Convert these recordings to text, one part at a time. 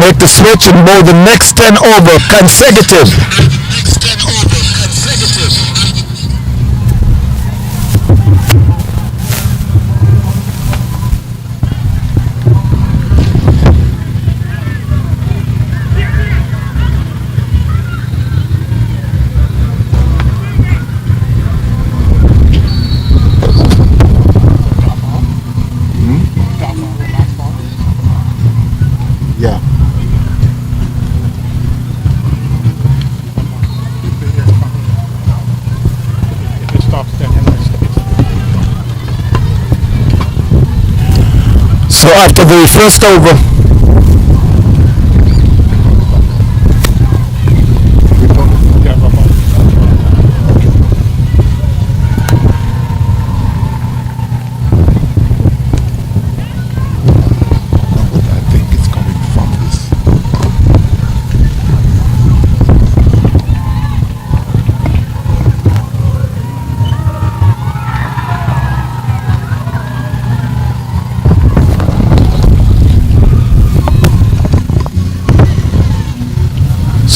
make the switch and bowl the next 10 over consecutive. Yeah. If it stops, then So after the first over, I think it's coming from this.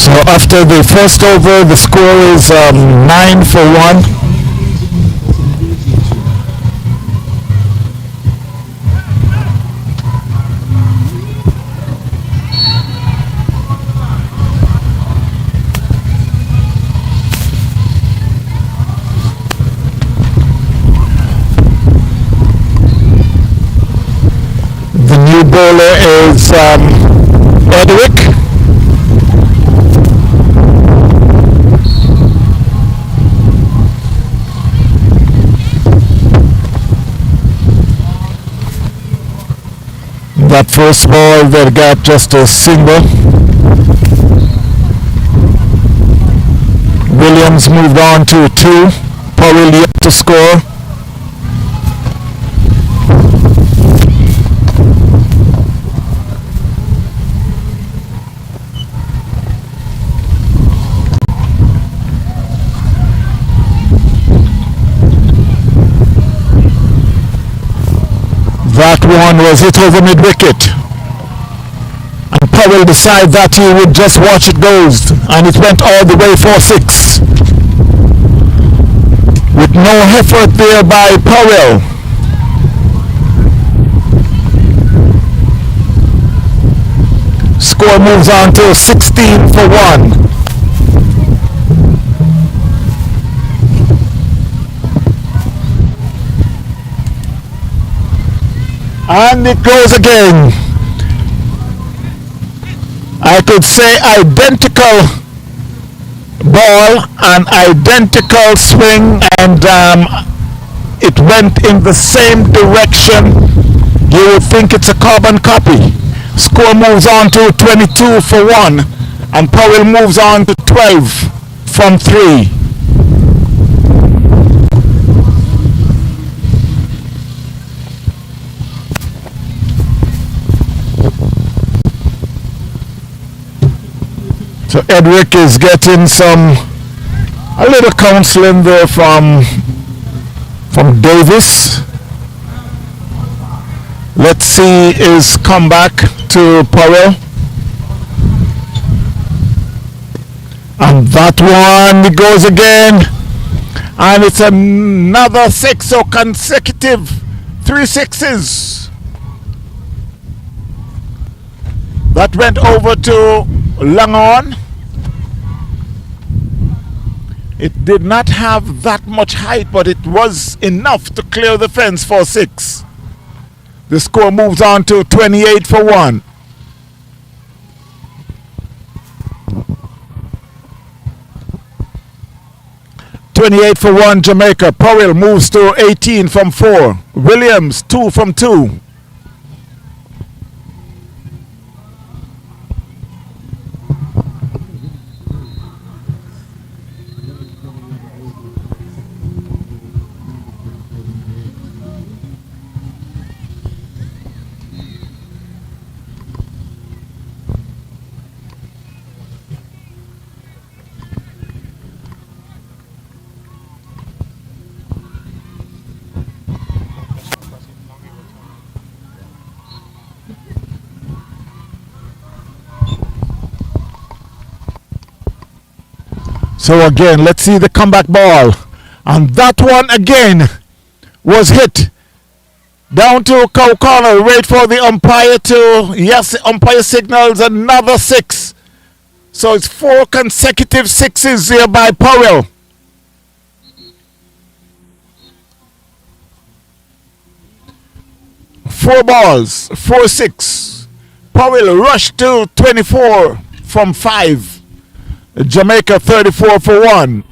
so after the first over, the score is 9-1. The new bowler is Edric. That first ball, they got just a single. Williams moved on to 2. Powell yet to score. That one was hit over mid-wicket. And Powell decided that he would just watch it goes. And it went all the way 4-6. With no effort there by Powell. Score moves on to 16-1. And it goes again. I could say identical ball and identical swing, and it went in the same direction. You would think it's a carbon copy. Score moves on to 22-1, and Powell moves on to 12 from 3. So Edric is getting a little counseling there from Davis. Let's see his comeback to Powell. And that one goes again. And it's another 6, so consecutive 3 6s. That went over to Langon. It did not have that much height, but it was enough to clear the fence for 6. The score moves on to 28-1. Jamaica. Powell moves to 18 from 4. Williams 2 from 2. So again, let's see the comeback ball. And that one again was hit down to cow corner. Wait for the umpire to, yes, the umpire signals another 6. So it's 4 consecutive 6s here by Powell. Four balls, 4-6. Powell rushed to 24 from 5. Jamaica 34 for 1.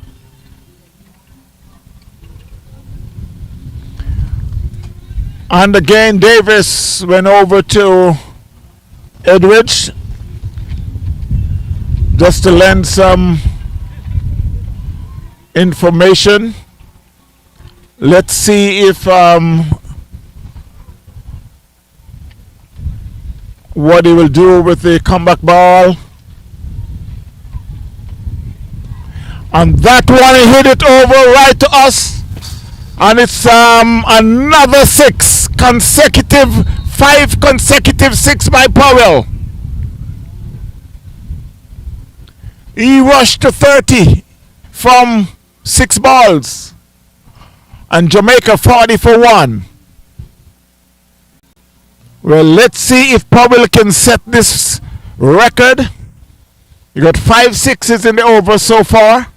And again, Davis went over to Edwards just to lend some information. Let's see if what he will do with the comeback ball. And that one, he hit it over right to us. And it's another 6 consecutive, 5 consecutive 6 by Powell. He rushed to 30 from 6 balls. And Jamaica 40 for 1. Well, let's see if Powell can set this record. You got 5 6s in the over so far.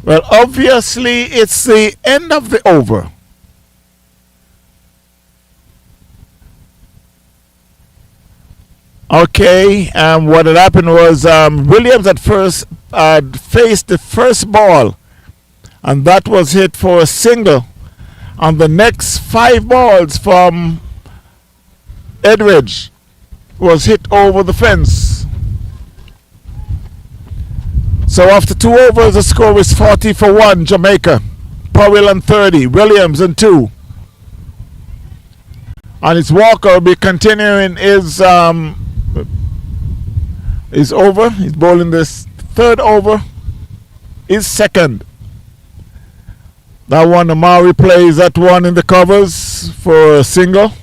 Well, obviously, it's the end of the over. Okay, what had happened was Williams at first faced the first ball, and that was hit for a single. And the next 5 balls from Edridge was hit over the fence. So after 2 overs, the score is 40 for 1, Jamaica. Powell on 30, Williams on 2. And it's Walker will be continuing his over. He's bowling this 3rd over. His 2nd. That one, Amari plays that one in the covers for a single.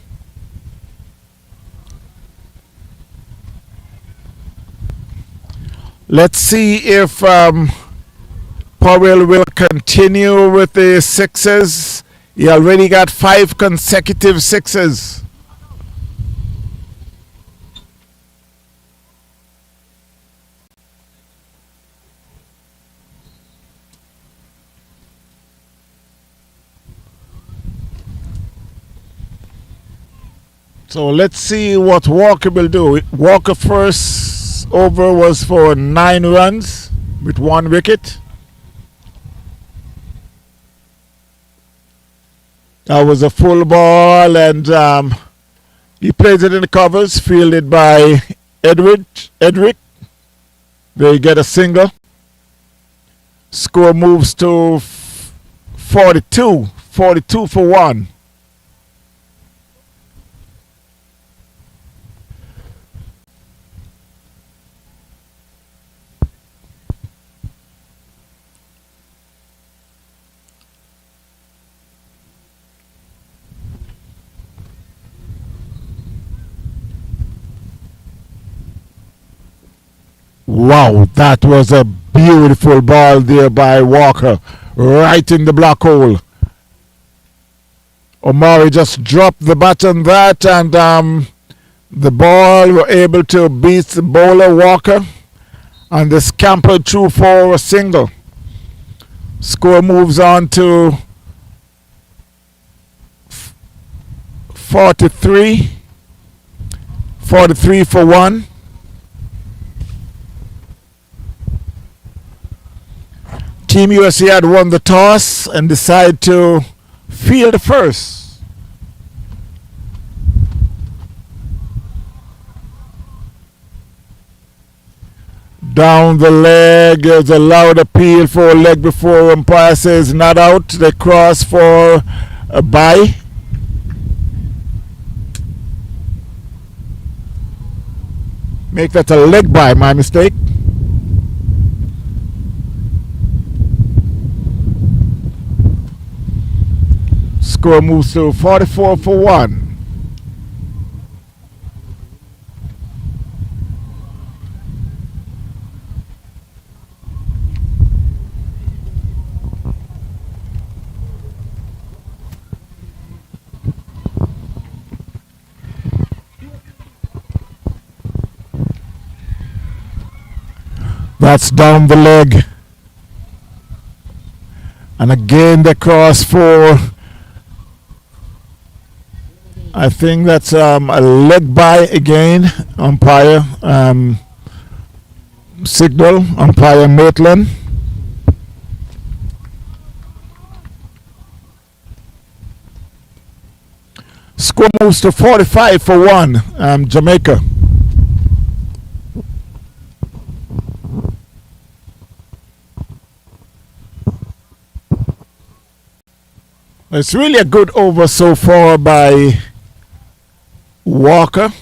Let's see if Powell will continue with the 6s. He already got 5 consecutive 6s. So let's see what Walker will do. Walker first over was for 9 runs with 1 wicket. That was a full ball, and he plays it in the covers, fielded by Edric. They get a single. Score moves to 42 for 1. Wow, that was a beautiful ball there by Walker, right in the black hole. Omari just dropped the bat on that, and the ball were able to beat the bowler Walker, and they scampered through for a single. Score moves on to 43 for 1. Team USA had won the toss and decided to field first. Down the leg, there's a loud appeal for a leg before umpire says not out. They cross for a bye. Make that a leg bye, my mistake. Score moves to 44 for 1. That's down the leg. And again the cross for, I think that's a leg by again. Umpire signal, umpire Maitland. Score moves to 45 for 1, Jamaica. It's really a good over so far by Walker.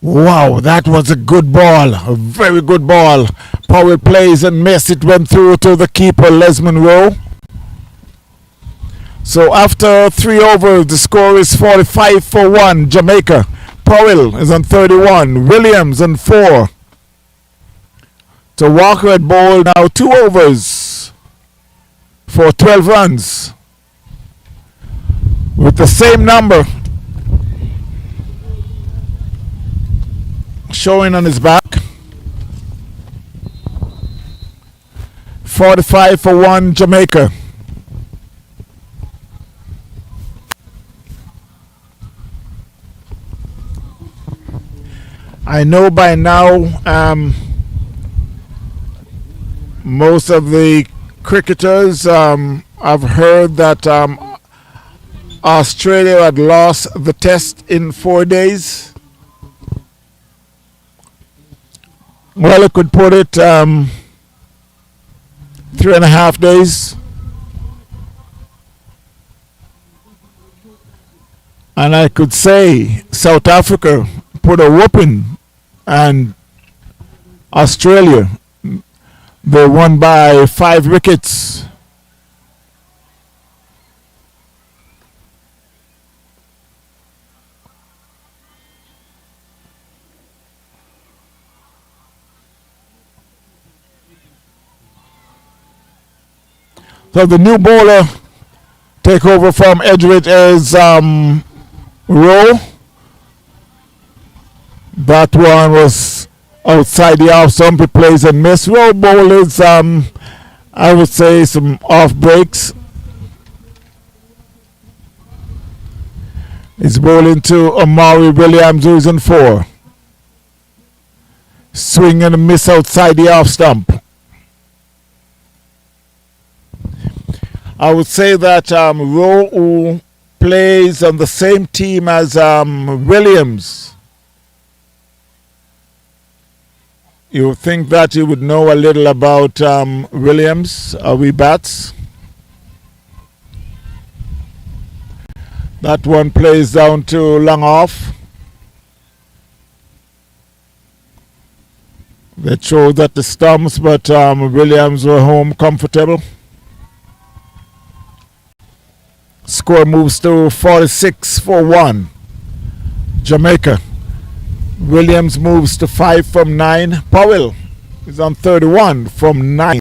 Wow, that was a good ball, a very good ball. Powell plays and miss. It went through to the keeper, Les Monroe. So after 3 overs, the score is 45 for 1, Jamaica. Powell is on 31, Williams on 4. So Walker had bowled now 2 overs for 12 runs with the same number showing on his back. 45 for 1, Jamaica. I know by now most of the cricketers have heard that Australia had lost the test in 4 days. Well, I could put it 3.5 days. And I could say South Africa put a whooping and Australia, they won by 5 wickets. So the new bowler take over from Edgeworth is Rowe. That one was outside the off stump. He plays and miss. Rowe bowlers, I would say some off breaks. He's bowling to Amari Williams, who's in 4. Swing and a miss outside the off stump. I would say that Rowe, who plays on the same team as Williams, you would think that you would know a little about Williams, we bats. That one plays down to long off. They throw at the stumps, but Williams were home comfortable. Score moves to 46 for 1, Jamaica. Williams moves to 5 from 9. Powell is on 31 from 9.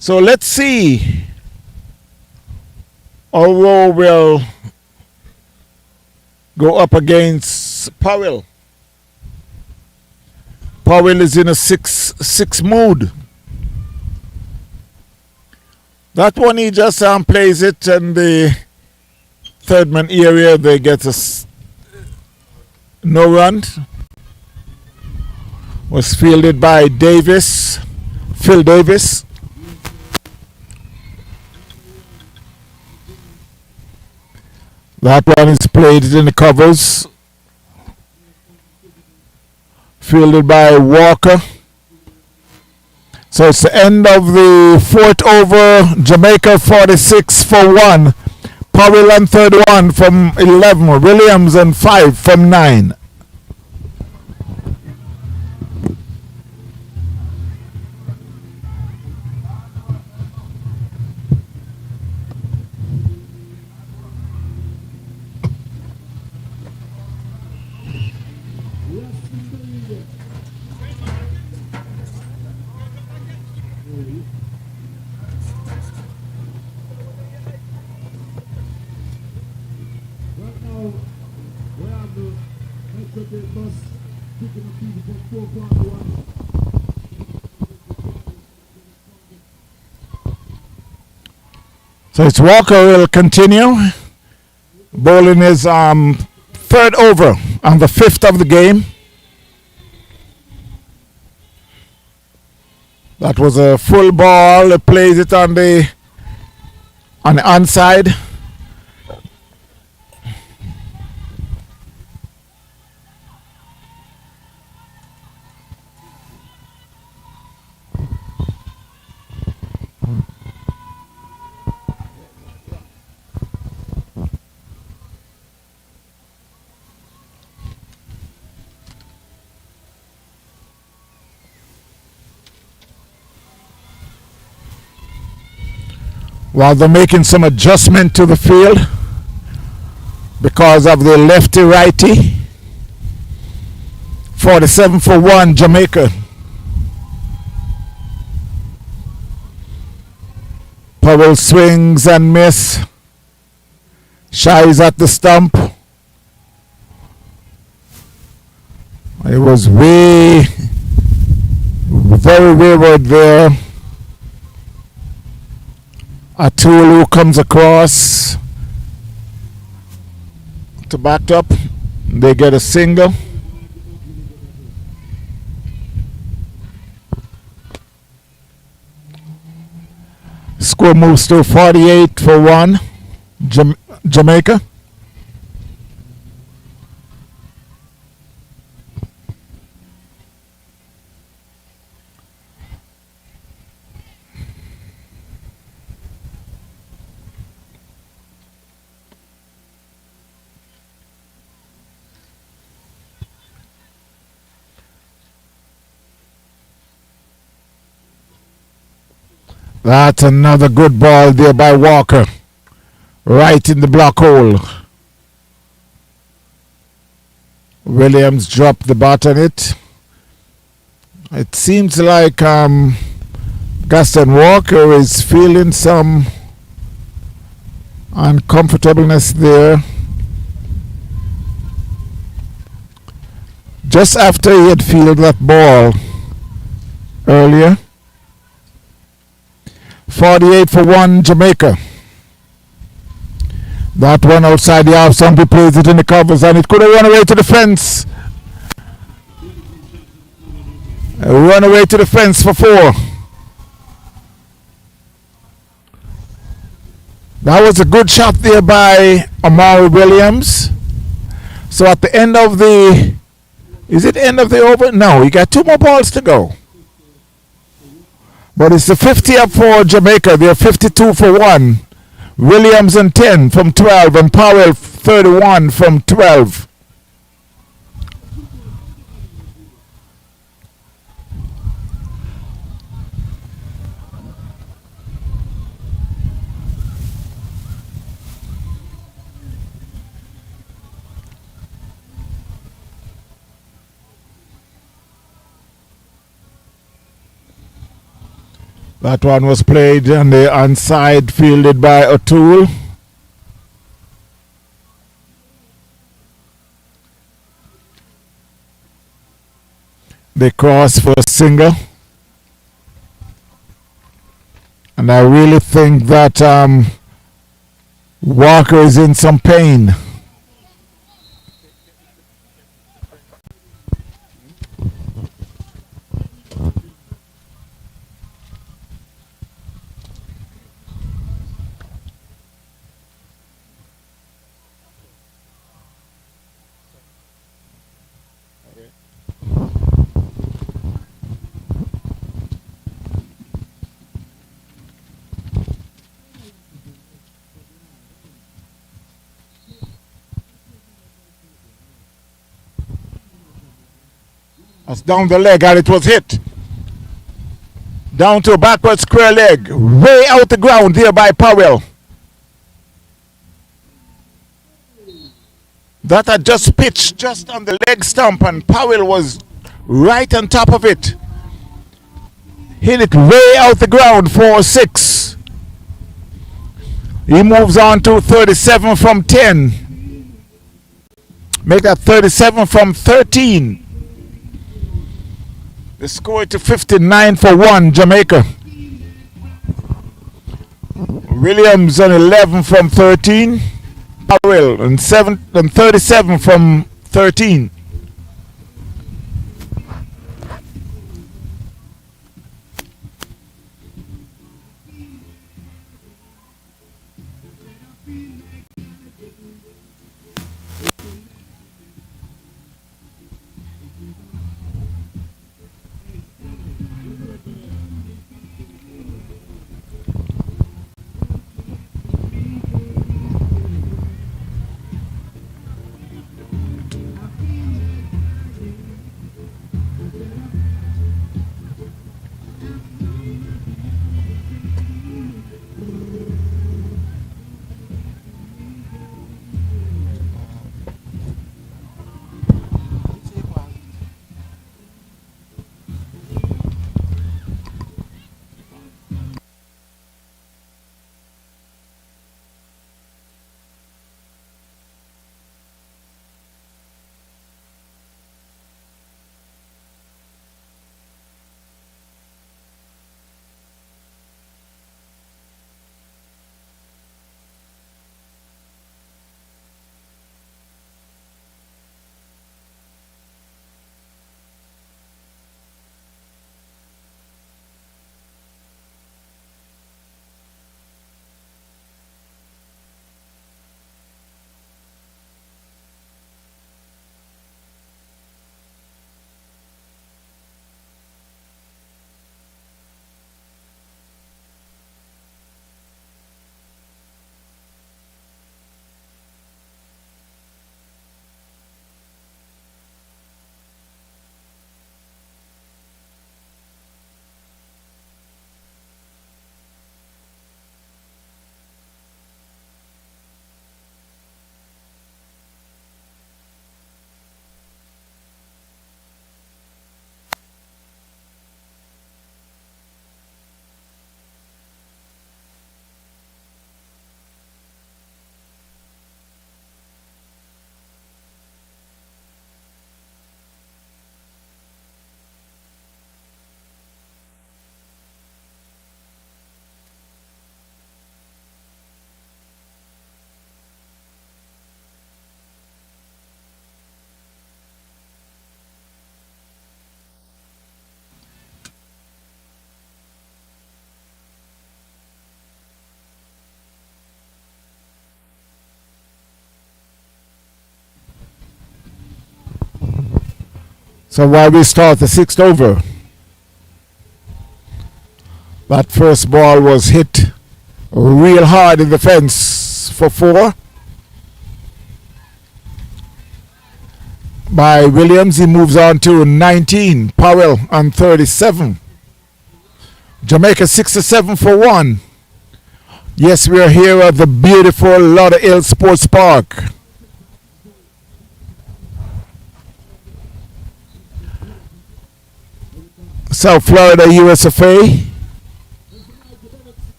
So let's see how Rowe will go up against Powell. Powell is in a 6 mood. That one he just plays it in the third man area. They get a no run. Was fielded by Davis, Phil Davis. That one is played in the covers. Fielded by Walker. So it's the end of the 4th over. Jamaica 46 for 1. Powell on 31 from 11. Williams on 5 from 9. So it's Walker will continue. Bowling his third over on the fifth of the game. That was a full ball. He plays it on the onside. While they're making some adjustment to the field because of the lefty-righty. 47 for 1, Jamaica. Powell swings and miss. Shies at the stump. It was very wayward there. A tool who comes across to back up. They get a single. Score moves to 48 for 1, Jamaica. That's another good ball there by Walker. Right in the block hole. Williams dropped the bat on it. It seems like Gaston Walker is feeling some uncomfortableness there. Just after he had fielded that ball earlier. 48 for 1, Jamaica. That one outside the half, somebody plays it in the covers and it could have run away to the fence. Run away to the fence for 4. That was a good shot there by Amari Williams. So at the end of the, is it end of the over? No, you got 2 more balls to go. But it's the 50 up for Jamaica. They're 52 for 1. Williams and 10 from 12 and Powell 31 from 12. That one was played on the onside, fielded by O'Toole. They cross for a single. And I really think that Walker is in some pain. That's down the leg and it was hit. Down to a backward square leg. Way out the ground there by Powell. That had just pitched just on the leg stump and Powell was right on top of it. Hit it way out the ground for 6. He moves on to 37 from 10. Make that 37 from 13. The score to 59 for 1, Jamaica. Williams on 11 from 13. Powell on 37 from 13. So while we start the sixth over, that first ball was hit real hard in the fence for 4 by Williams. He moves on to 19. Powell on 37. Jamaica 67 for 1. Yes, we are here at the beautiful Lauderhill Sports Park. South Florida, USFA.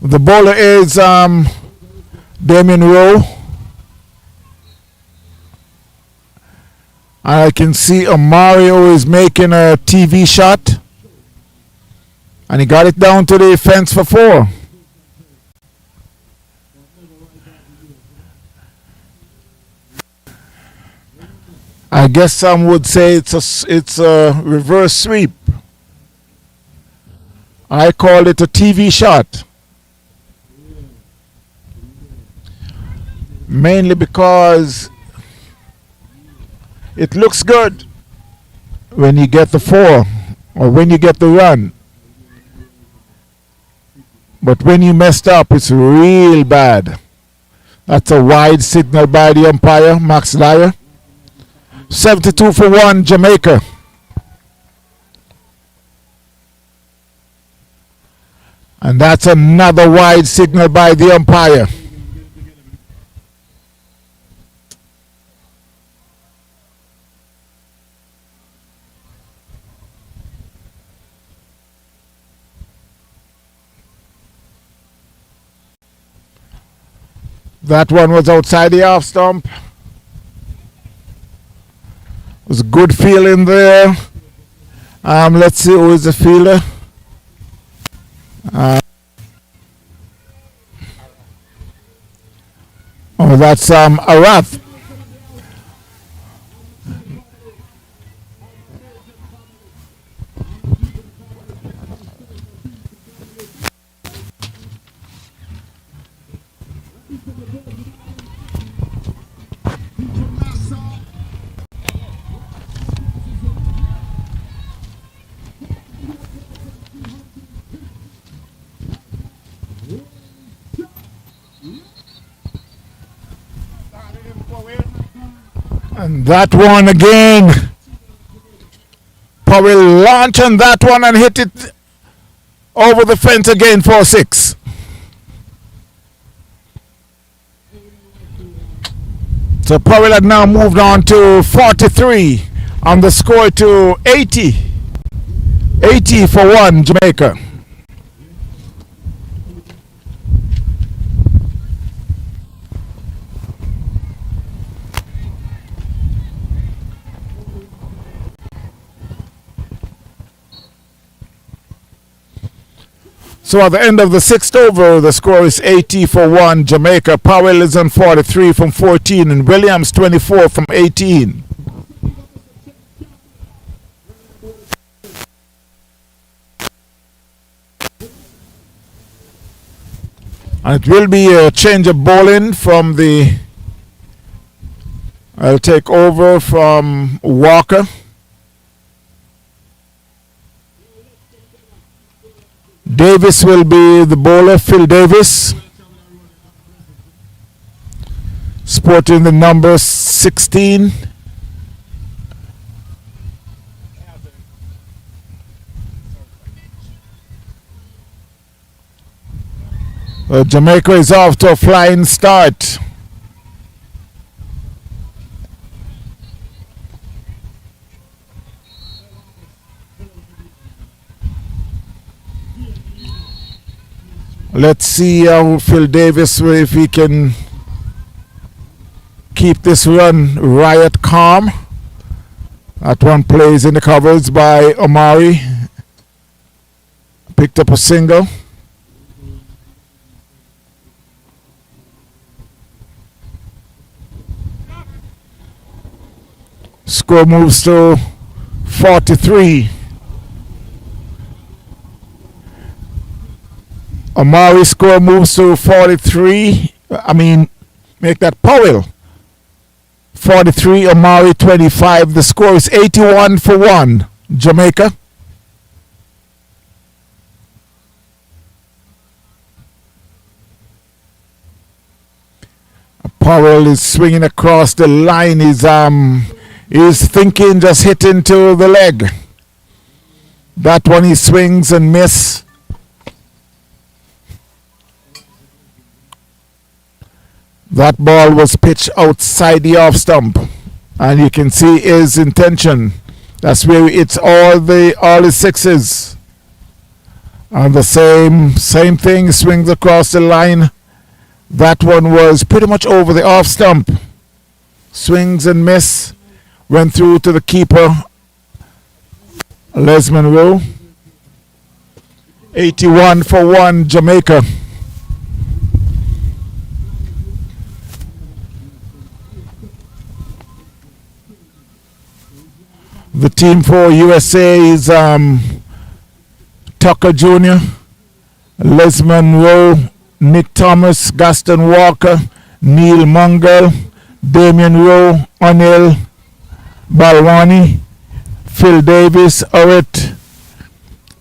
The bowler is Damien Rowe. I can see Mario is making a TV shot. And he got it down to the fence for 4. I guess some would say it's a reverse sweep. I call it a TV shot. Mainly because it looks good when you get the 4 or when you get the run. But when you messed up, it's real bad. That's a wide signal by the umpire, Max Lyer. 72 for 1, Jamaica. And that's another wide signal by the umpire. That one was outside the off stump. It was a good feeling there. Let's see who is the fielder. Oh, that's Arath. And that one again. Powell launched on that one and hit it over the fence again for 6. So Powell had now moved on to 43 on the score to 80. 80 for 1 Jamaica. So at the end of the 6th over, the score is 80 for 1 Jamaica. Powell is on 43 from 14 and Williams 24 from 18. And it will be a change of bowling from the... I'll take over from Walker. Davis will be the bowler, Phil Davis, sporting the number 16. Jamaica is off to a flying start. Let's see how Phil Davis, if he can keep this run riot calm. That one plays in the covers by Omari. Picked up a single. Score moves to 43. Omari score moves to 43. Make that Powell. 43, Omari 25. The score is 81 for 1 Jamaica. Powell is swinging across the line. He's thinking just hitting to the leg. That one he swings and miss. That ball was pitched outside the off stump, and you can see his intention. That's where it's all his sixes. And the same thing, swings across the line. That one was pretty much over the off stump. Swings and miss. Went through to the keeper, Les Monroe. 81 for 1 Jamaica. The team for USA is Tucker Jr., Les Monroe, Nick Thomas, Gaston Walker, Neil Mungal, Damian Rowe, Anil Balwani, Phil Davis, Orit,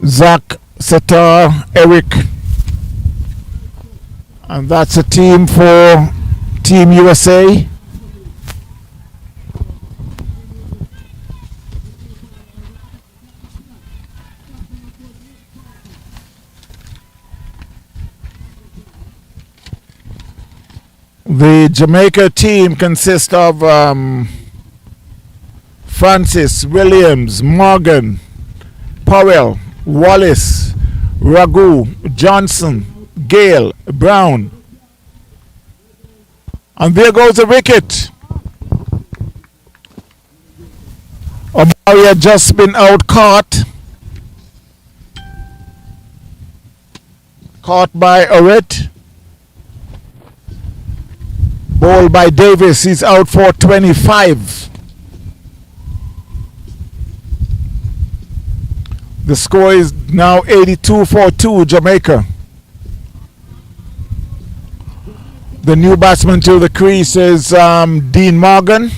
Zach Satar, Eric. And that's a team for Team USA. The Jamaica team consists of Francis, Williams, Morgan, Powell, Wallace, Raghu, Johnson, Gale, Brown. And there goes the wicket. Omari had just been out caught. Caught by Oret. Ball by Davis. He's out for 25. The score is now 82-2 Jamaica. The new batsman to the crease is Dean Morgan.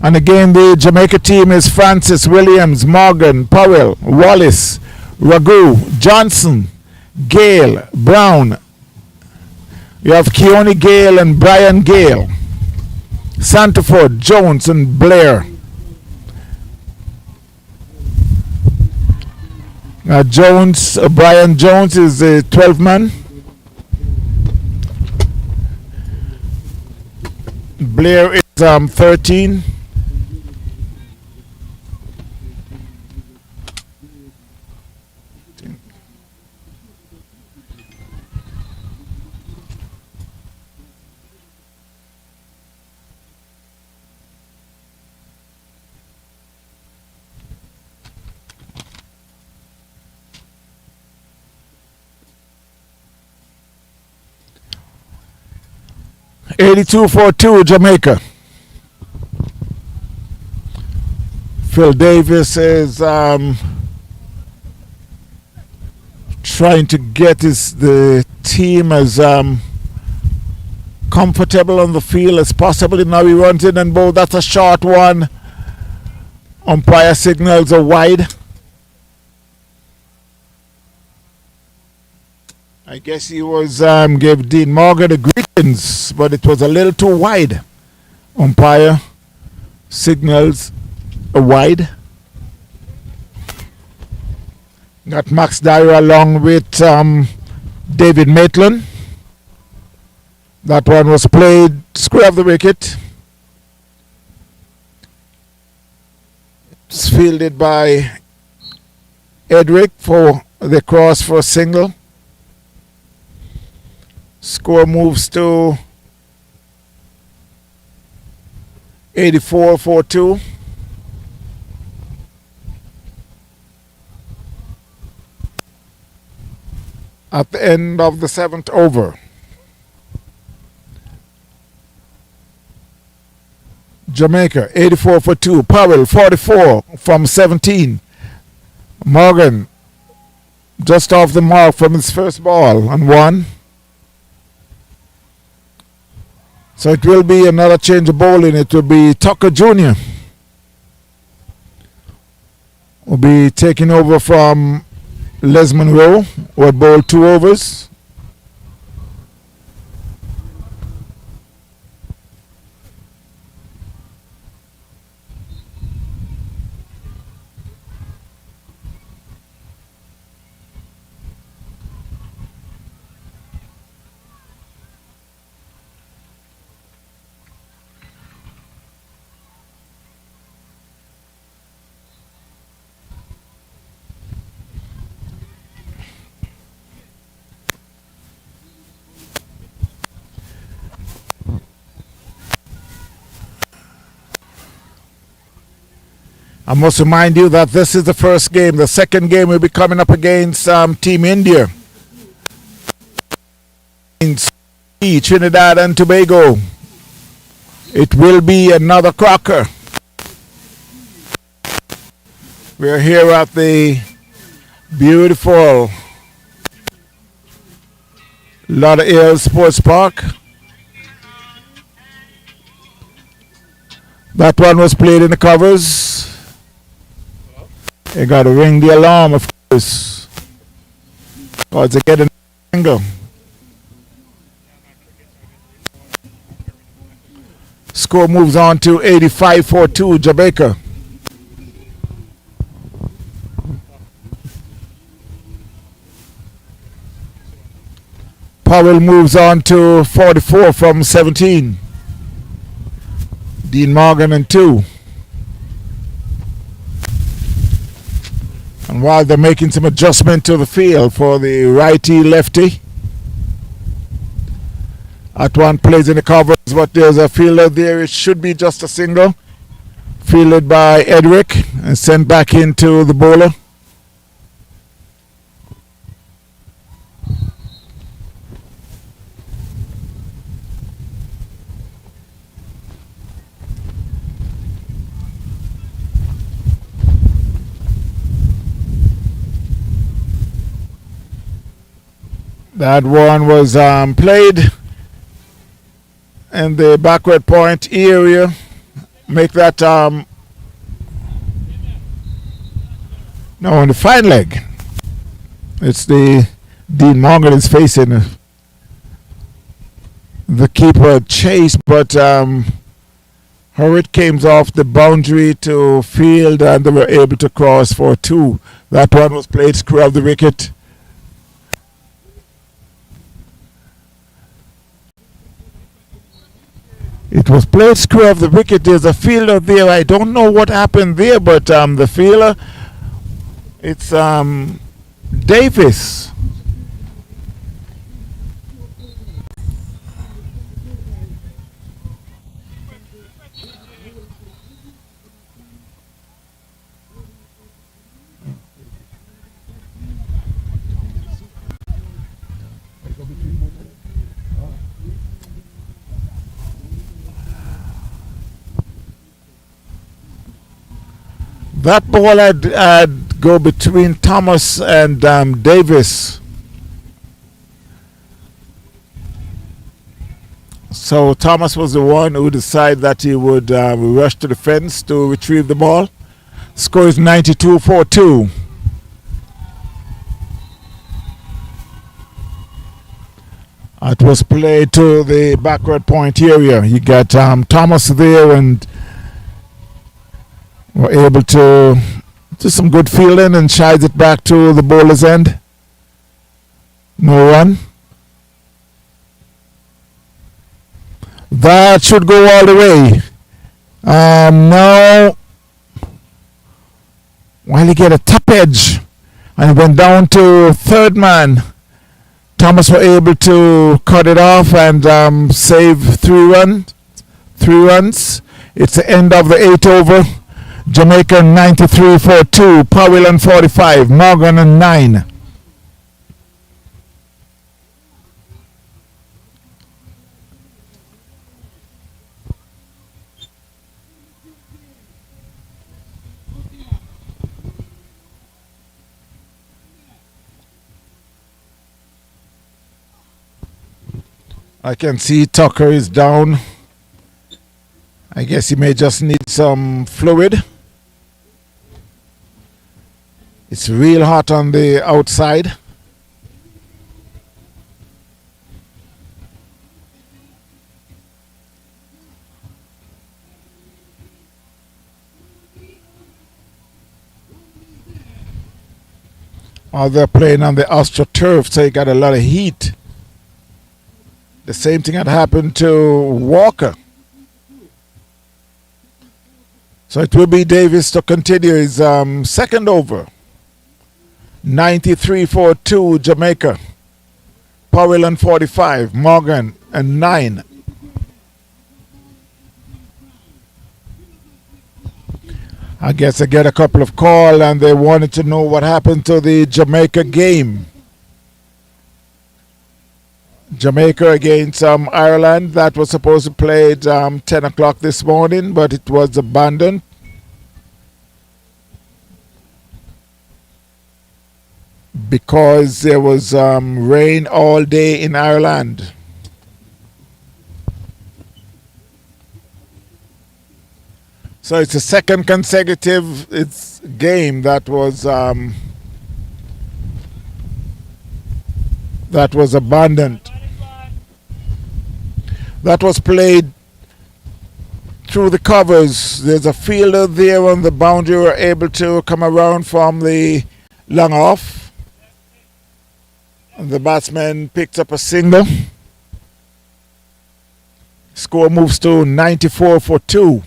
And again, the Jamaica team is Francis, Williams, Morgan, Powell, Wallace, Ragu, Johnson, Gale, Brown. You have Keone Gale and Brian Gale. Santaford, Jones, and Blair. Brian Jones is a 12-man. Blair is 13. (82-2) Jamaica. Phil Davis is trying to get the team as comfortable on the field as possible. Now he runs in and bowls. That's a short one. Umpire signals a wide. I guess he was gave Dean Morgan a greetings, but it was a little too wide. Umpire signals a wide. Got Max Dyer along with David Maitland. That one was played square of the wicket. It's fielded by Edric for the cross for a single. Score moves to 84-2. At the end of the 7th over. Jamaica 84-2. Powell 44 from 17. Morgan just off the mark from his first ball and 1. So it will be another change of bowling. It will be Tucker Jr. will be taking over from Les Monroe, who had bowled 2 overs. I must remind you that this is the first game. The second game will be coming up against Team India. In Trinidad and Tobago. It will be another cracker. We're here at the beautiful Lauderhill Sports Park. That one was played in the covers. You got to ring the alarm, of course, because they get an angle. Score moves on to 85-2 Jamaica. Powell moves on to 44 from 17. Dean Morgan and 2. And while they're making some adjustment to the field for the righty-lefty, at one plays in the covers, but there's a fielder there. It should be just a single. Fielded by Edric and sent back into the bowler. That one was played in the backward point area. Make that no, on the fine leg. It's the Dean Morgan is facing the keeper chase, but Hurrit came off the boundary to field and they were able to cross for 2. That one was played square of the wicket. It was played square of the wicket. There's a fielder there. I don't know what happened there, but the fielder, it's Davis. That ball had go between Thomas and Davis. So Thomas was the one who decided that he would rush to the fence to retrieve the ball. Score is 92-42. It was played to the backward point area. You got Thomas there and were able to do some good fielding and shies it back to the bowler's end. No run. That should go all the way. Now, while he get a top edge and it went down to third man, Thomas were able to cut it off and save 3 runs. It's the end of the 8th over. Jamaica 93 for 2, Powell on 45, Morgan on 9. I can see Tucker is down. I guess he may just need some fluid. It's real hot on the outside. They're playing on the AstroTurf, so you got a lot of heat. The same thing had happened to Walker. So it will be Davis to continue his second over. 93 for 2, Jamaica. Powell on 45, Morgan and 9. I guess they get a couple of calls and they wanted to know what happened to the Jamaica game. Jamaica against Ireland. That was supposed to play at 10 o'clock this morning, but it was abandoned. Because there was rain all day in Ireland. So it's the second consecutive game that was abandoned. That was played through the covers. There's a fielder there on the boundary who were able to come around from the long off. And the batsman picked up a single. Score moves to 94 for 2.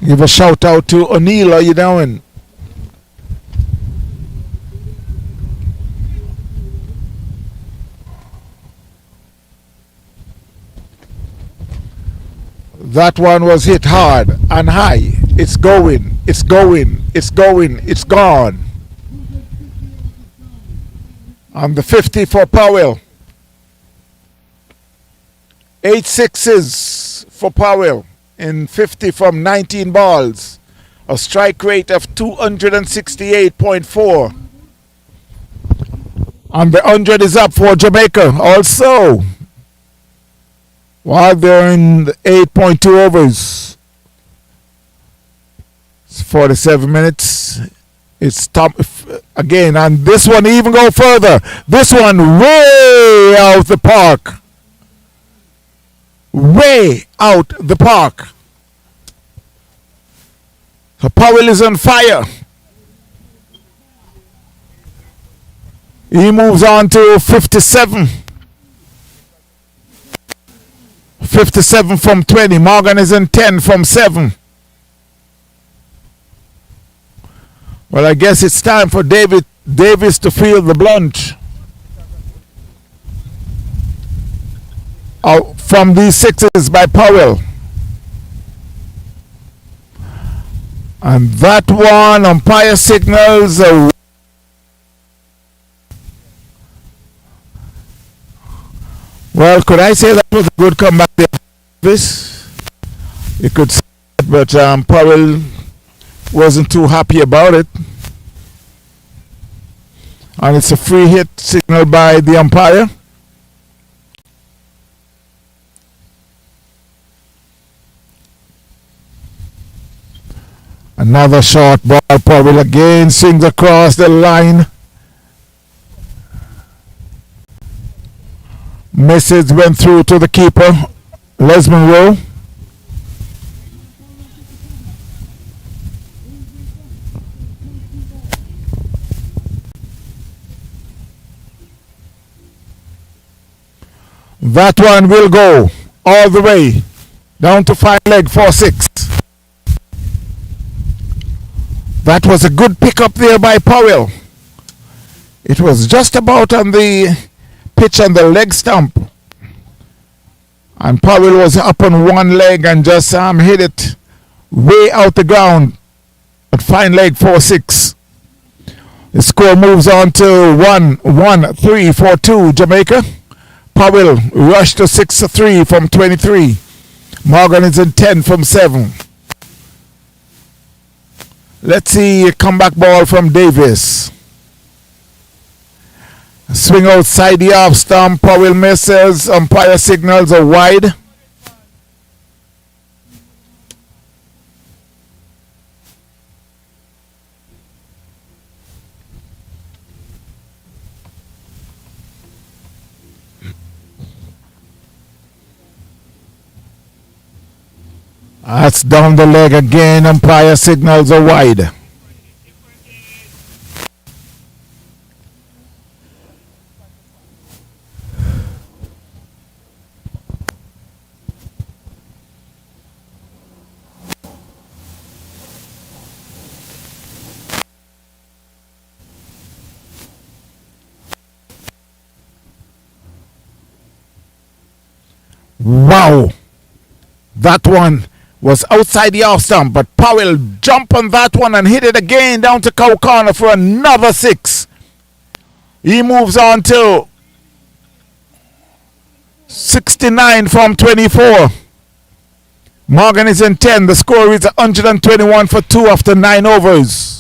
Give a shout out to O'Neill. How you doing? That one was hit hard and high. It's going, it's going, it's going, it's gone. On the 50 for Powell. 8 sixes for Powell in 50 from 19 balls. A strike rate of 268.4. And the 100 is up for Jamaica also. While they're in the 8.2 overs. It's 47 minutes. It's top again. And this one even go further. This one way out the park. Way out the park. So Powell is on fire. He moves on to 57. 57 from 20. Morgan is in 10 from 7. Well, I guess it's time for Davis to feel the blunt. Out from these sixes by Powell. And that one, umpire signals a well, could I say that was a good comeback there? This you could say it, but Powell wasn't too happy about it. And it's a free hit signaled by the umpire. Another short ball. Powell again swings across the line. Message went through to the keeper, Les Monroe. That one will go all the way down to 5 leg 4-6. That was a good pickup there by Powell. It was just about on the pitch on the leg stump. And Powell was up on one leg and just hit it way out the ground at 5 leg 4-6. The score moves on to 1-1-3 for 2 Jamaica. Powell rushed to 6-3 from 23. Morgan is in 10 from 7. Let's see a comeback ball from Davis. Swing outside the off stump. Powell misses. Umpire signals a wide. That's down the leg again. Umpire signals a wide. Wow. That one was outside the off stump, but Powell jumped on that one and hit it again down to cow corner for another 6. He moves on to 69 from 24. Morgan is in 10. The score is 121 for 2 after 9 overs.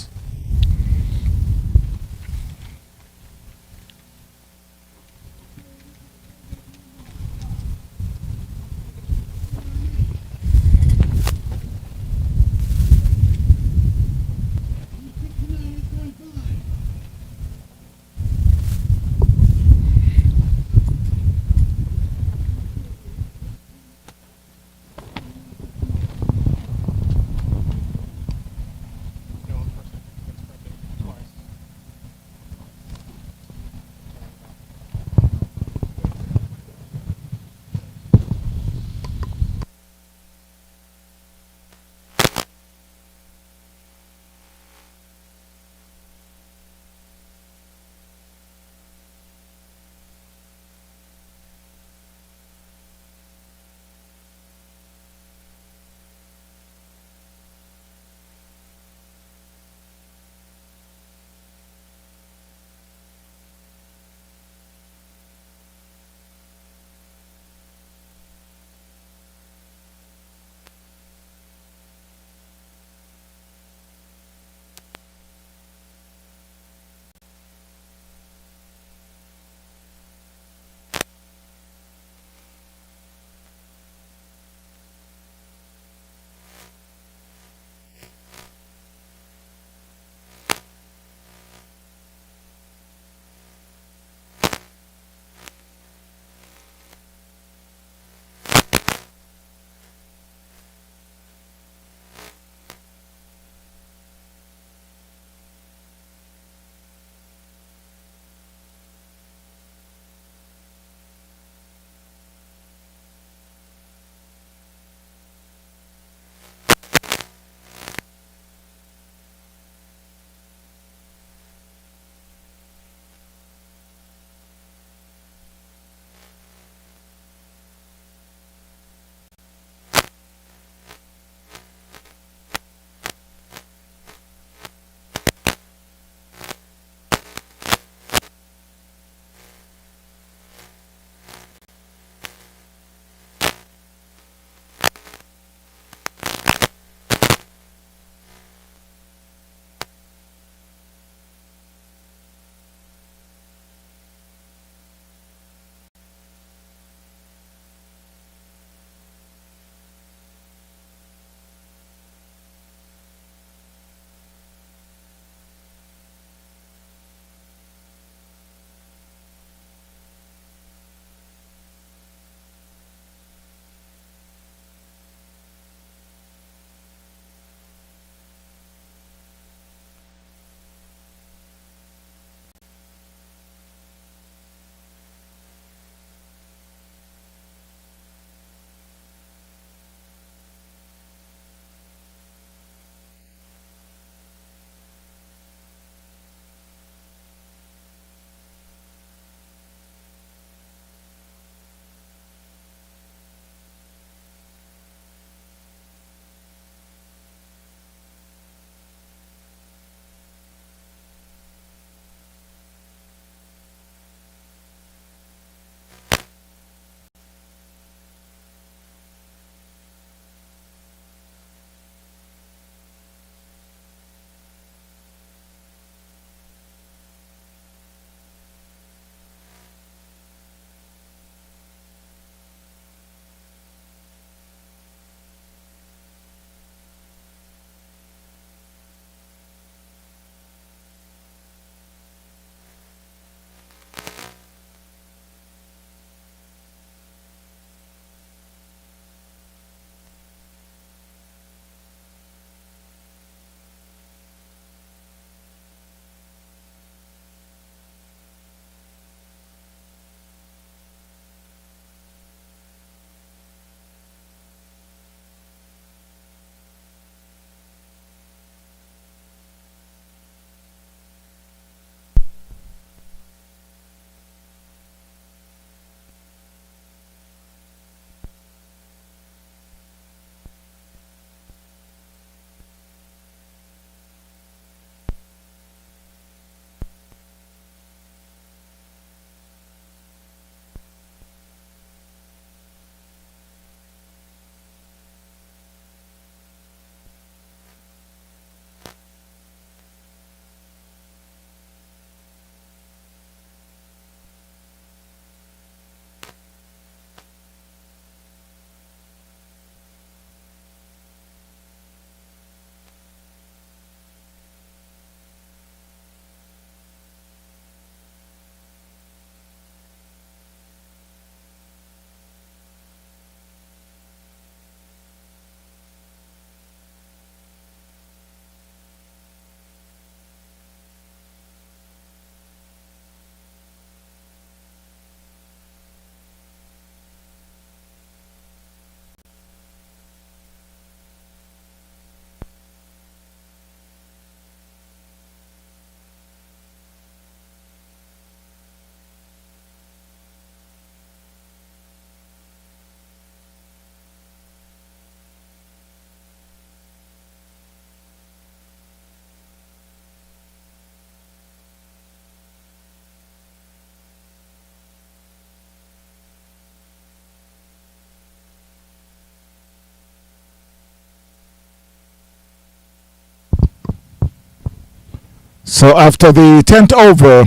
So after the 10th over,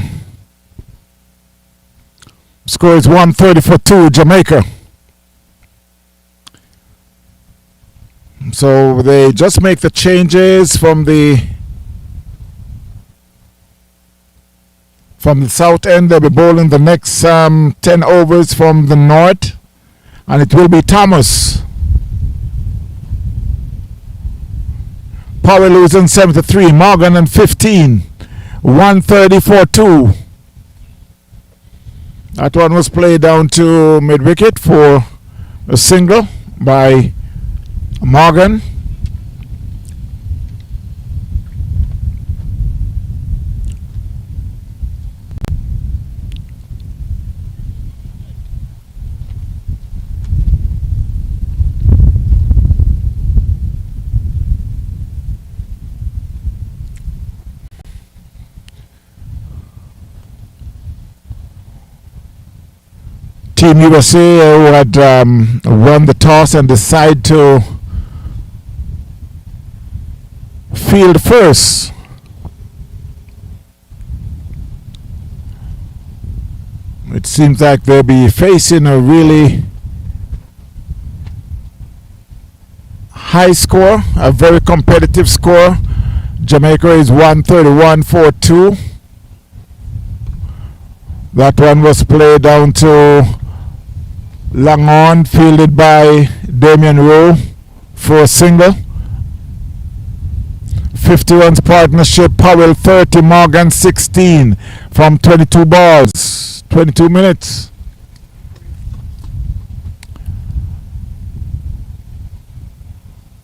score is 130 for 2, Jamaica. So they just make the changes from the south end. They'll be bowling the next 10 overs from the north, and it will be Thomas. Powell losing 73, Morgan and 15, 130 for 2. That one was played down to mid wicket for a single by Morgan. Team USA, who had won the toss and decide to field first. It seems like they'll be facing a really high score, a very competitive score. Jamaica is 131 for 2. That one was played down to long on, fielded by Damian Rowe for a single. 50 runs partnership, Powell 30, Morgan 16 from 22 balls, 22 minutes.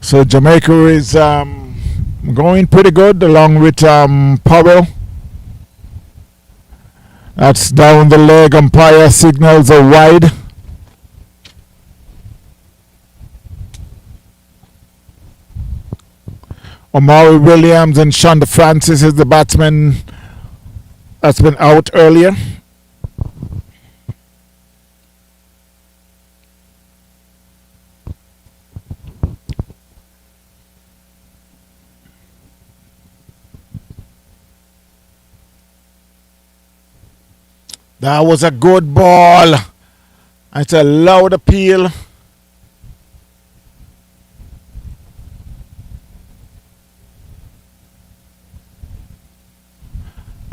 So Jamaica is going pretty good along with Powell. That's down the leg, umpire signals a wide. Omari Williams and Shonda Francis is the batsman that's been out earlier. That was a good ball. It's a loud appeal.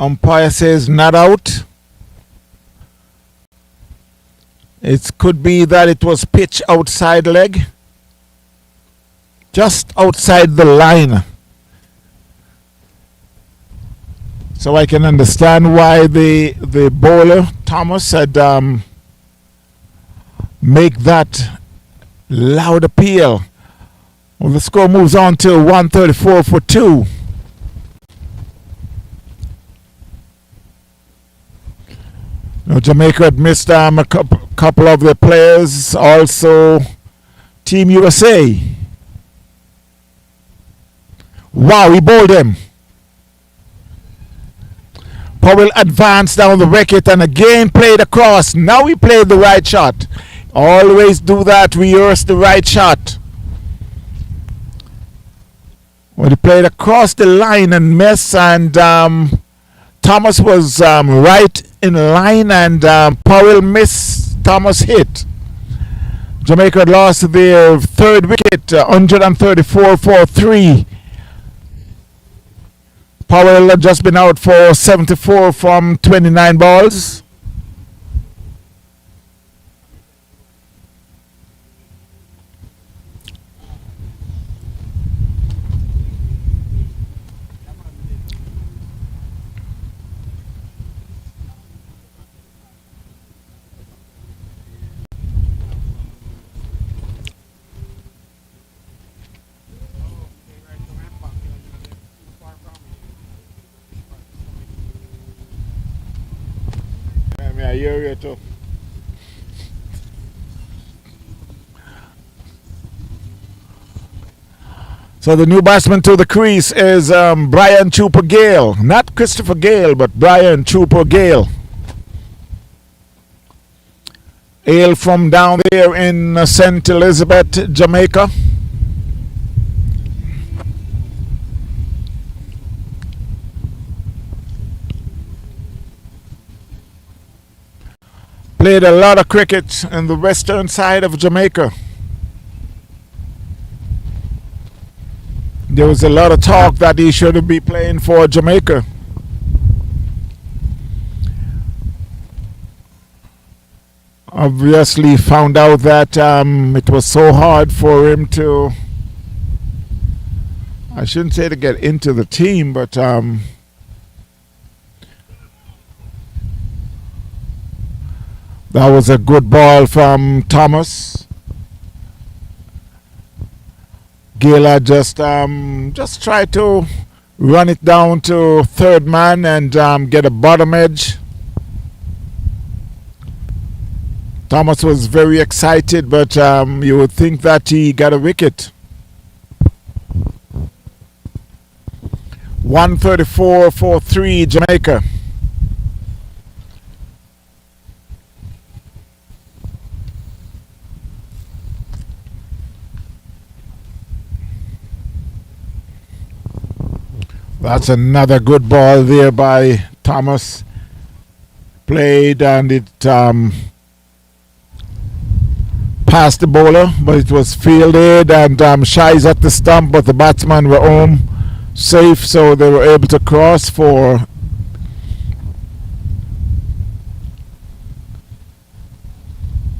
Umpire says not out. It could be that it was pitch outside leg. Just outside the line. So I can understand why the bowler, Thomas, had make that loud appeal. Well, the score moves on to 134 for 2. Now, Jamaica had missed a couple of their players. Also, Team USA. Wow, he bowled him. Powell advanced down the wicket and again played across. Now he played the right shot. Always do that, rehearse the right shot. When he played across the line and missed, and Thomas was right in line, and Powell missed, Thomas hit. Jamaica had lost their third wicket, 134 for 3. Powell had just been out for 74 from 29 balls. I hear you too. So the new batsman to the crease is Brian Trooper Gale. Not Christopher Gale, but Brian Trooper Gale. Hail from down there in St. Elizabeth, Jamaica. Played a lot of cricket in the western side of Jamaica. There was a lot of talk that he should be playing for Jamaica. Obviously found out that it was so hard for him to, I shouldn't say to get into the team, but that was a good ball from Thomas. Gala just tried to run it down to third man and get a bottom edge. Thomas was very excited, but you would think that he got a wicket. 134 for 3 Jamaica. That's another good ball there by Thomas. Played and it past the bowler, but it was fielded and shies at the stump, but the batsmen were home safe, so they were able to cross for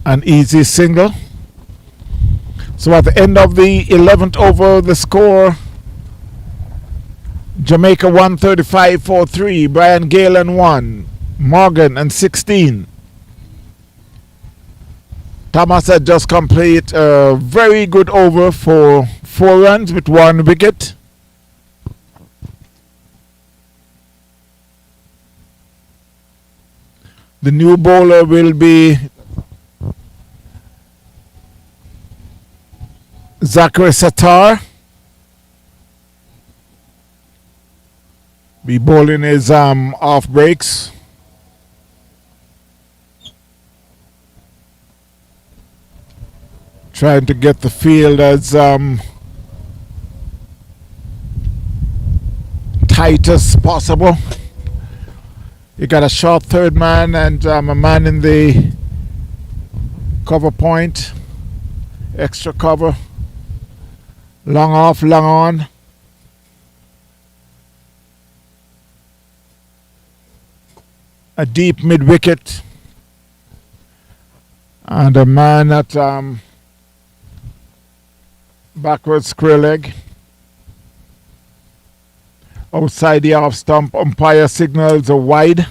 an easy single. So at the end of the 11th over, the score, Jamaica 135 for 3, Brian Galen 1, Morgan and 16. Thomas had just completed a very good over for 4 runs with 1 wicket. The new bowler will be Zachary Sattar. Be bowling his off breaks. Trying to get the field as tight as possible. You got a short third man and a man in the cover point. Extra cover. Long off, long on. A deep mid wicket. And a man at backwards square leg. Outside the off stump, umpire signals a wide.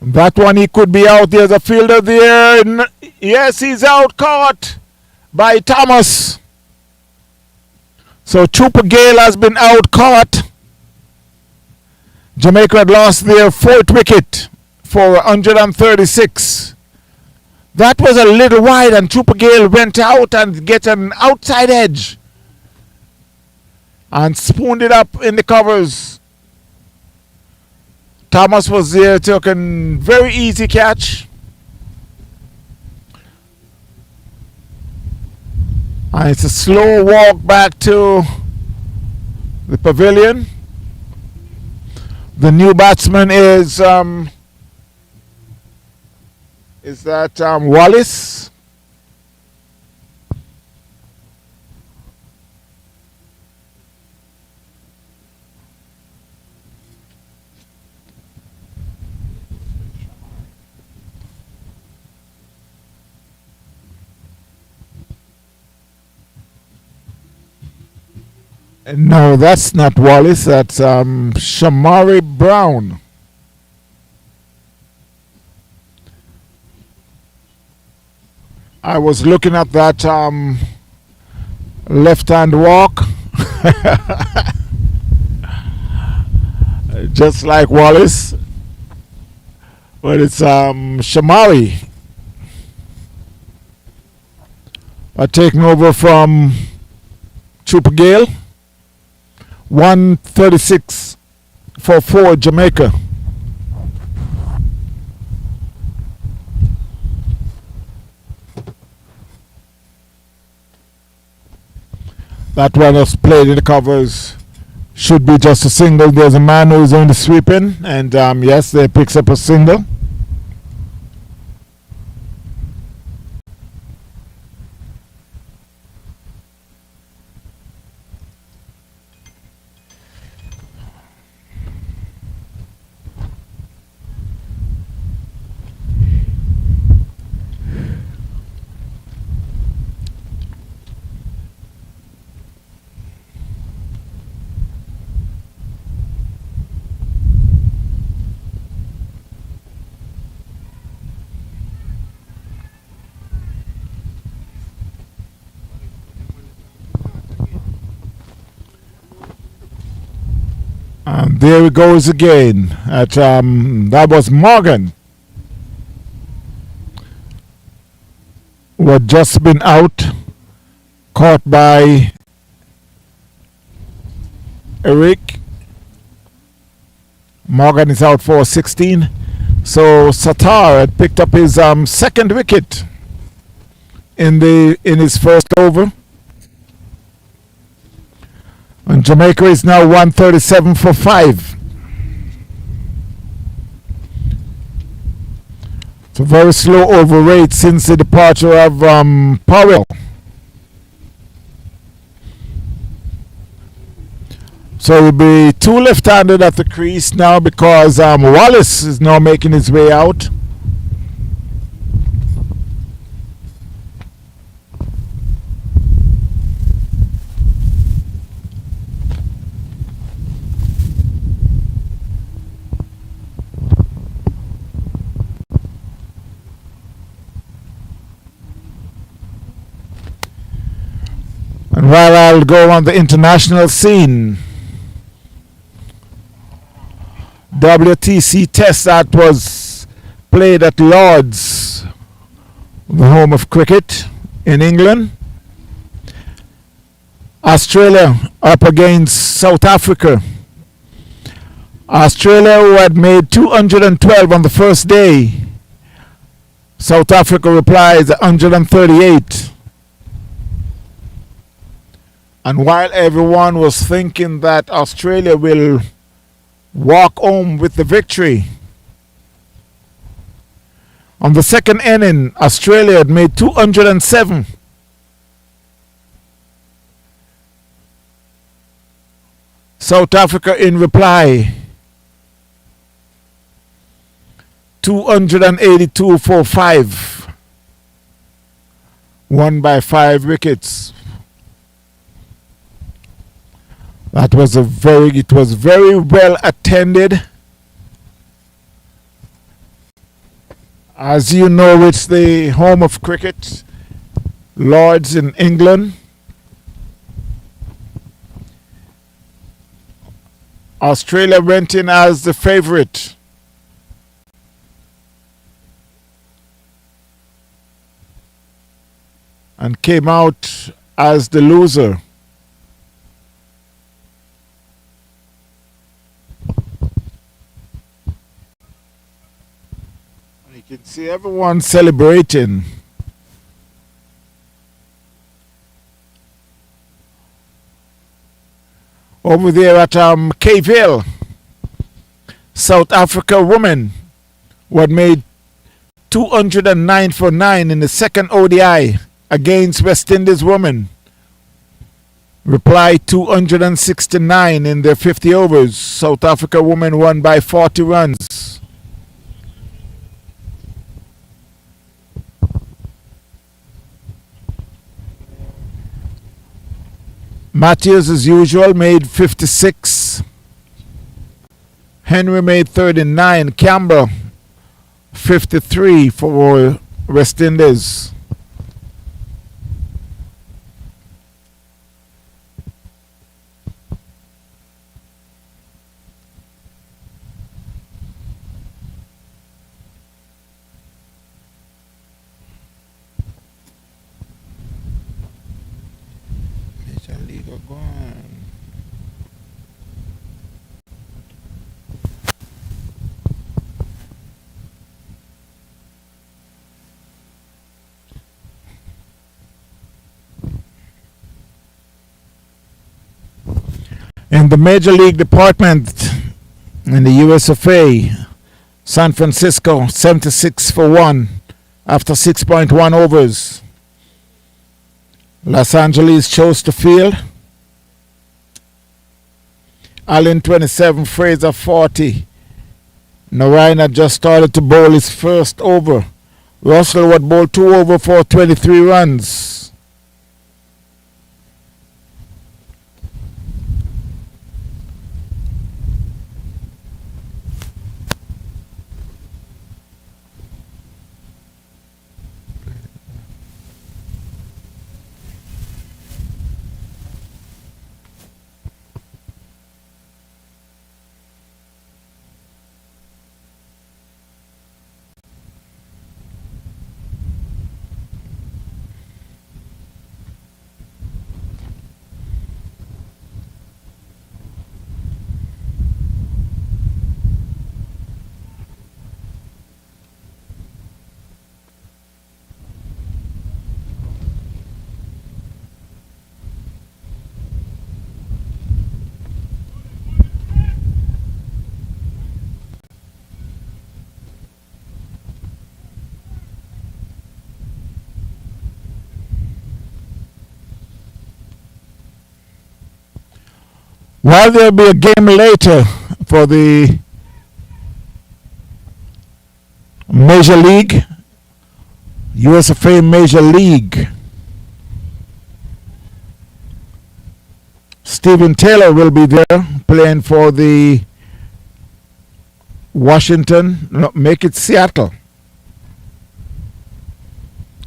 That one he could be out. There's a fielder there. Yes, he's out, caught by Thomas. So Trooper Gale has been out, caught. Jamaica had lost their 4th wicket for 136. That was a little wide and Trooper Gale went out and get an outside edge and spooned it up in the covers. Thomas was there, took a very easy catch. And it's a slow walk back to the pavilion. The new batsman is that Wallace? No, that's not Wallace. That's Shamari Brown. I was looking at that left-hand walk, just like Wallace, but it's Shamari taking over from Trooper Gale. 136 for 4 Jamaica. That one was played in the covers. Should be just a single. There's a man who's on the sweeping, and yes, they picks up a single. And there he goes again. That was Morgan, who had just been out, caught by Eric. Morgan is out for 16. So Sattar had picked up his second wicket in his first over. And Jamaica is now 137 for 5. It's a very slow over rate since the departure of Powell. So it will be two left-handed at the crease now because Wallace is now making his way out. And while I'll go on the international scene, WTC test that was played at Lord's, the home of cricket in England. Australia up against South Africa. Australia, who had made 212 on the first day, South Africa replies 138. And while everyone was thinking that Australia will walk home with the victory, on the second inning, Australia had made 207. South Africa in reply, 282 for 5. Won by 5 wickets. It was very well attended. As you know, it's the home of cricket, Lord's in England. Australia went in as the favourite. And came out as the loser. You can see everyone celebrating. Over there at Kville, South Africa woman who had made 209 for 9 in the second ODI against West Indies woman. Replied 269 in their 50 overs. South Africa woman won by 40 runs. Matthews, as usual, made 56. Henry made 39. Campbell, 53 for West Indies. In the Major League department in the USFA, San Francisco 76 for 1 after 6.1 overs. Los Angeles chose to field. Allen 27, Fraser 40. Narayana just started to bowl his first over. Russell would bowl 2 over for 23 runs. While there'll be a game later for the Major League, USFA Major League, Stephen Taylor will be there playing for the Seattle.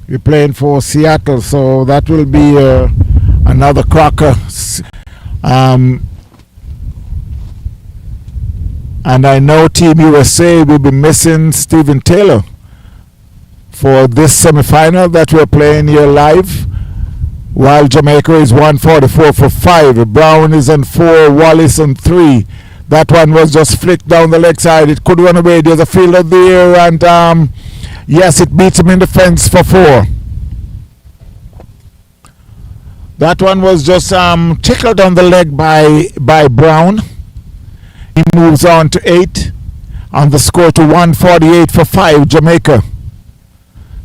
You're playing for Seattle, so that will be another cracker. And I know Team USA will be missing Stephen Taylor for this semi-final that we're playing here live, while Jamaica is 144 for 5. Brown is on 4, Wallace on 3. That one was just flicked down the leg side. It could run away. There's a fielder there, and yes, it beats him in the fence for 4. That one was just tickled on the leg by Brown. He moves on to 8 on the score to 148 for 5, Jamaica.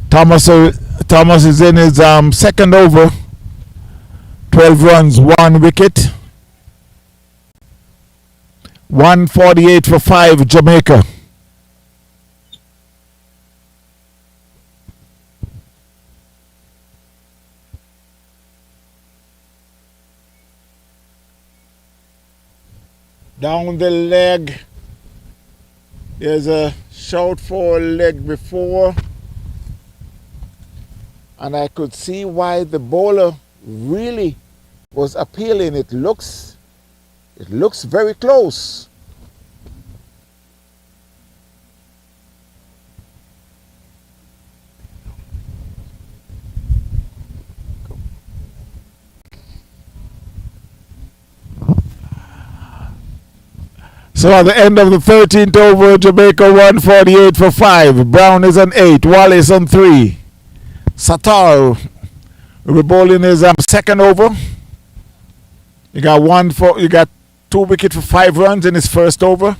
Thomas is in his second over. 12 runs, 1 wicket. 148 for 5, Jamaica. Down the leg, there's a shout for a leg before, and I could see why the bowler really was appealing. It looks very close. So at the end of the 13th over, Jamaica 148 for 5. Brown is on 8. Wallace on 3. Sattar will be bowling his second over. You got 2 wickets for 5 runs in his first over.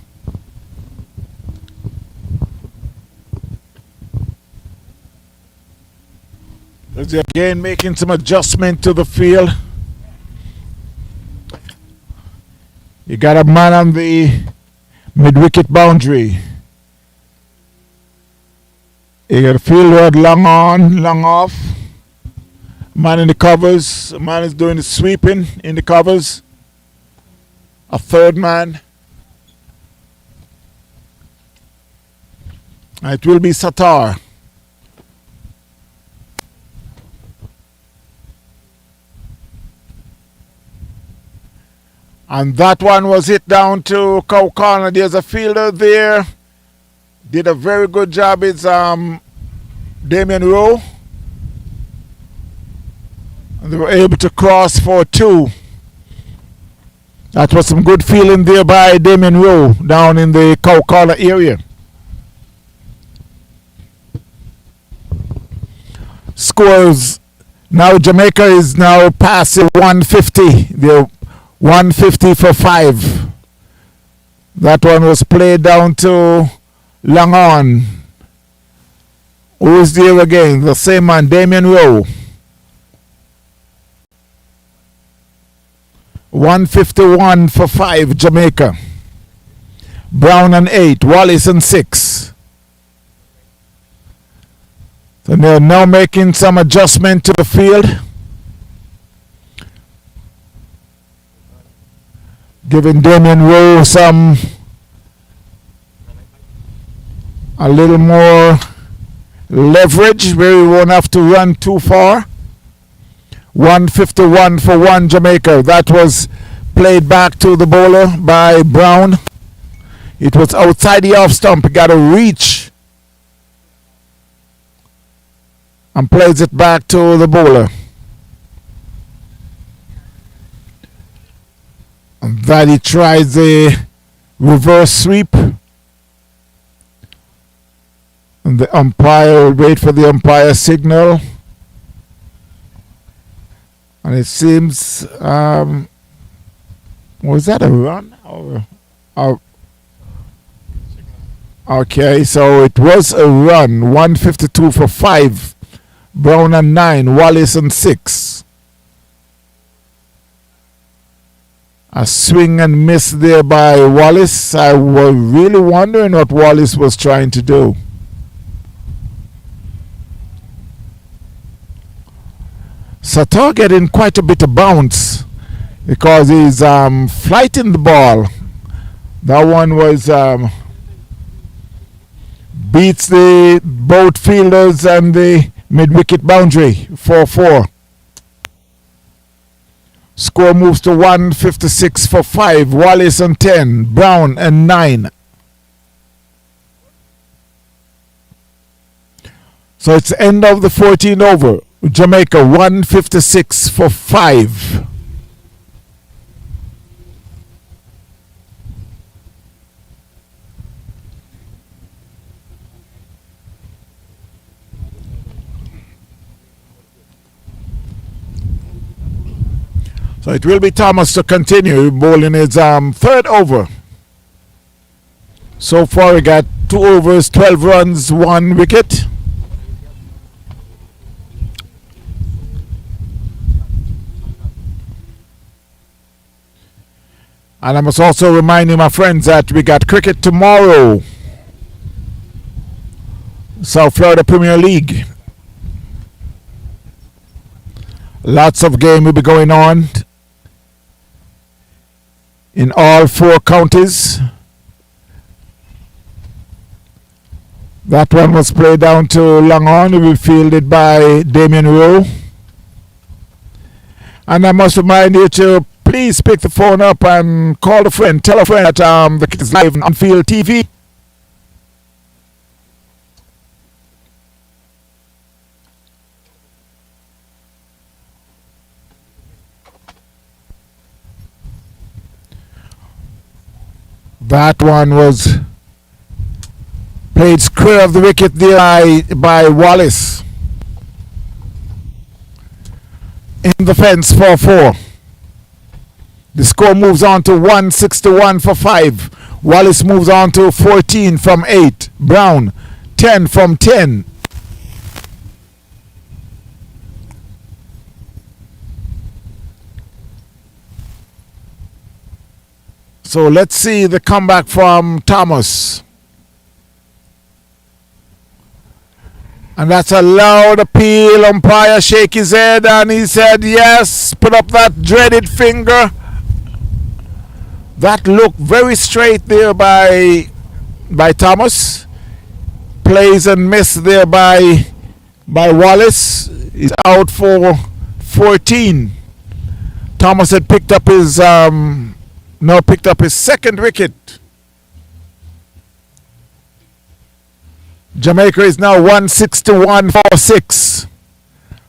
He's again making some adjustment to the field. You got a man on the mid-wicket boundary. You got a fielder long on, long off. Man in the covers. A man is doing the sweeping in the covers. A third man. It will be Sattar. And that one was hit down to cow corner. There's a fielder there. Did a very good job. It's Damien Rowe. And they were able to cross for 2. That was some good feeling there by Damien Rowe down in the cow corner area. Scores. Now Jamaica is now passing 150. They're 150 for 5. That one was played down to long on. Who's there again? The same man, Damien Rowe. 151 for 5, Jamaica. Brown and 8, Wallace and 6. So they're now making some adjustment to the field. Giving Damien Rowe a little more leverage where he won't have to run too far. 151 for 1, Jamaica. That was played back to the bowler by Brown. It was outside the off stump. He got a reach and plays it back to the bowler. And that he tries a reverse sweep. And the umpire will wait for the umpire signal. And it seems, was that a run? Okay, so it was a run. 152 for 5. Brown and 9. Wallace and 6. A swing and miss there by Wallace. I was really wondering what Wallace was trying to do. Satar getting quite a bit of bounce because he's flighting the ball. That one was beats the both fielders and the mid-wicket boundary. 4-4. Score moves to 156 for 5. Wallace and 10. Brown and 9. So it's the end of the 14 over. Jamaica 156 for 5. So it will be Thomas to continue bowling his third over. So far he got 2 overs, 12 runs, 1 wicket. And I must also remind you, my friends, that we got cricket tomorrow. South Florida Premier League. Lots of game will be going on in all 4 counties. That one was played down to long on. It will be fielded by Damien Rowe. And I must remind you to please pick the phone up and call a friend. Tell a friend that the kid is live on Field TV. That one was played square of the wicket there by Wallace. In the fence, 4-4. The score moves on to 161 for 5. Wallace moves on to 14 from 8. Brown 10 from 10. So let's see the comeback from Thomas. And that's a loud appeal. Umpire shake his head and he said yes. Put up that dreaded finger. That looked very straight there by Thomas. Plays and miss there by Wallace. He's out for 14. Thomas had picked up his second wicket. Jamaica is now 161 for 6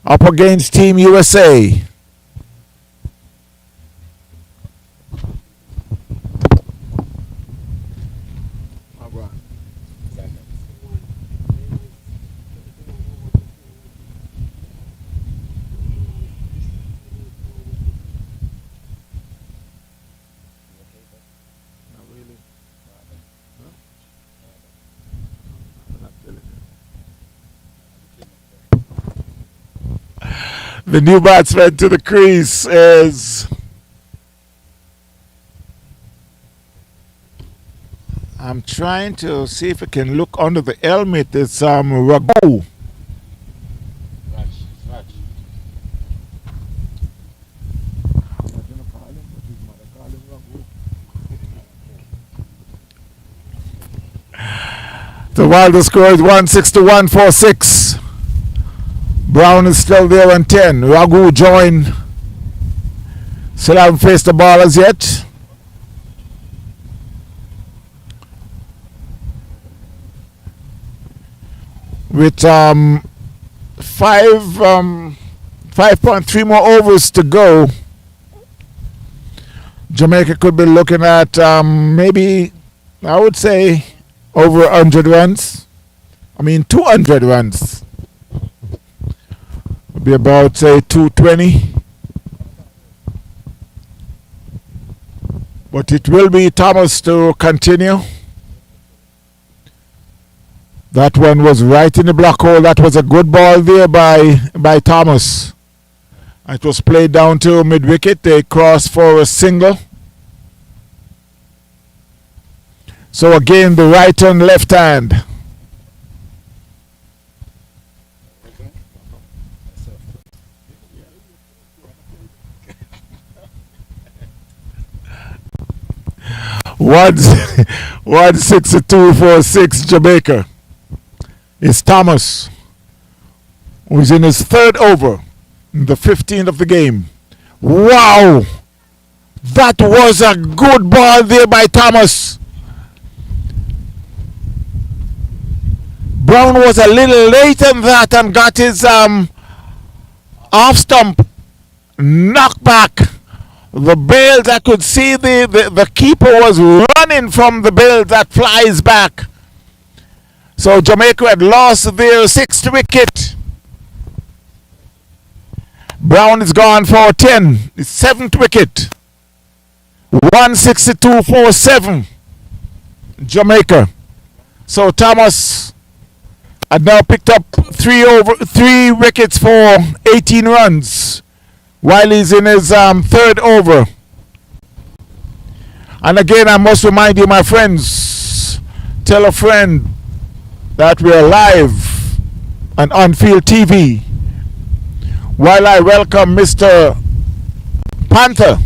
up against Team USA. The new batsman to the crease is... I'm trying to see if I can look under the helmet. It's Ragu. The Wilder score is 161-46. Brown is still there on 10. Ragu joined. Still haven't faced the ball as yet. With 5.3 more overs to go, Jamaica could be looking at maybe, I would say, over 100 runs. 200 runs. Would be about, say, 220. But it will be Thomas to continue. That one was right in the black hole. That was a good ball there by Thomas. It was played down to mid-wicket. They crossed for a single. So again, the right and left hand. One 162-46 Jamaica. It's Thomas, who's in his third over, the 15th of the game. Wow! That was a good ball there by Thomas. Brown was a little late in that and got his off stump knocked back. The bail, I could see the keeper was running from the bail that flies back. So Jamaica had lost their 6th wicket. Brown is gone for 10. His 7th wicket. 162-47 Jamaica. So Thomas had now picked up 3 wickets for 18 runs while he's in his 3rd over. And again, I must remind you, my friends, tell a friend that we are live and on Field TV. While I welcome Mr. Panther,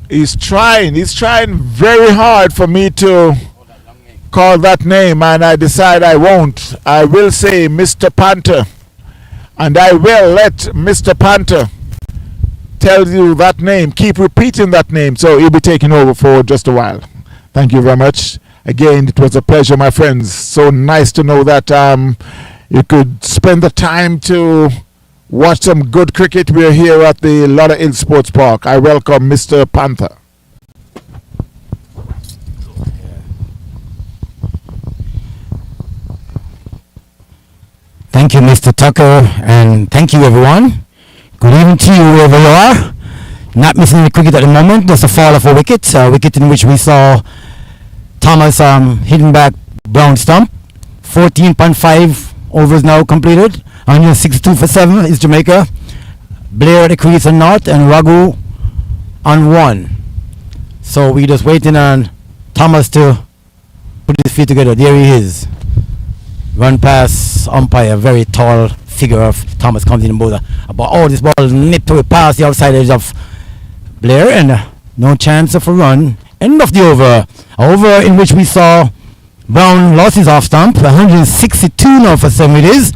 he's trying very hard for me to call that name, and I decide I won't. I will say Mr. Panther, and I will let Mr. Panther tell you that name. Keep repeating that name, so he'll be taking over for just a while. Thank you very much. Again, it was a pleasure, my friends. So nice to know that you could spend the time to watch some good cricket. We're here at the Lauderhill Sports Park. I welcome Mr. Panther. Thank you, Mr. Tucker, and thank you, everyone. Good evening to you, wherever you are. Not missing any cricket at the moment. There's a fall of a wicket in which we saw Thomas hitting back Brown stump. 14.5 overs now completed. 162 for 7 is Jamaica. Blair at the crease on North and Ragu on 1. So we just waiting on Thomas to put his feet together. There he is. Run past umpire. Very tall figure of Thomas comes in and bowler. But this ball nipped past the outside edge of Blair and no chance of a run. End of the over. Over in which we saw Brown lost his off stump. 162 now for 7 it is.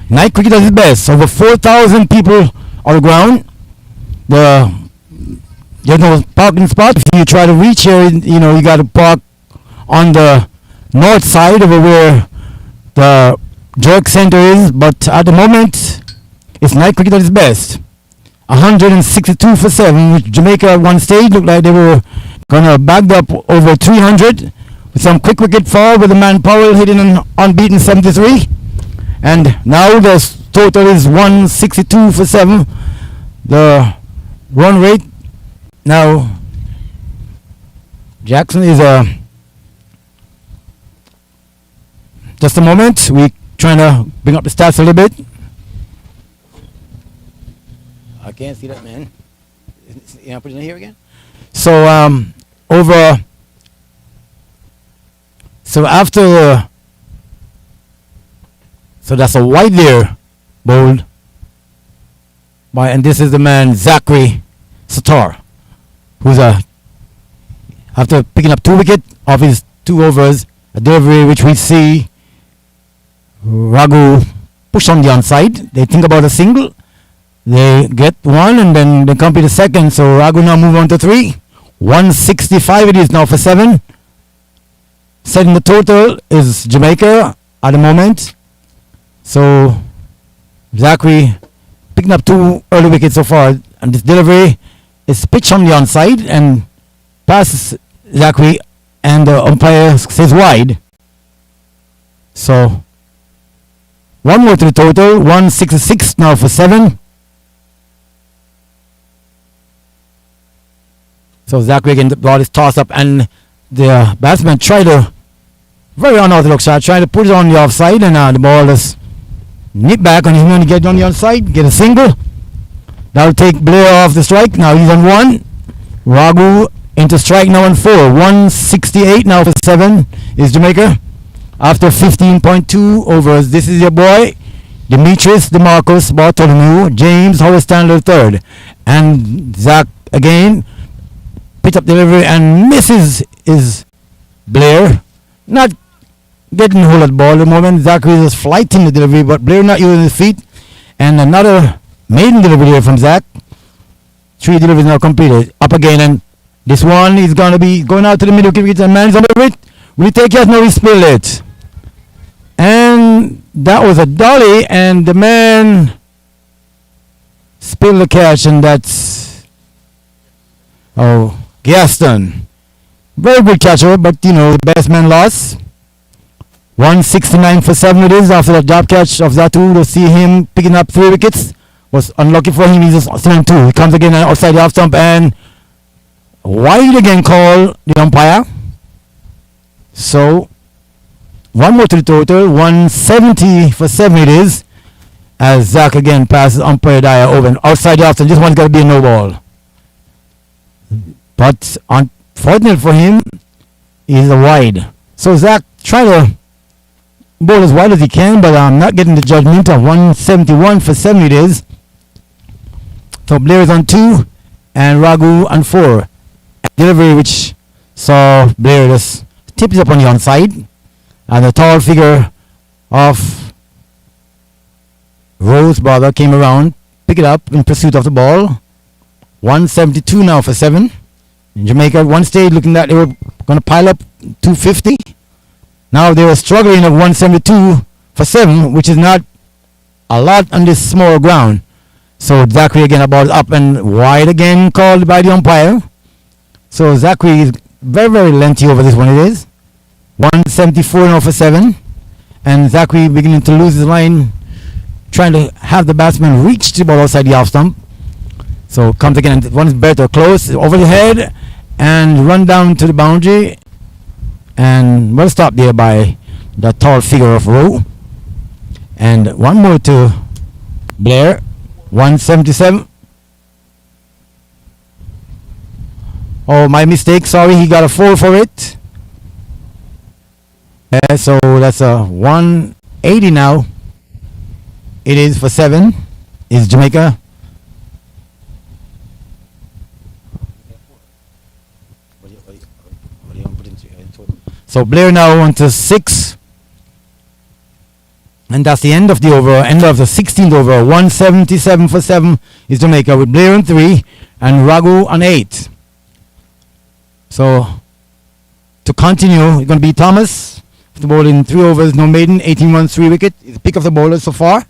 Night cricket at its best. Over 4,000 people on the ground. There's no parking spot. If you try to reach here, you got to park on the north side of where the jerk center is. But at the moment, it's night cricket at its best. 162 for 7. Which Jamaica at one stage looked like they were gonna bag up over 300 with some quick wicket fall with the man Powell hitting an unbeaten 73, and now the total is 162 for 7. The run rate now, Jackson is just a moment. We trying to bring up the stats a little bit. I can't see that, man. Yeah, put it in here again. So over. So after. So that's a wide there, bowled by, and this is the man Zachary Satar, who's after picking up 2 wickets off his 2 overs, a delivery which we see Raghu push on the onside. They think about a single. They get 1 and then they complete a second. So Raghu now move on to 3. 165 it is now for 7. Setting the total is Jamaica at the moment. So Zachary picking up 2 early wickets so far, and this delivery is pitched on the onside and passes Zachary, and the umpire says wide. So 1 more to the total, 166 now for 7. So Zachary again, the ball is tossed up, and the batsman tried to, very unorthodox shot, trying to put it on the offside, and the ball is nip back, and he's going to get on the onside, get a single. That'll take Blair off the strike. Now he's on 1. Raghu into strike now on 4. 168 now for 7 is Jamaica. After 15.2 overs, this is your boy, Demetrius DeMarcus Bartholomew, James Howard Stanley III. And Zach again, pitch up delivery and misses is Blair. Not getting hold of the ball at the moment. Zachary is flighting the delivery, but Blair not using his feet. And another maiden delivery here from Zach. 3 deliveries now completed. Up again, and this one is going to be going out to the middle wicket, and man is under it. Will he take it? No, he spilled it. And that was a dolly, and the man spilled the catch, and that's Gaston. Very good catcher, but the best man lost. 169 for 7 it is after the drop catch of Zatu. To see him picking up 3 wickets was unlucky for him. He's still on 2. He comes again outside the off stump, and wide again call the umpire. So 1 more to the total, 170 for 7 it is, as Zach again passes umpire Dyer over outside the off stump. This one's got to be a no ball. But unfortunate for him, he's a wide. So Zach try to bowl as wide as he can, but I'm not getting the judgment of 171 for 7 it is. So Blair is on 2 and Raghu on 4. Delivery which saw Blair just tip it up on the onside, and the tall figure of Rose brother came around, pick it up in pursuit of the ball. 172 now for 7. In Jamaica at one stage looking that they were going to pile up 250. Now they were struggling at 172 for 7, which is not a lot on this small ground. So Zachary again, a ball up and wide again called by the umpire. So Zachary is very, very lengthy over this one it is. 174 now for 7. And Zachary beginning to lose his line, trying to have the batsman reach the ball outside the off stump. So comes again, and one is better close over the head and run down to the boundary, and well stopped there by the tall figure of Rowe. And 1 more to Blair. 177. Oh, my mistake, sorry, he got a 4 for it. So that's a 180 now. It is for 7 is Jamaica. So Blair now on to 6. And that's the end of the over, end of the 16th over. 177 for 7 is Jamaica, with Blair on 3 and Raghu on 8. So to continue, it's going to be Thomas. The ball in 3 overs, no maiden, 18 runs, 3 wicket. It's the pick of the bowler so far.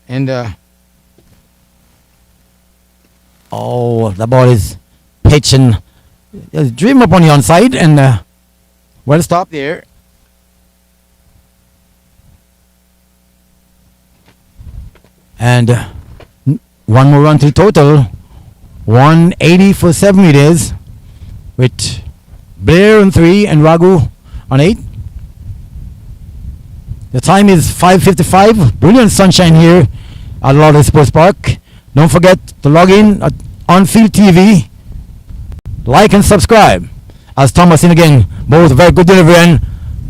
And the ball is pitching. Just dream up on the onside, and well stopped there. And 1 more run to the total. 180 for 7 it is, with Blair on 3 and Raghu on 8. The time is 5:55. Brilliant sunshine here at Lauderhill Sports Park. Don't forget to log in at On-Field TV. Like and subscribe. As Thomas in again, both very good delivery and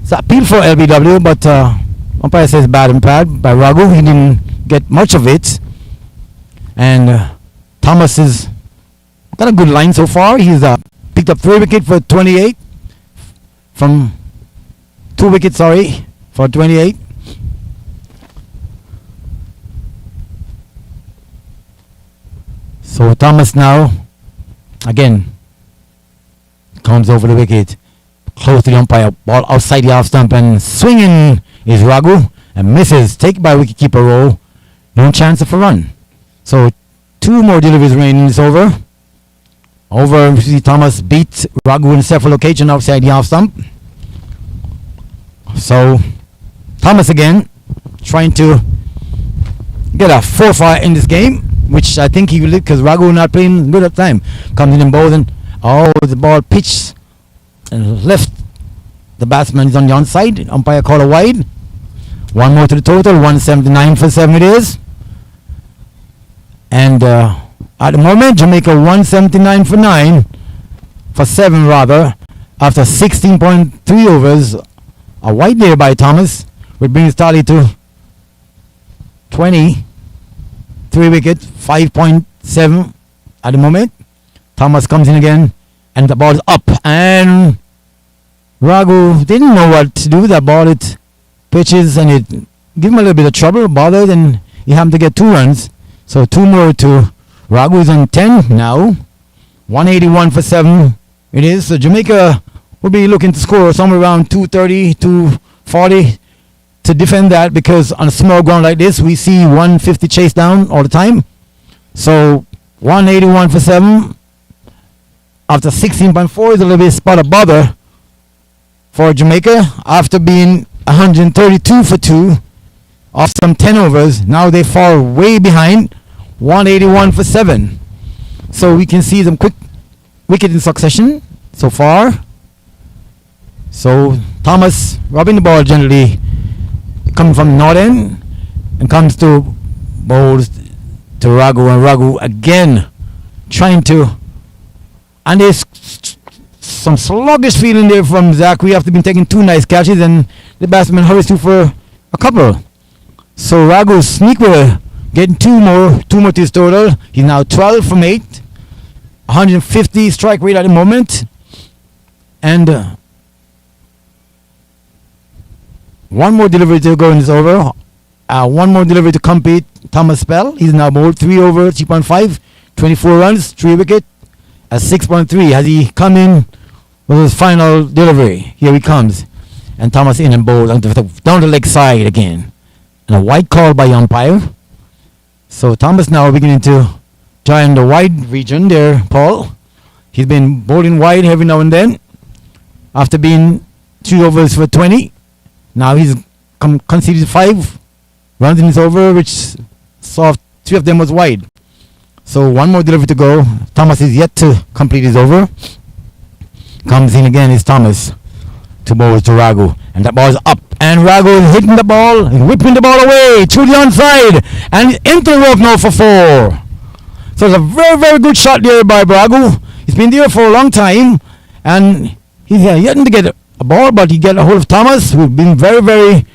it's appeal for LBW, but umpire says bad impact by Raghu. He didn't get much of it. And Thomas is got a good line so far. He's picked up 3 wickets for 28 from 2 wickets, for 28. So Thomas now again comes over the wicket, close to the umpire, ball outside the off stump, and swinging is Raghu and misses. Take by wicketkeeper roll, no chance of a run. So 2 more deliveries remaining is over. You see Thomas beat Raghu in several occasions outside the off stump. So Thomas again trying to get a 4-5 in this game, which I think he will because Raghu not playing good at the time. Comes in and bowls and the ball pitched and left. The batsman is on the onside. Umpire call a wide. 1 more to the total. 179 for 7 it is. And at the moment, Jamaica 179 for 9 for 7 rather, after 16.3 overs. A wide there by Thomas, which brings tally to 20. 3 wickets, 5.7 at the moment. Thomas comes in again, and the ball is up. And Raghu didn't know what to do with that ball. It pitches and it give him a little bit of trouble, bothered, and he happened to get 2 runs. So 2 more to Raghu is on 10 now. 181 for 7 it is. So Jamaica will be looking to score somewhere around 230, 240 to defend that, because on a small ground like this, we see 150 chase down all the time. So 181 for 7 after 16.4 is a little bit spot of bother for Jamaica after being 132 for 2 off some 10 overs. Now they fall way behind, 181 for 7. So we can see them quick wicket in succession so far. So Thomas rubbing the ball gently, coming from north end, and comes to bowls to Raghu, and Raghu again trying to, and there's some sluggish feeling there from Zach. We have to be taking 2 nice catches, and the batsman hurries through for a couple. So Raghu sneak with getting 2 more to his total. He's now 12 from 8, 150 strike rate at the moment, and 1 more delivery to go in this over. 1 more delivery to compete Thomas Spell. He's now bowled 3 over, 3.5, 24 runs, 3 wicket at 6.3. Has he come in with his final delivery? Here he comes. And Thomas in and bowled down the leg side again. And a wide call by umpire. So Thomas now beginning to join the wide region there, Paul. He's been bowling wide every now and then after being 3 overs for 20. Now he's conceded 5 runs in his over, which saw 3 of them was wide. So 1 more delivery to go. Thomas is yet to complete his over. Comes in again is Thomas to bowl to Raghu, and that ball is up, and Raghu is hitting the ball and whipping the ball away through the onside and into the rope now for 4. So it's a very, very good shot there by Raghu. He's been there for a long time, and he's yet to get a ball, but he get a hold of Thomas, who's been very, very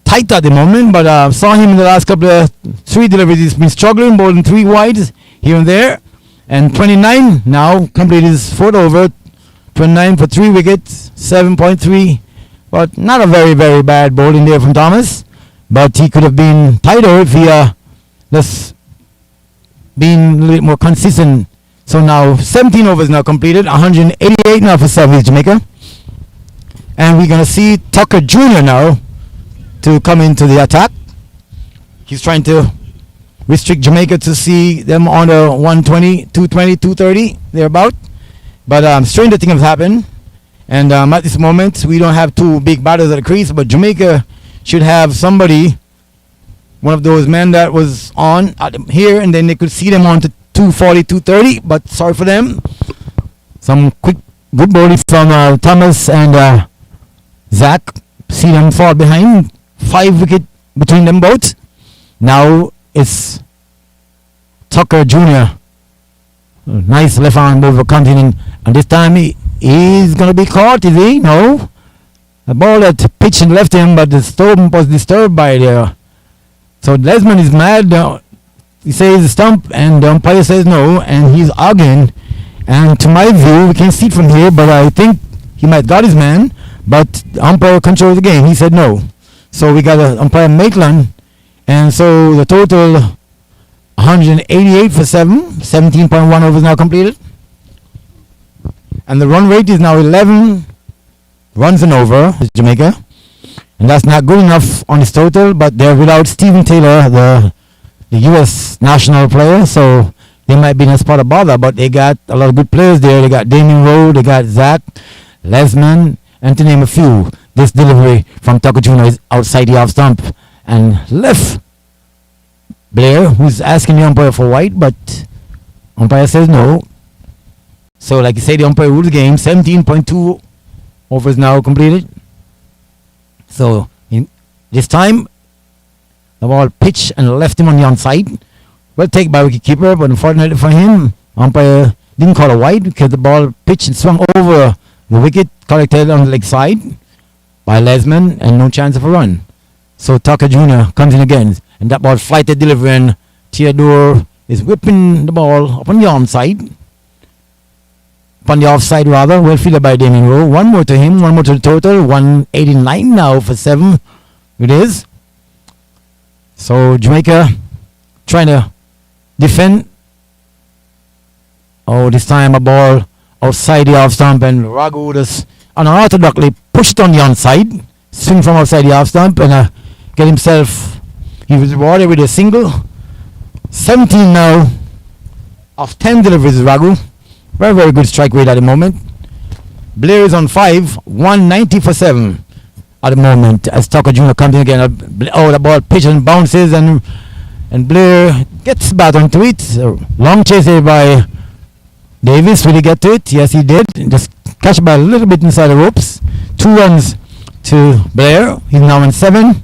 tight at the moment. But saw him in the last couple of 3 deliveries. He's been struggling, bowling 3 wides here and there. And 29 now completed his 4th over. 29 for 3 wickets, 7.3. But not a very, very bad bowling there from Thomas. But he could have been tighter if he just been a little more consistent. So now 17 overs now completed, 188 now for Southeast Jamaica. And we're going to see Tucker Jr. now to come into the attack. He's trying to restrict Jamaica to see them on the 120, 220, 230, thereabout. But stranger things have happened. And at this moment, we don't have 2 big batters at the crease, but Jamaica should have somebody, one of those men that was on here, and then they could see them on to 240, 230, but sorry for them. Some quick, good bowling from Thomas and Zach. See them fall behind 5 wicket between them both. Now it's Tucker Jr. Nice left arm over continuing, and this time he's going to be caught, is he? No. The ball that pitched and left him, but the stump was disturbed by there. So Desmond is mad. He says stump, and the umpire says no, and he's arguing. And to my view, we can't see it from here, but I think he might got his man, but the umpire controls the game. He said no. So we got umpire Maitland, and so the total 188 for 7, 17.1 overs now completed. And the run rate is now 11 runs and over, Jamaica. And that's not good enough on his total, but they're without Stephen Taylor, the U.S. national player, so they might be in a spot of bother, but they got a lot of good players there. They got Damien Rowe, they got Zach, Lesman, and to name a few. This delivery from Tucker Jr. is outside the off stump and left. Blair, who's asking the umpire for white, but umpire says no. So like you say, the umpire ruled the game. 17.2 overs now completed. So in this time, the ball pitched and left him on the onside. Well taken by wicketkeeper, but unfortunately for him, umpire didn't call a wide because the ball pitched and swung over the wicket, collected on the leg side by Lesman, and no chance of a run. So Tucker Jr. comes in again, and that ball flighted delivery, and Theodore is whipping the ball up on the onside. Upon the offside rather, well fielded by Damien Rowe. One more to him, one more to the total, 189 now for 7. It is. So Jamaica trying to defend. Oh, this time a ball outside the off stump, and Raghu just unorthodoxly pushed on the onside, swing from outside the off stump, and get himself, he was rewarded with a single. 17 now of 10 deliveries, Raghu. Very, very good strike rate at the moment. Blair is on 5, 190 for 7 at the moment as Tucker Jr. comes in again. Oh, the ball pitches and bounces, and Blair gets back onto it. Long chase there by Davis. Will he get to it? Yes, he did. Just catch by a little bit inside the ropes. 2 runs to Blair. He's now on 7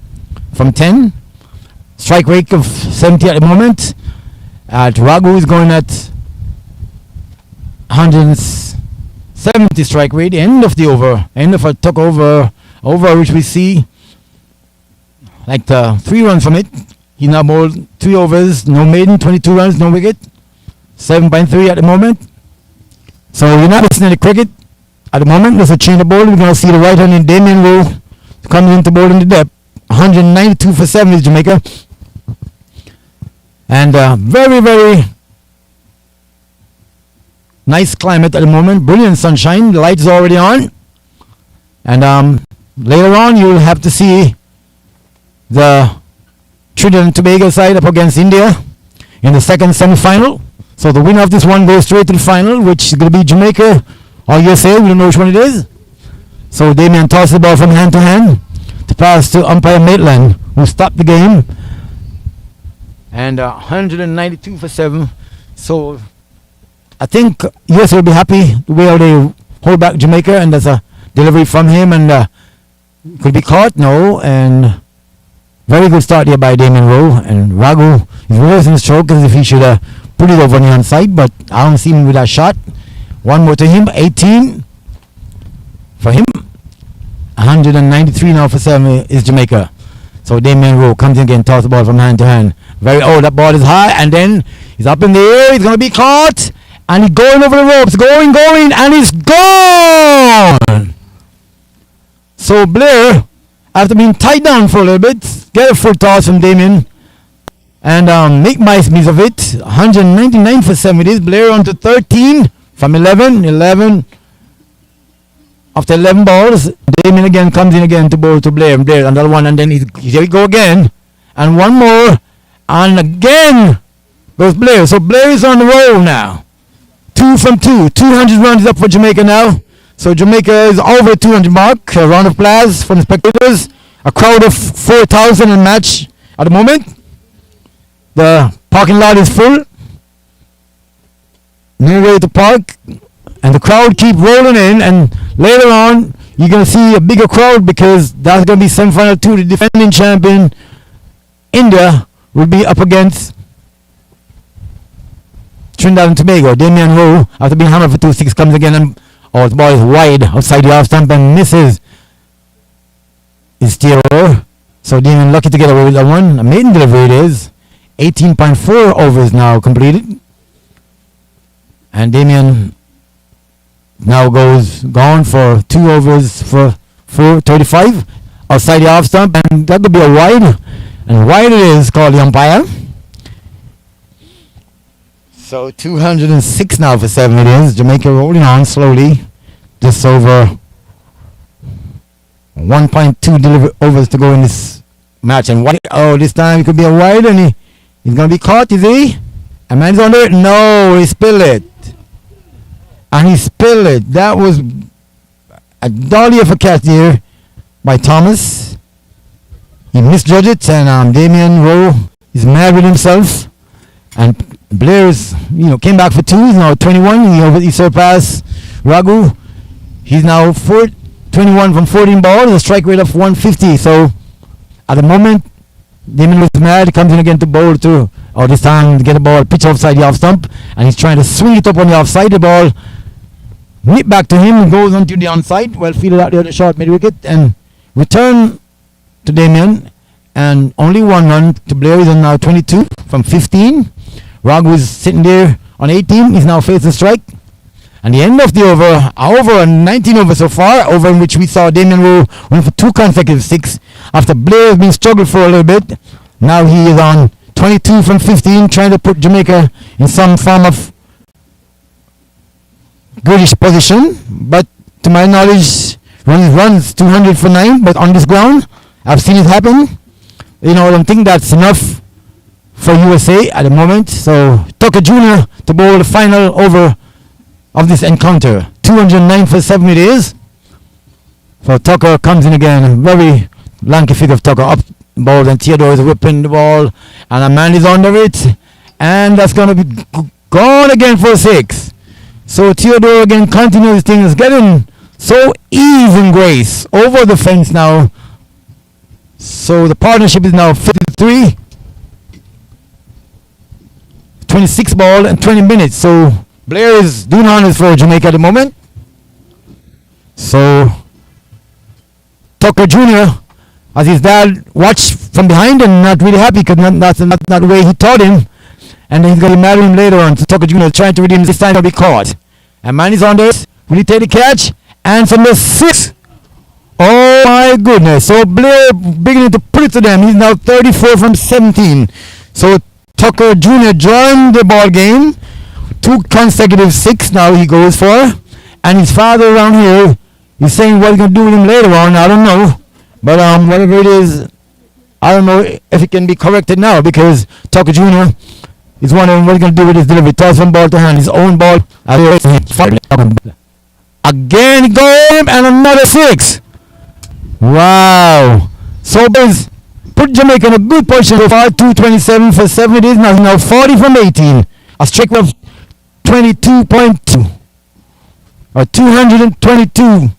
from 10. Strike rate of 70 at the moment. Raghu is going at 170 strike rate. End of the over. End of a tuck over which we see like the 3 runs from it. He now bowled 3 overs, no maiden, 22 runs, no wicket. 7.3 at the moment. So you're not listening to cricket at the moment. There's a change of bowl. We're going to see the right-handed Damien Rowe coming into bowl in the depth. 192 for 7 is Jamaica. And very, very nice climate at the moment. Brilliant sunshine. The light is already on. And later on, you'll have to see the Trinidad and Tobago side up against India in the second semi-final. So the winner of this one goes straight to the final, which is going to be Jamaica or USA. We don't know which one it is. So Damien tosses the ball from hand to hand to pass to umpire Maitland, who stopped the game. And 192 for 7. So I think USA will be happy the way how they hold back Jamaica, and there's a delivery from him, and could be caught. No, and very good start here by Damien Rowe, and Raghu is reversing the stroke as if he should put it over on the onside, but I don't see him with that shot. One more to him, 18 for him. 193 now for 7 is Jamaica. So Damien Rowe comes in again, tosses the ball from hand to hand. That ball is high, and then he's up in the air, he's going to be caught, and he's going over the ropes, going, and he's gone! So Blair, after being tied down for a little bit, get a full toss from Damien, and make nice use of it. 199 for 7 it is. Blair on to 13 from 11 after 11 balls. Damien again comes in again to bowl to Blair, another one, and then here we go again, and one more, and again goes Blair. So Blair is on the roll now. 2 from 2. 200 runs up for Jamaica now. So Jamaica is over 200 mark. A round of applause from the spectators. A crowd of 4,000 in match at the moment. The parking lot is full. No way to park. And the crowd keep rolling in. And later on, you're going to see a bigger crowd because that's going to be semi-final 2. The defending champion, India, will be up against Trinidad and Tobago. Damian Rowe, after being hammered for 2-6, comes again and the ball is wide outside the off stump and misses his steerer. So Damian lucky to get away with that one. A maiden delivery it is. 18.4 overs now completed. And Damian now gone for 2 overs for 435 outside the off stump, and that could be a wide. And wide it is, called the umpire. So 206 now for 7 it is. Jamaica rolling on slowly. Just over 1.2 overs to go in this match. And wide, this time it could be a wide, and he's going to be caught, is he? And man's under it? No, he spilled it. And he spilled it. That was a dolly of a catch here by Thomas. He misjudged it, and Damian Rowe is mad with himself. And Blair's, came back for 2. He's now 21. He surpassed Raghu. He's now 21 from 14 balls, a strike rate of 150. So at the moment, Damian was mad. He comes in again to bowl this time to get the ball pitch outside the off stump, and he's trying to swing it up on the offside. The ball nip back to him and goes onto the onside. Well fielded out the other short mid wicket and return to Damian, and only 1 run to Blair. He's on now 22 from 15. Raghu is sitting there on 18. He's now facing strike. And the end of the over 19 over so far, over in which we saw Damian Rowe went for 2 consecutive 6 after Blair has been struggling for a little bit. Now he is on 22 from 15, trying to put Jamaica in some form of goodish position. But to my knowledge, runs 200 for 9, but on this ground, I've seen it happen. I don't think that's enough for USA at the moment. So Tucker Jr. to bowl the final over of this encounter. 209 for 7 it is. So Tucker comes in again. Very lanky figure of Tucker up ball, and Theodore is whipping the ball, and a man is under it, and that's going to be gone again for 6. So Theodore again continues things, getting so ease and grace over the fence now. So the partnership is now 53. 26 ball and 20 minutes. So Blair is doing honors for Jamaica at the moment. So Tucker Jr., as his dad watched from behind and not really happy because that's not the way he taught him. And then he's going to marry him later on. So Tucker Jr. trying to redeem this time to be caught. And man is on this. Will he take the catch? And from the 6. Oh my goodness. So Blair beginning to put it to them. He's now 34 from 17. So Tucker Jr. joined the ball game. 2 consecutive 6 now he goes for. And his father around here is saying what he's going to do with him later on. I don't know. But whatever it is, I don't know if it can be corrected now, because Tucker Jr. is wondering what he's going to do with his delivery. Toss from ball to hand, his own ball. Again, goal, and another 6. Wow. So Biz put Jamaica in a good position so far. 227 for 7 it is. Now 40 from 18. A strike of 22.2. Or 222.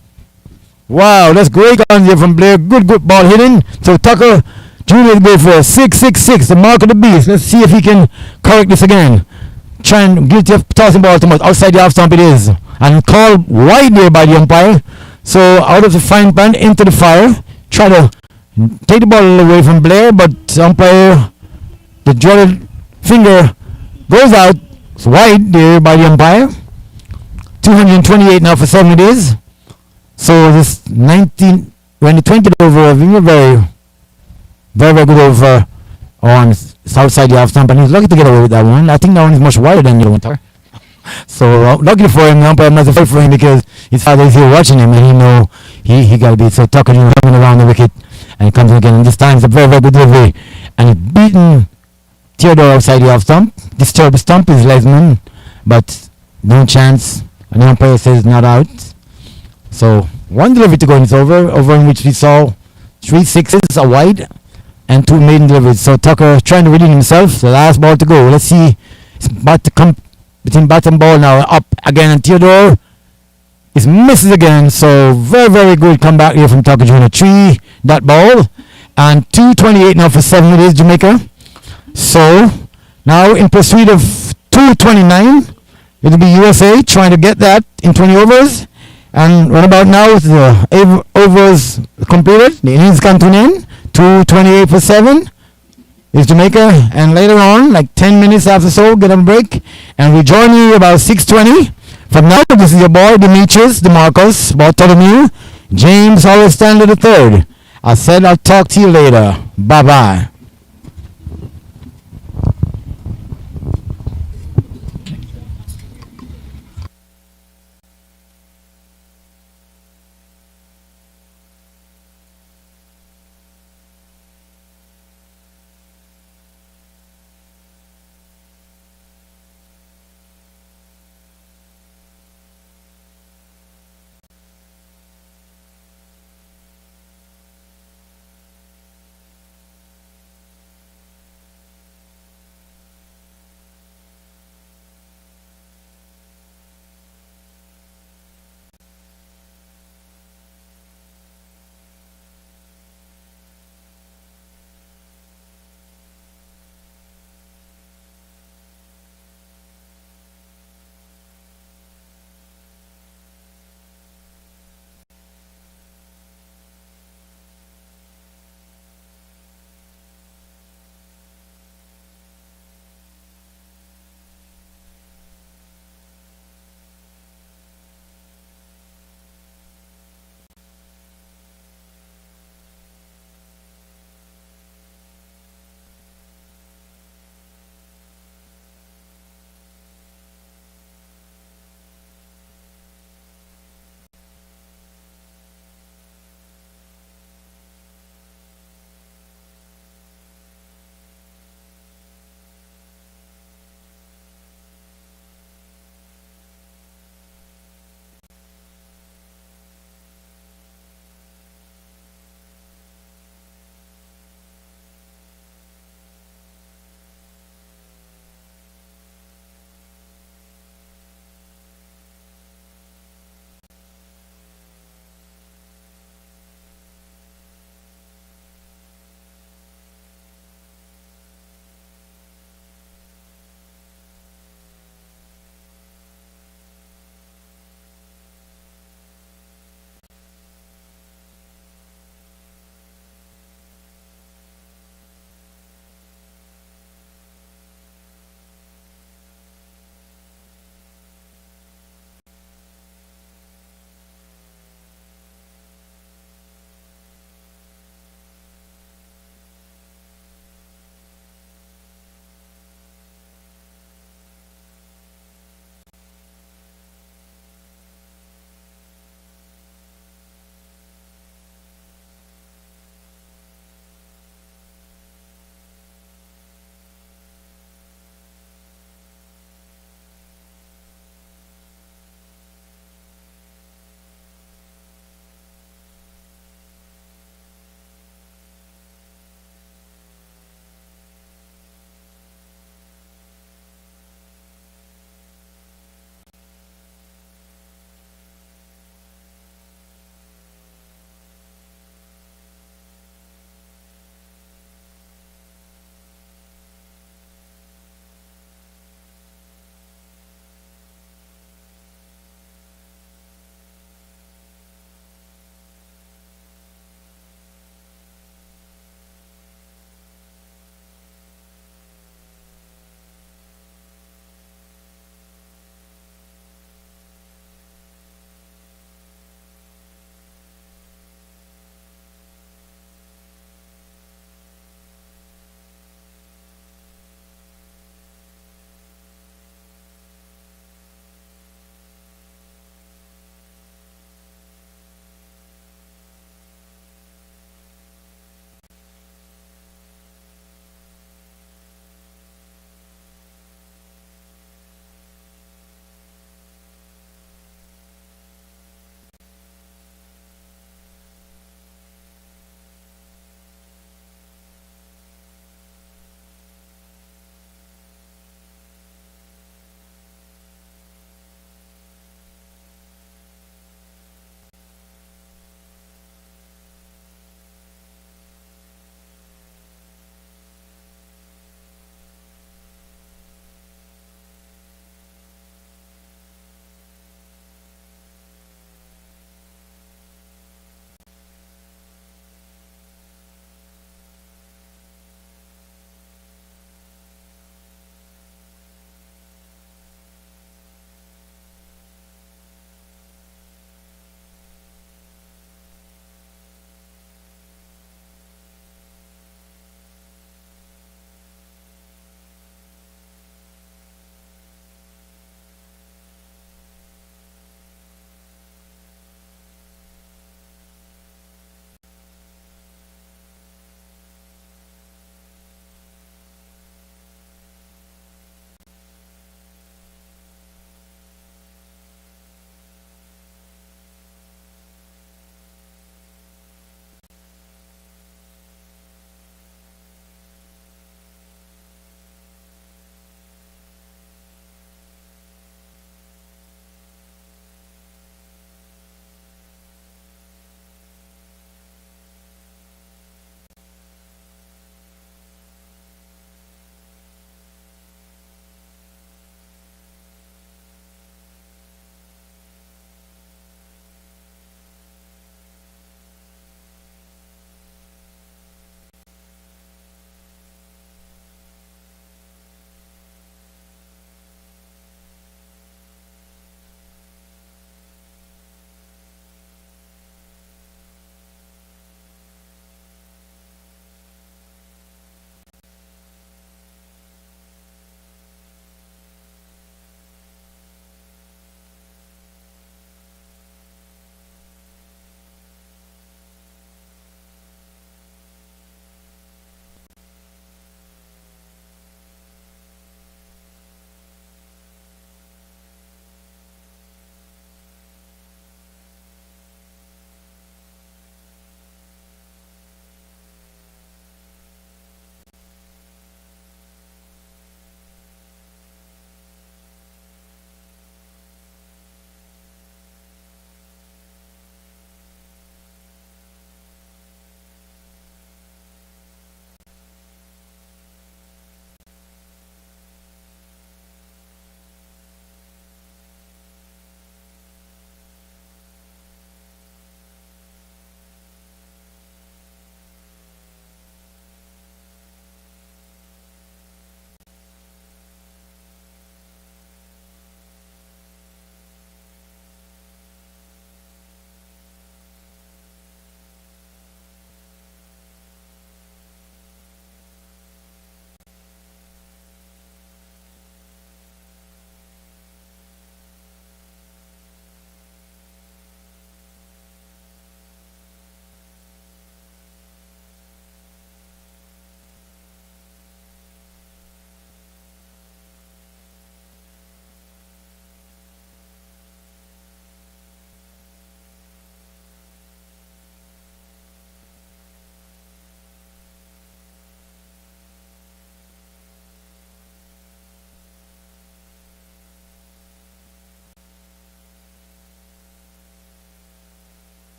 Wow, that's great guns here from Blair. Good ball hitting. So Tucker Jr. go for 6-6-6, the mark of the beast. Let's see if he can correct this again. Trying guilty of tossing ball too much. Outside the off stump it is. And called wide there by the umpire. So out of the frying pan into the fire. Try to take the ball away from Blair, but the umpire, the dreaded finger goes out. It's wide there by the umpire. 228 now for 7 it is. So this 19, when the 20th over, we were very good over on south side the off stump, and he's lucky to get away with that one. I think that one is much wider than the other one. So lucky for him, the umpire must have felt for him because his father is here watching him, and he know he got to be. So Tucker coming around the wicket, and he comes in again. And this time it's a very good delivery, and he's beaten Theodore outside the off stump. Disturbed the stump is Lesman, but no chance. And the umpire says not out. So 1 delivery to go and it's over in which we saw 3 6s, a wide, and 2 maiden deliveries. So Tucker trying to redeem himself. The last ball to go. Let's see. It's about to come between bat and ball now. Up again, and Theodore It misses again. So very, very good comeback here from Tucker Jr. 3 .ball. And 228 now for 7 it is Jamaica. So now in pursuit of 229, it'll be USA trying to get that in 20 overs. And right about now with the overs completed, the innings come to an end. 228 for 7 is Jamaica. And later on, like 10 minutes after so, get on break. And we join you about 6:20. From now, this is your boy Demetrius DeMarcos, Bartholomew, James Hollis Stanley III. I said I'll talk to you later. Bye-bye.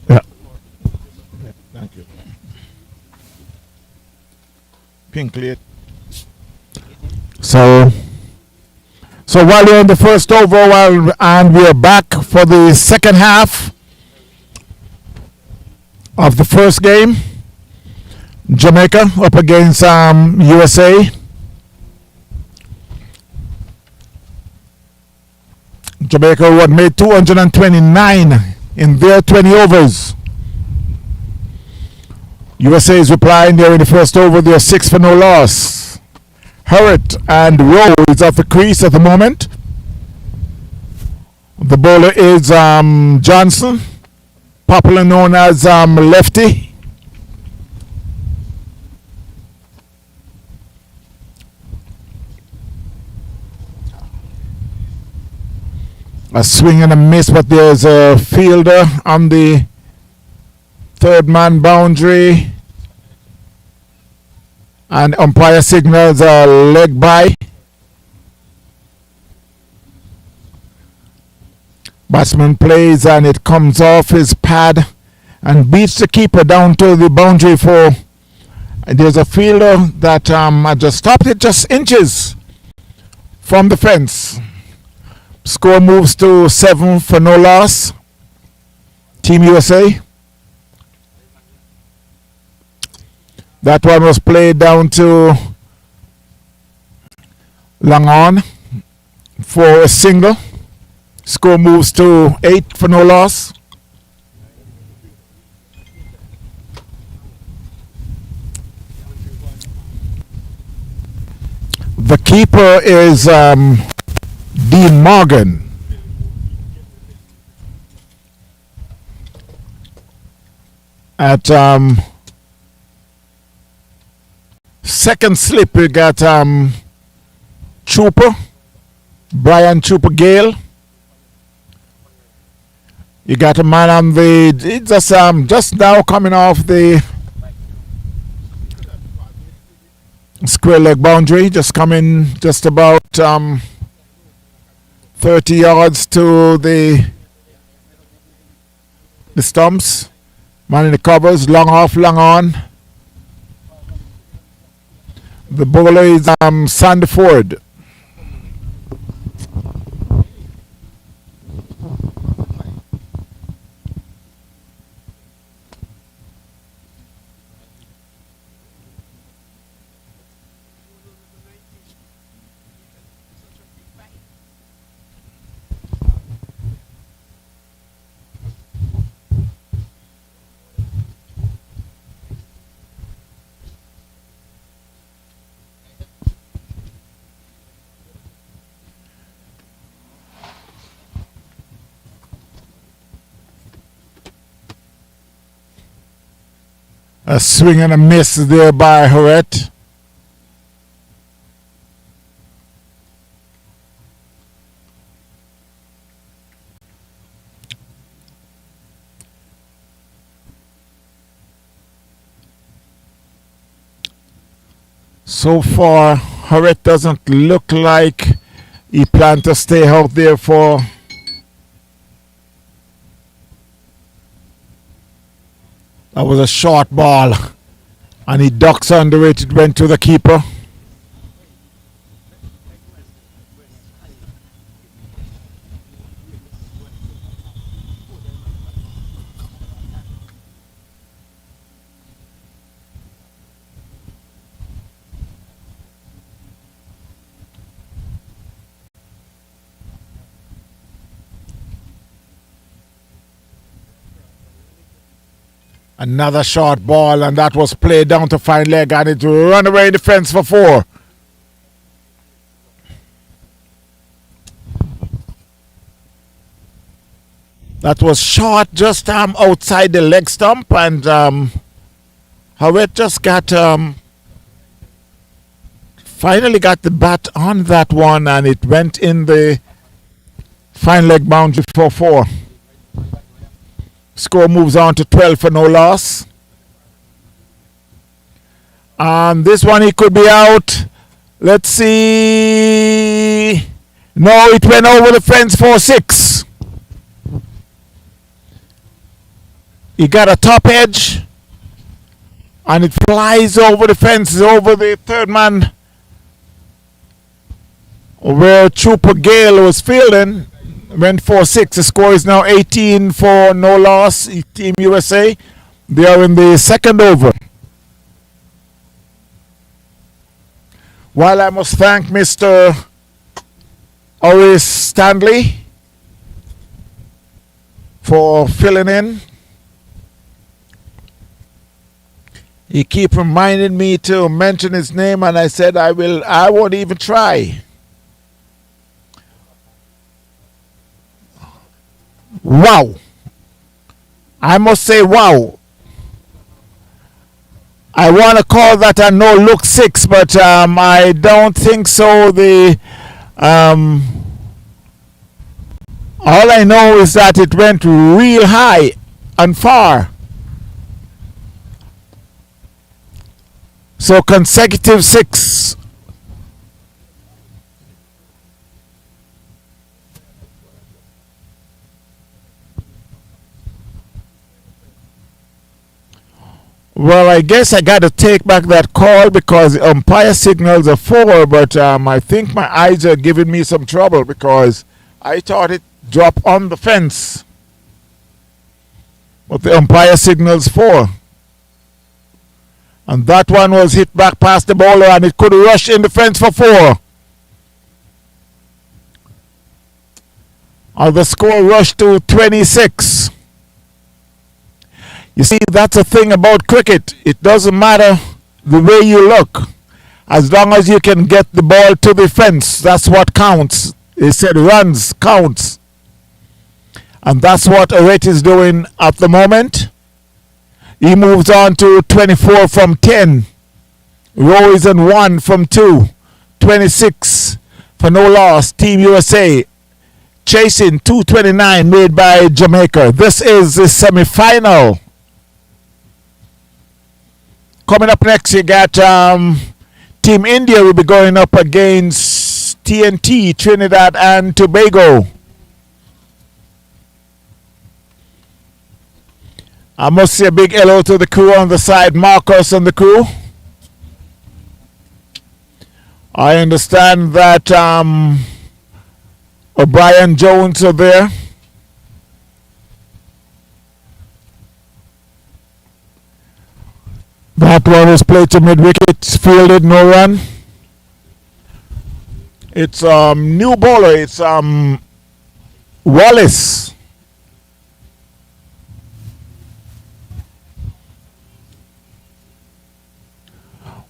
Yeah. Thank you. Pink late. So while you're in the first over, and we're back for the second half of the first game. Jamaica up against USA. Jamaica who had made 229 in their 20 overs. USA is replying there in the first over. They're 6 for no loss. Hurrett and Rowe is off the crease at the moment. The bowler is Johnson, popularly known as Lefty. A swing and a miss, but there's a fielder on the third man boundary. And umpire signals a leg by. Batsman plays and it comes off his pad and beats the keeper down to the boundary for. There's a fielder that just stopped it just inches from the fence. Score moves to 7 for no loss. Team USA. That one was played down to long on for a single. Score moves to 8 for no loss. The keeper is Dean Morgan. At second slip, we got Trooper, Brian Trooper Gale. You got a man on the just now coming off the square leg boundary, just coming just about 30 yards to the stumps. Man in the covers, long off, long on. The bowler is Sandford. A swing and a miss there by Hurrett. So far, Hurrett doesn't look like he planned to stay out there for that was a short ball and he ducks under it. It went to the keeper. Another short ball, and that was played down to fine leg, and it run away in the fence for 4. That was short, just outside the leg stump, and Howard just got finally got the bat on that one, and it went in the fine leg boundary for 4. Score moves on to 12 for no loss. And this one he could be out. Let's see. No, it went over the fence for 6. He got a top edge and it flies over the fence, over the third man where Trooper Gale was fielding. Went 4-6. The score is now 18 for no loss. Team USA. They are in the second over. While I must thank Mr. Horace Stanley for filling in. He keep reminding me to mention his name, and I said I won't even try. Wow. I must say wow. I want to call that a no look 6, but I don't think so. All I know is that it went real high and far. So consecutive 6. Well, I guess I got to take back that call because the umpire signals a 4, but I think my eyes are giving me some trouble because I thought it dropped on the fence. But the umpire signals 4. And that one was hit back past the bowler and it could rush in the fence for 4. And the score rushed to 26. You see, that's the thing about cricket. It doesn't matter the way you look. As long as you can get the ball to the fence, that's what counts. They said runs counts. And that's what Arret is doing at the moment. He moves on to 24 from 10. Rowe is on 1 from 2. 26 for no loss. Team USA chasing 229 made by Jamaica. This is the semi-final. Coming up next, you got Team India will be going up against TNT, Trinidad and Tobago. I must say a big hello to the crew on the side, Marcus and the crew. I understand that O'Brien Jones are there. That one was played to mid-wicket, fielded, no run. It's new bowler, it's Wallace.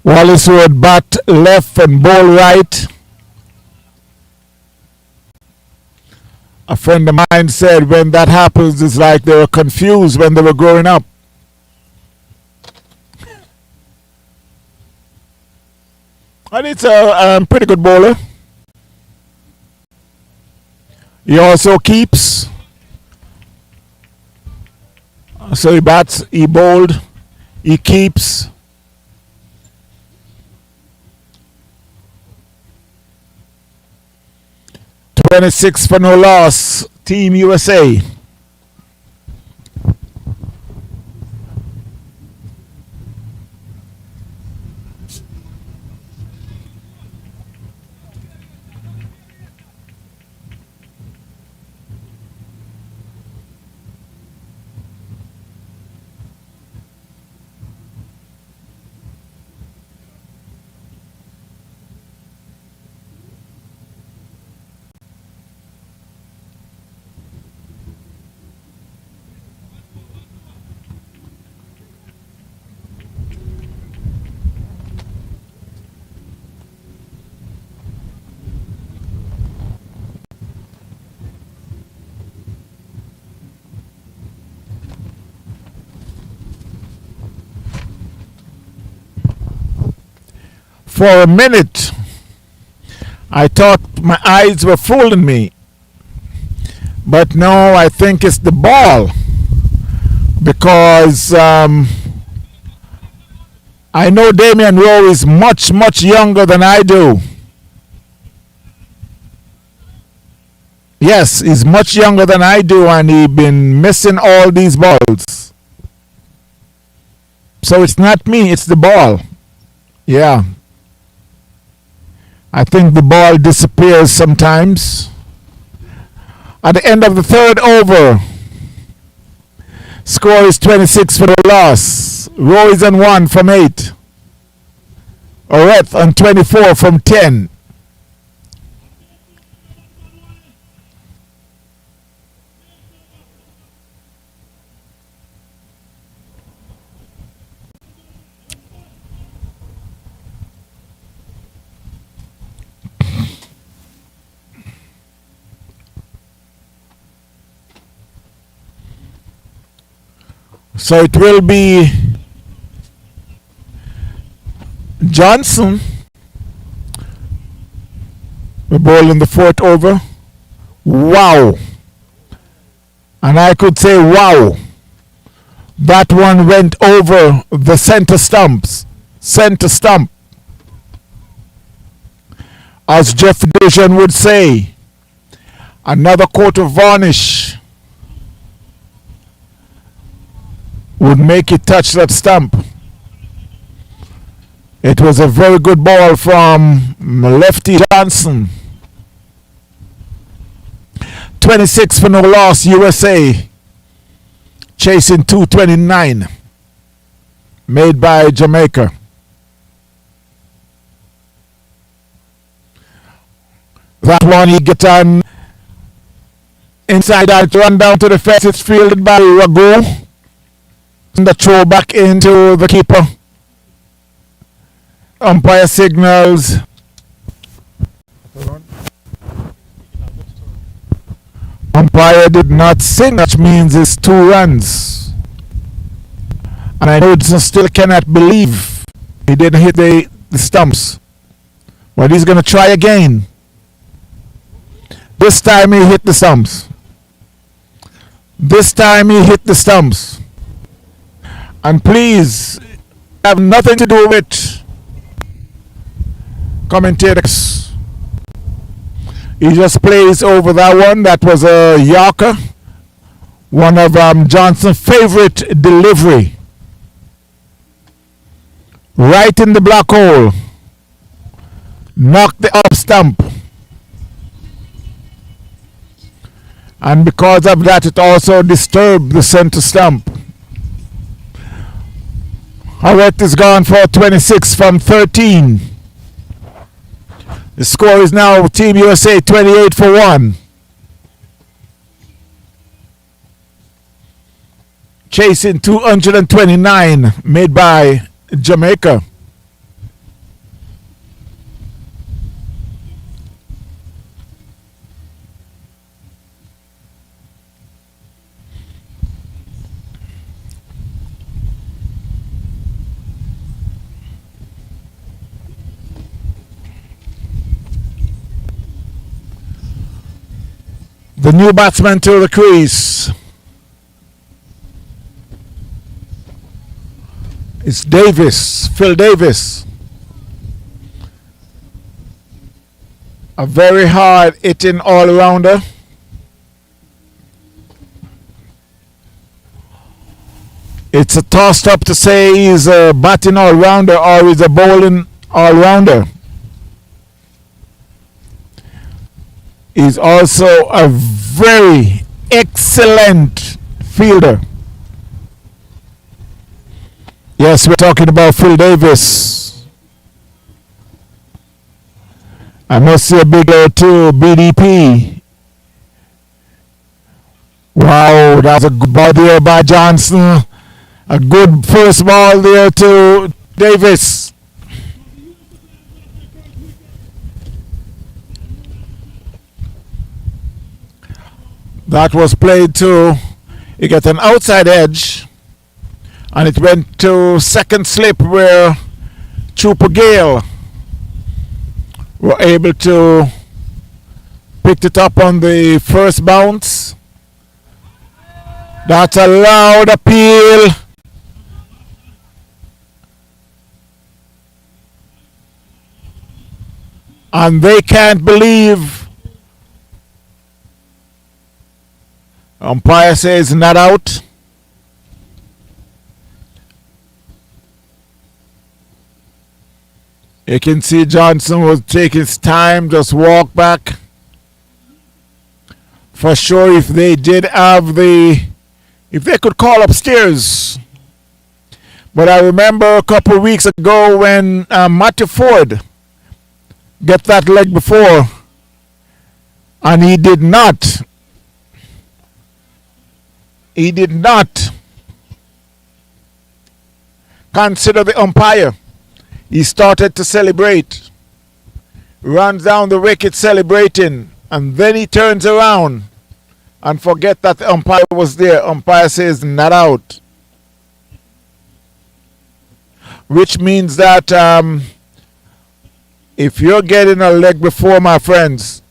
Wallace would bat left and bowl right. A friend of mine said when that happens, it's like they were confused when they were growing up. And it's a pretty good bowler. He also keeps. So he bats, he bowled, he keeps. $26 for no loss. Team USA. For a minute, I thought my eyes were fooling me. But no, I think it's the ball. Because I know Damian Rowe is much, much younger than I do. Yes, he's much younger than I do, and he's been missing all these balls. So it's not me, it's the ball. Yeah. I think the ball disappears sometimes. At the end of the third over, score is 26 for the loss. Rowe is on 1 from 8. Oreth on 24 from 10. So it will be Johnson. The ball in the fourth over. Wow. And I could say wow. That one went over the center stumps. Center stump. As Jeff Division would say, another coat of varnish would make it touch that stump. It was a very good ball from Lefty Johnson. 26 for no loss, USA. Chasing 229. Made by Jamaica. That one he get on inside out, run down to the fence. It's fielded by Ragu. And the throw back into the keeper. Umpire signals. Umpire did not sing, which means it's 2 runs. And I know still cannot believe he didn't hit the stumps. But he's going to try again. This time he hit the stumps. This time he hit the stumps. And please, have nothing to do with commentators. He just plays over that one. That was a Yorker. One of Johnson's favorite delivery. Right in the black hole. Knocked the up stump. And because of that, it also disturbed the center stump. Oreth is gone for 26 from 13. The score is now Team USA 28 for 1. Chasing 229 made by Jamaica. The new batsman to the crease. It's Davis, Phil Davis. A very hard hitting all-rounder. It's a toss-up to say he's a batting all-rounder or he's a bowling all-rounder. Is also a very excellent fielder. Yes, we're talking about Phil Davis. I must say a big to BDP. Wow, that's a good ball there by Johnson. A good first ball there to Davis. That was played to, you get an outside edge, and it went to second slip where Trooper Gale were able to pick it up on the first bounce. That's a loud appeal. And they can't believe. Umpire says not out. You can see Johnson was taking his time, just walk back. For sure, if they did have if they could call upstairs. But I remember a couple of weeks ago when Matthew Ford get that leg before, and he did not. He did not consider the umpire. He started to celebrate, runs down the wicket celebrating, and then he turns around and forget that the umpire was there. Umpire says not out, which means that if you're getting a leg before, my friends,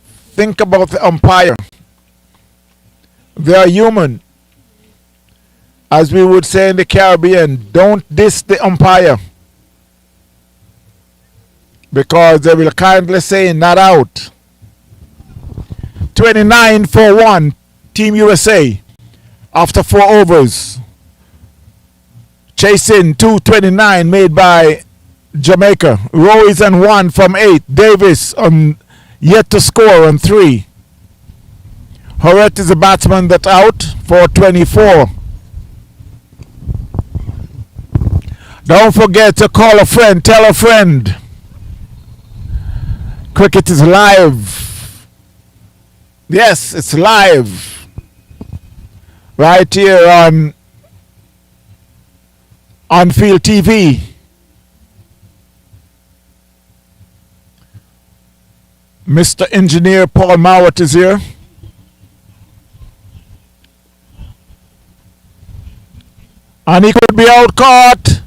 think about the umpire. They are human. As we would say in the Caribbean, don't diss the umpire, because they will kindly say not out. 29 for 1, Team USA after 4 overs. Chasing 229 made by Jamaica. Roy's on 1 from 8. Davis on yet to score on 3. Horret is a batsman that's out for 24. Don't forget to call a friend, tell a friend. Cricket is live. Yes, it's live. Right here on Field TV. Mr. Engineer Paul Mowat is here. And he could be out caught.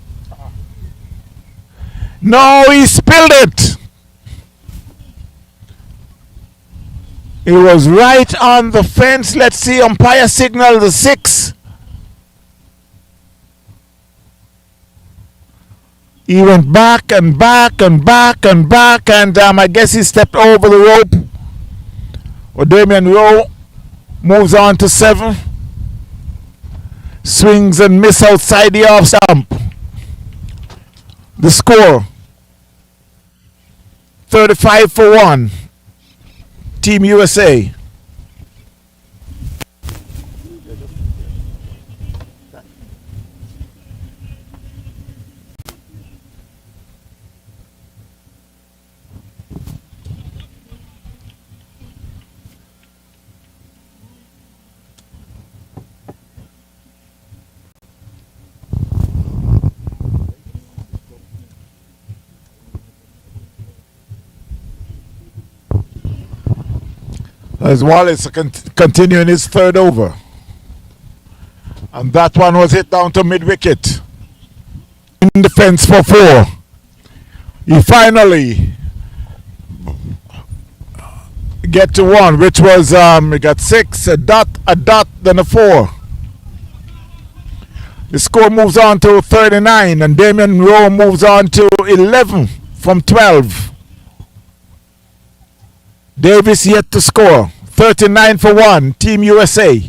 No, he spilled it. It was right on the fence. Let's see, umpire signal the 6. He went back and back and back and back, and I guess he stepped over the rope. Well, Damian Rowe moves on to 7. Swings and miss outside the off stump. The score 35 for 1. Team USA. As Wallace continuing his 3rd over. And that one was hit down to mid-wicket. In the fence for 4. He finally get to 1, which was, he got 6, a dot, then a 4. The score moves on to 39, and Damian Rowe moves on to 11 from 12. Davis yet to score. 39 for 1. Team USA.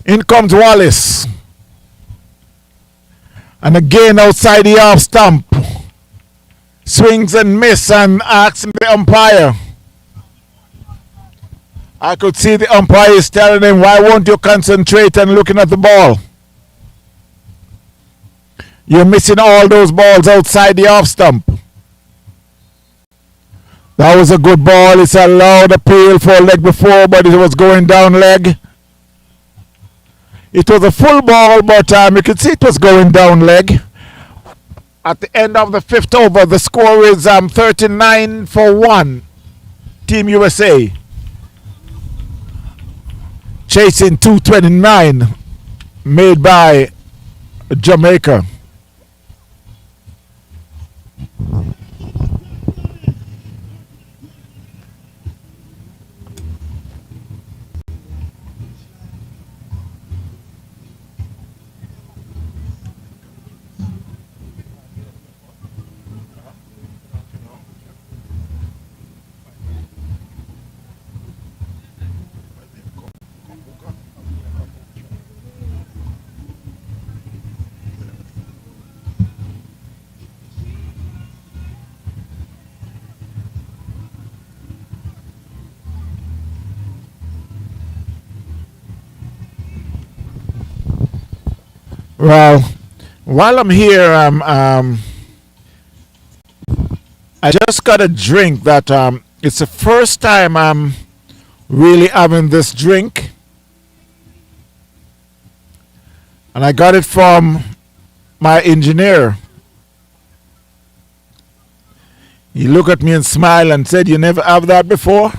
In comes Wallace. And again outside the off stump. Swings and miss and asks the umpire. I could see the umpire is telling him, why won't you concentrate on looking at the ball? You're missing all those balls outside the off stump. That was a good ball. It's a loud appeal for a leg before, but it was going down leg. It was a full ball, but you could see it was going down leg. At the end of the 5th over, the score is 39 for 1. Team USA. Chasing 229 made by Jamaica. Well, while I'm here, I just got a drink that it's the first time I'm really having this drink, and I got it from my engineer. He looked at me and smiled and said, "You never have that before?"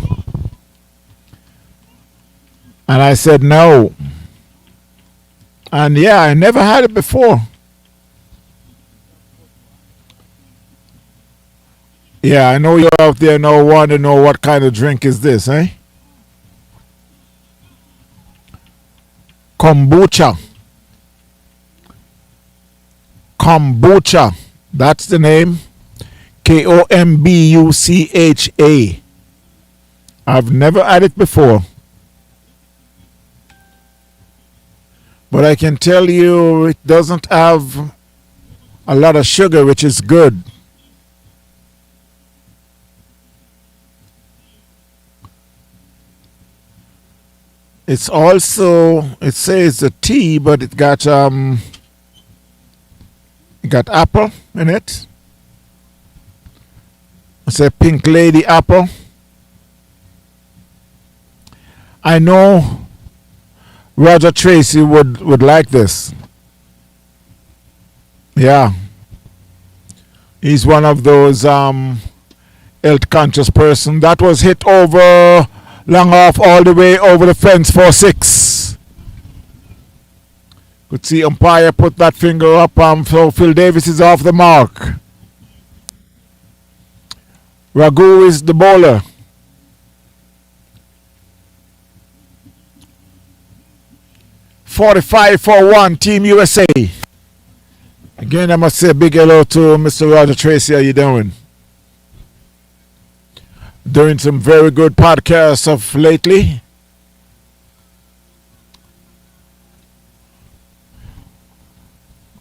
And I said, "No." And yeah, I never had it before. Yeah, I know you're out there now want to know what kind of drink is this, eh? Kombucha. Kombucha. That's the name. Kombucha. I've never had it before. But I can tell you it doesn't have a lot of sugar, which is good. It's also, it says a tea, but it got apple in it. It's a pink lady apple. I know Roger Tracy would like this. Yeah. He's one of those health conscious person that was hit over long off all the way over the fence for 6. Could see umpire put that finger up, so Phil Davis is off the mark. Ragu is the bowler. "45-for-1, Team USA." Again, I must say a big hello to Mr. Roger Tracy. How you doing? Doing some very good podcasts of lately.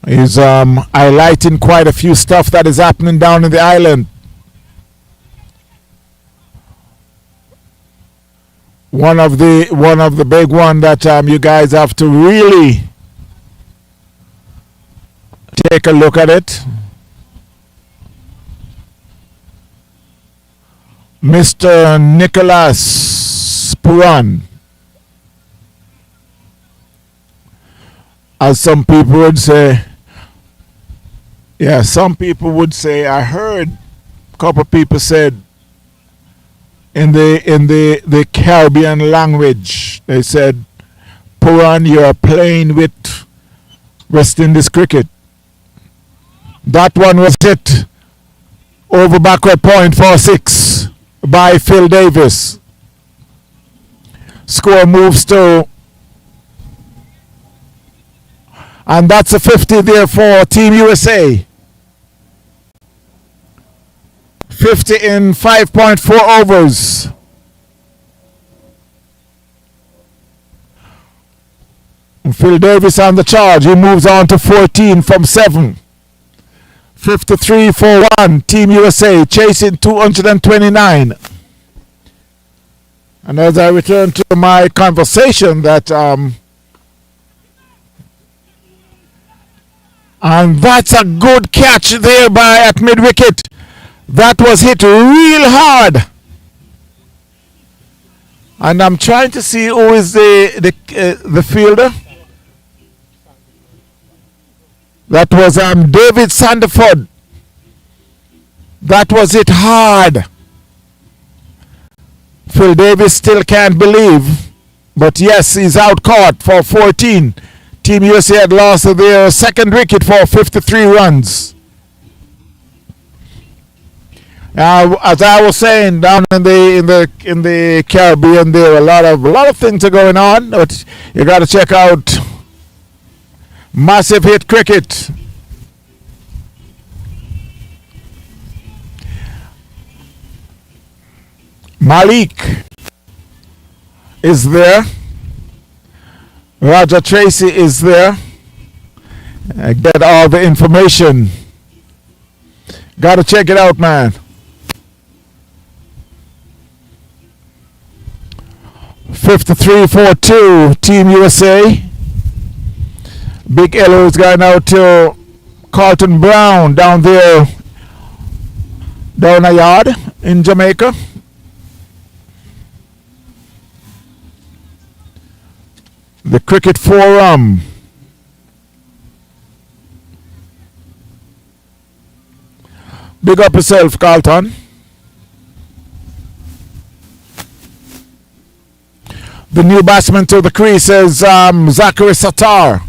He's highlighting quite a few stuff that is happening down in the island. One of the big one that you guys have to really take a look at it. Mr. Nicholas Puran, as some people would say. Yeah, some people would say. I heard a couple of people said in the Caribbean language, they said, "Puran, you're playing with West Indies cricket." That one was hit over backward point for 6 by Phil Davis. Score moves to, and that's a 50 there for Team USA. 50 in 5.4 overs. Phil Davis on the charge. He moves on to 14 from 7. 53-for-1, Team USA, chasing 229. And as I return to my conversation that and that's a good catch there by at mid-wicket. That was hit real hard. And I'm trying to see who is the fielder. That was David Sandiford. That was hit hard. Phil Davis still can't believe. But yes, he's out caught for 14. Team USA had lost their second wicket for 53 runs. As I was saying, down in the Caribbean, there a lot of things are going on. But you got to check out massive hit cricket. Malik is there. Roger Tracy is there. I get all the information. Got to check it out, man. 53-for-2, Team USA. Big hello is going out to Carlton Brown down there, down a yard in Jamaica. The Cricket Forum. Big up yourself, Carlton. The new batsman to the crease is Zachary Sattar.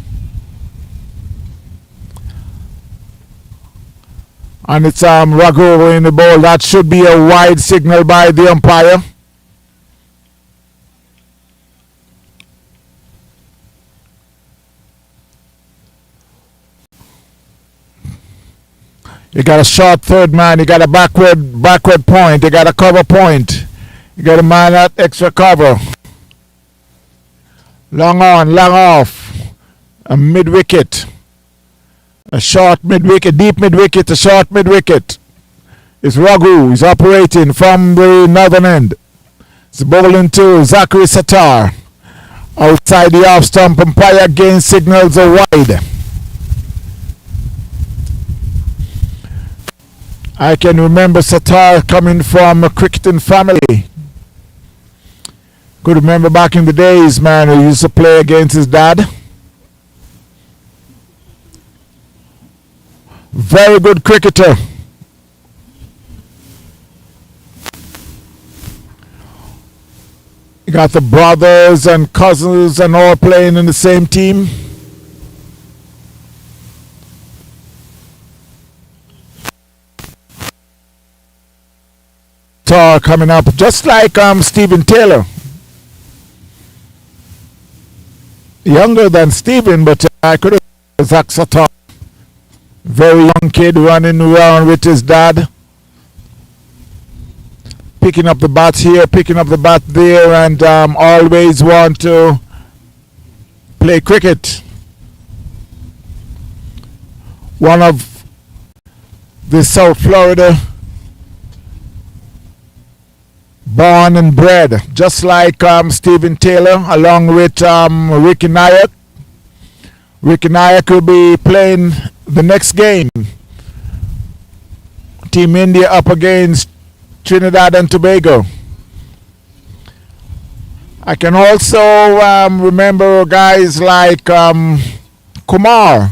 And it's Raghu in the ball. That should be a wide signal by the umpire. You got a short third man. You got a backward point. You got a cover point. You got a man at extra cover. Long on, long off. A mid wicket. A short mid wicket, deep mid wicket, a short mid wicket. It's Raghu. He's operating from the northern end. It's bowling to Zachary Sattar. Outside the off stump, umpire again signals a wide. I can remember Sattar coming from a cricketing family. Could remember back in the days, man, he used to play against his dad. Very good cricketer. You got the brothers and cousins and all playing in the same team. Coming up just like Stephen Taylor. Younger than Stephen, but I could have Zach Sattar. Very young kid running around with his dad. Picking up the bat here, picking up the bat there, and always want to play cricket. One of the South Florida born and bred, just like Stephen Taylor, along with Ricky Nayak. Ricky Nayak will be playing the next game. Team India up against Trinidad and Tobago. I can also remember guys like Kumar.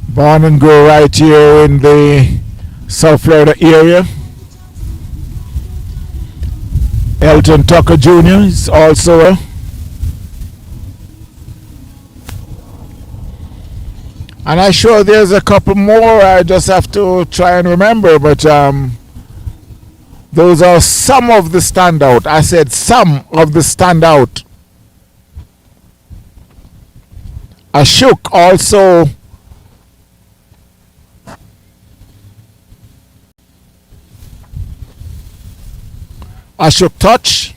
Born and grow right here in the South Florida area. Elton Tucker Jr. is also and I'm sure there's a couple more I just have to try and remember, but those are some of the standout. I said some of the standout. Ashok also Ashok Touch.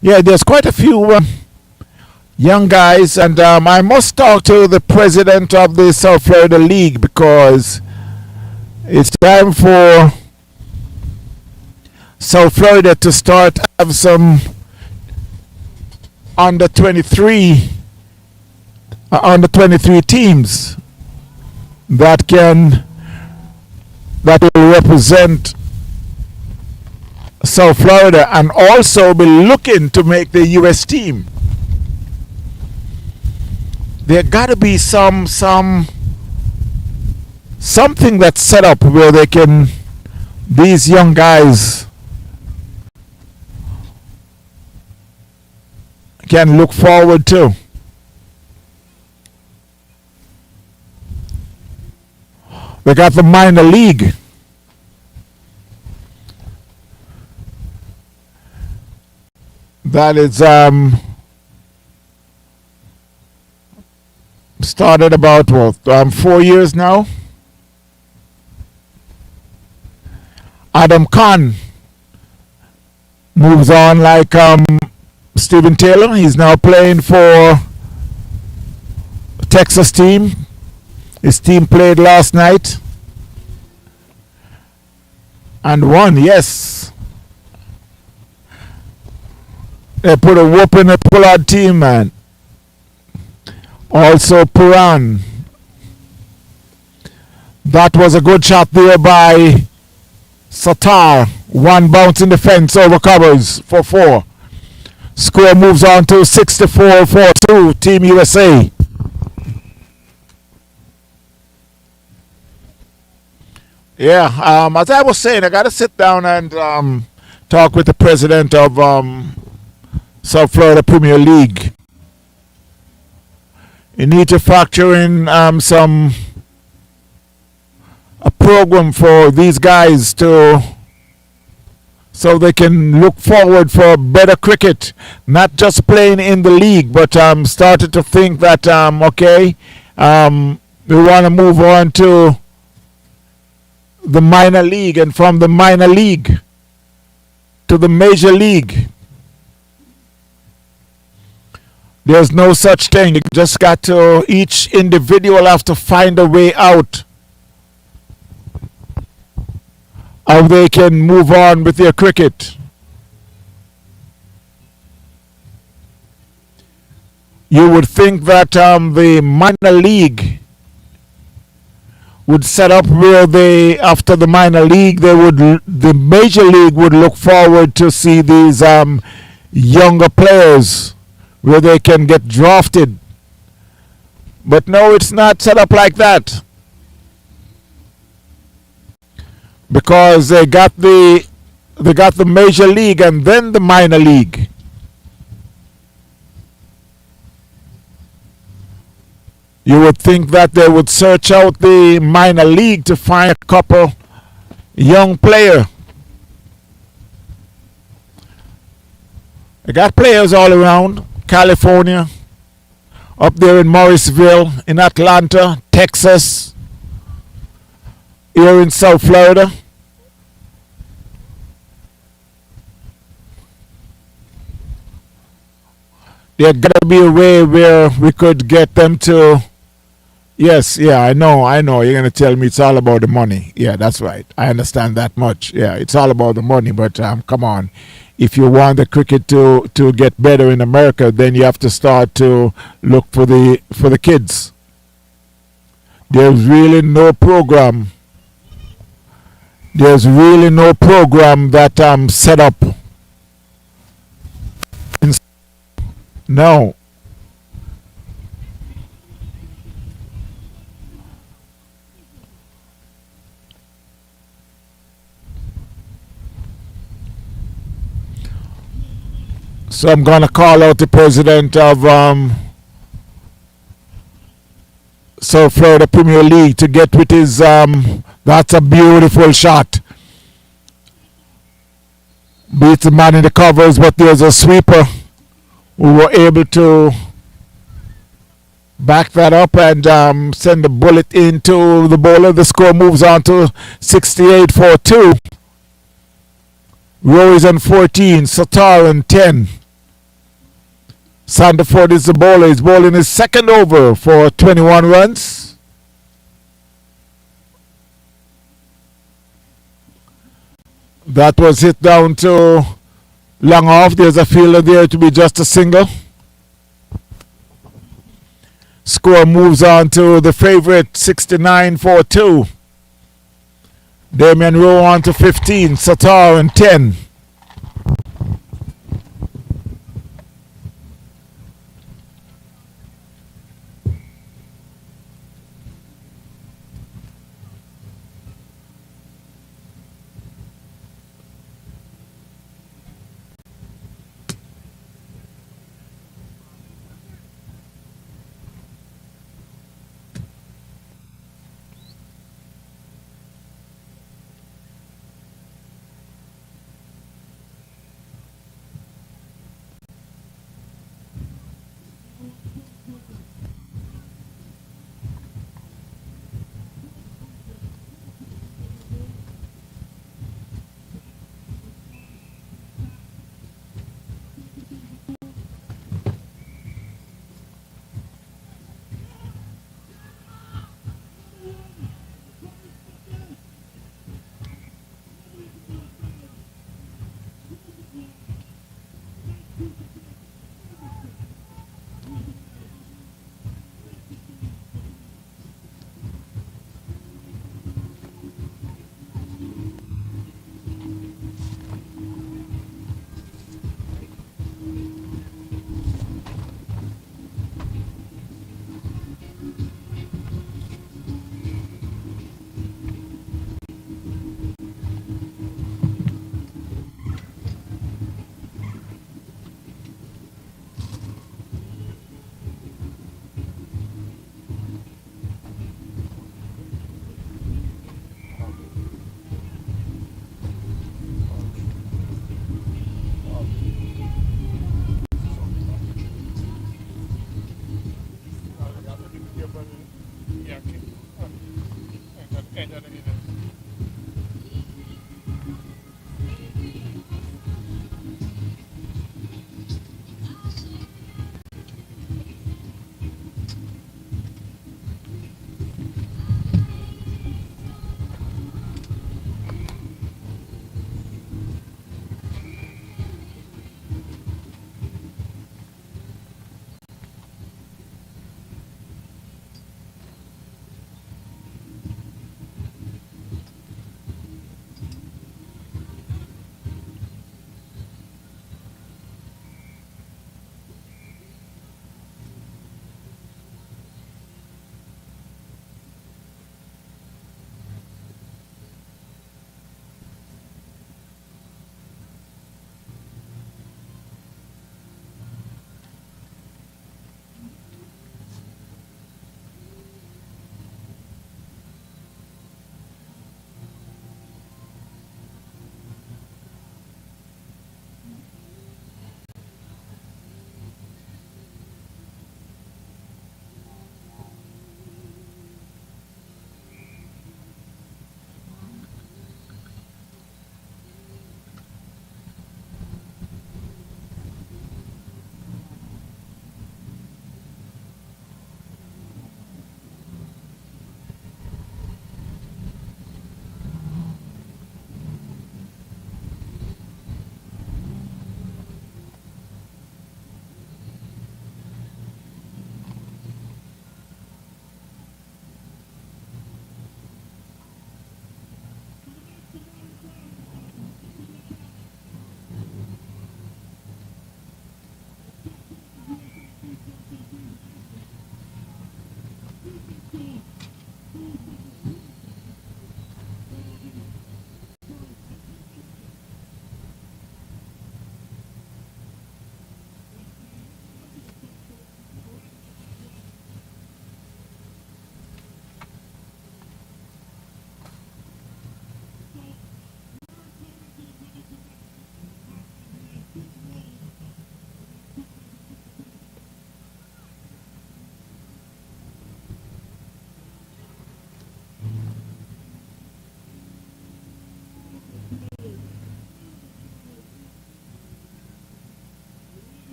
Yeah, there's quite a few young guys, and I must talk to the president of the South Florida League because it's time for South Florida to start have some under 23 teams that will represent South Florida and also be looking to make the US team. There got to be something that's set up where they can, these young guys can look forward to. They got the minor league. That is started about 4 years now. Adam Khan moves on like Stephen Taylor. He's now playing for Texas team. His team played last night. And one, yes. They put a whoop in the Pollard team, man. Also, Puran. That was a good shot there by Satar. One bounce in the fence over covers for 4. Score moves on to 64-42, Team USA. Yeah, as I was saying, I got to sit down and talk with the president of South Florida Premier League. You need to factor in a program for these guys so they can look forward for better cricket, not just playing in the league, but started to think that we want to move on to the minor league, and from the minor league to the major league. There's no such thing. You just got to, each individual have to find a way out how they can move on with their cricket. You would think that the minor league would set up where they, after the minor league, the major league would look forward to see these younger players where they can get drafted. But no, it's not set up like that, because they got the major league and then the minor league. You would think that they would search out the minor league to find a couple young player. They got players all around California, up there in Morrisville, in Atlanta, Texas, here in South Florida. There got to be a way where we could get them to. Yes, yeah, I know. You're going to tell me it's all about the money. Yeah, that's right. I understand that much. Yeah, it's all about the money, but come on. If you want the cricket to get better in America, then you have to start to look for the kids. There's really no program. There's really no program that set up. No. So I'm going to call out the president of South Florida Premier League to get with his, that's a beautiful shot. Beats the man in the covers, but there's a sweeper who were able to back that up and send the bullet into the bowler. The score moves on to 68-42. Roy's on 14, Satar on 10. Sandiford is the bowler. He's bowling his second over for 21 runs. That was hit down to long off. There's a fielder there to be just a single. Score moves on to the favorite 69-42. Damian Rowe on to 15. Satar on 10. Yeah. End of the innings.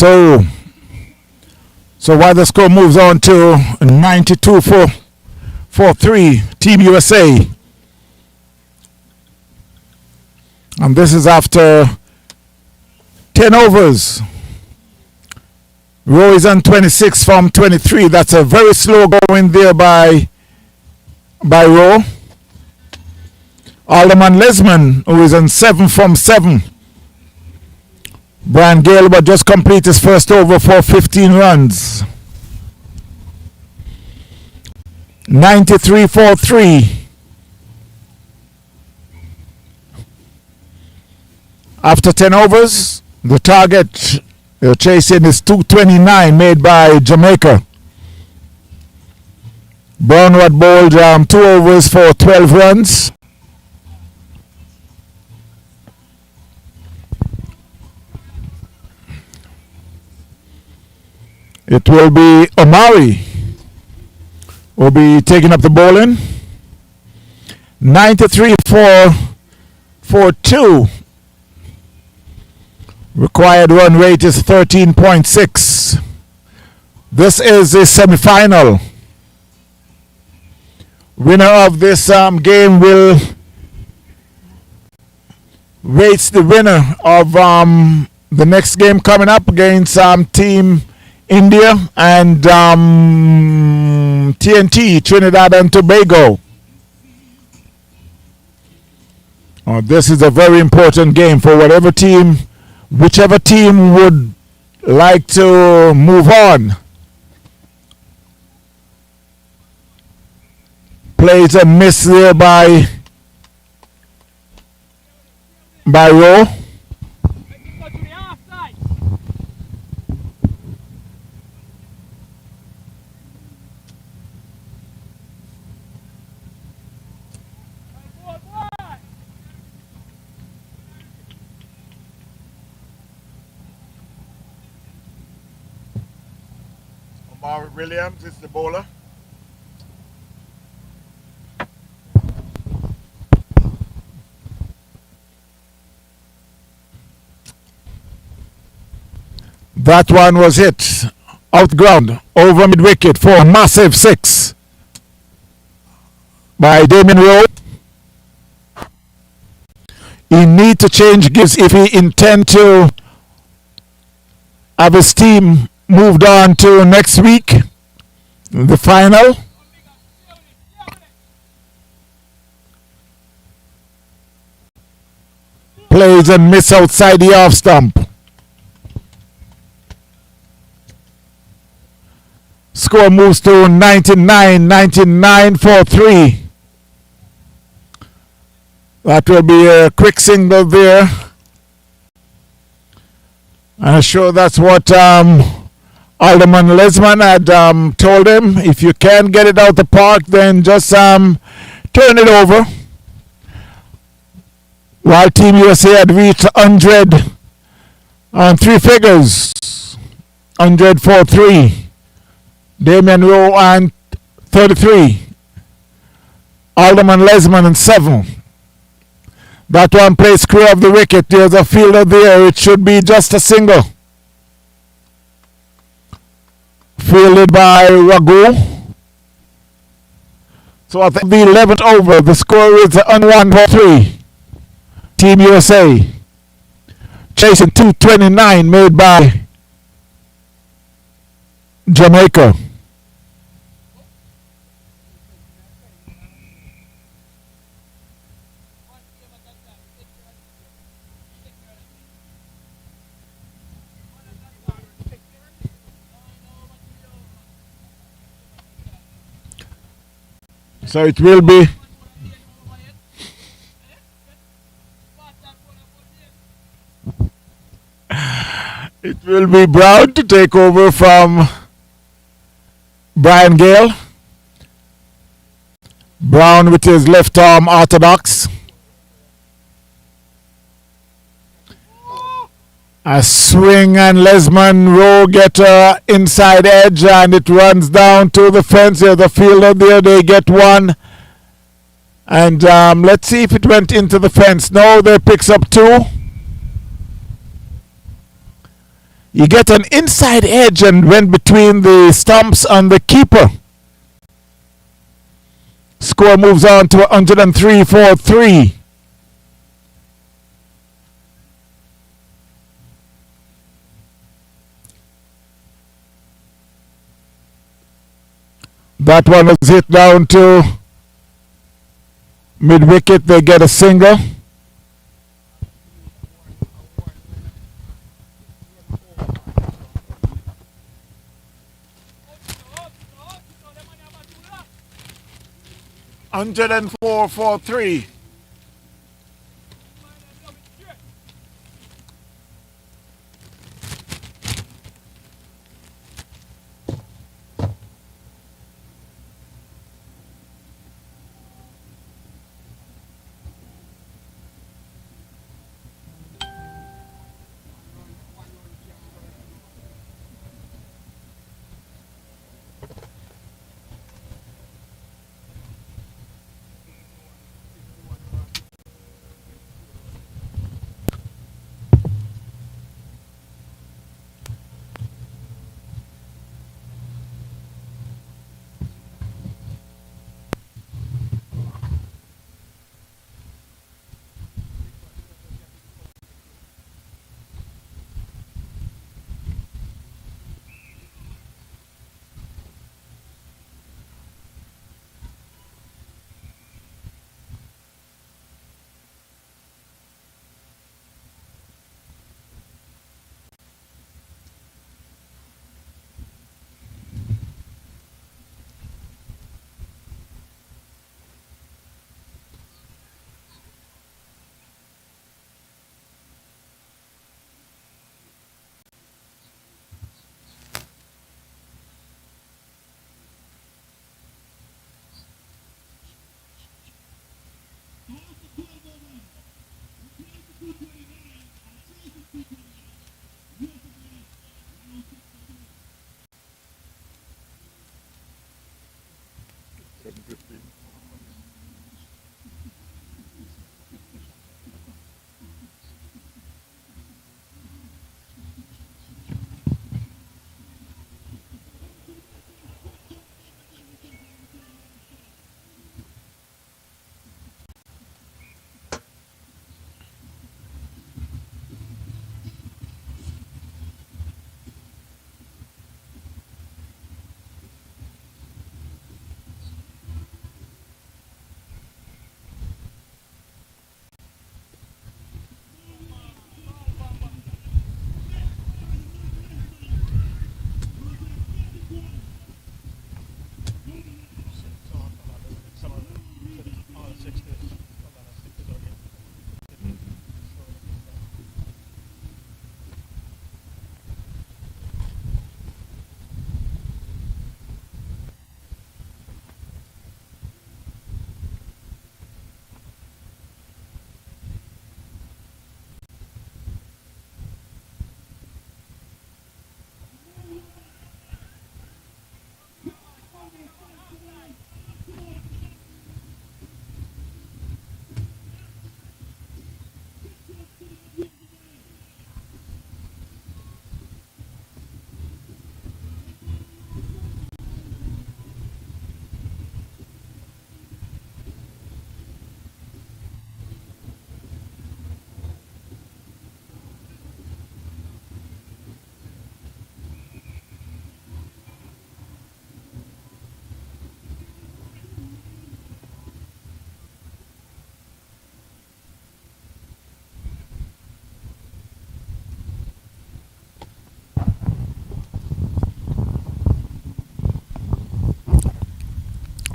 So, so while the score moves on to 92 for 3, Team USA. And this is after 10 overs. Rowe is on 26 from 23. That's a very slow going there by Rowe. Alderman Lesman, who is on 7 from 7. Brian Gilbert just completed his first over for 15 runs. 93 for 3. After 10 overs, the target they're chasing is 229 made by Jamaica. Brownwood bowled 2 overs for 12 runs. It will be Omari will be taking up the bowling. 93 for 2. Required run rate is 13.6. This is the semi-final. Winner of this game will rates the winner of the next game coming up against Team India and TNT, Trinidad and Tobago. This is a very important game for whichever team would like to move on. Plays a miss there by Rowe. Omari Williams is the bowler. That one was hit out ground over mid wicket for a massive 6 by Damien Rowe. He need to change gives if he intend to have his team moved on to next week, the final. Plays and miss outside the off stump. Score moves to 99 for 3. That will be a quick single there. I'm sure that's what Alderman Lesman had told him. If you can't get it out the park, then just turn it over. While Team USA had reached 100 on 3 figures. 100 for 3. Damien Rowe and 33. Alderman Lesman in 7. That one plays clear of the wicket. There's a fielder there. It should be just a single. Fielded by Ragu. So at the 11th over, the score is on 1-3. Team USA. Chasing 229 made by Jamaica. So it will be Brown to take over from Brian Gale. Brown with his left arm orthodox. A swing and Lesman row get inside edge and it runs down to the fence. There's a fielder there. They get one. And let's see if it went into the fence. No, they picks up 2. You get an inside edge and went between the stumps and the keeper. Score moves on to 103-4-3. That one was hit down to mid-wicket. They get a single. Hundred and 4-4-3.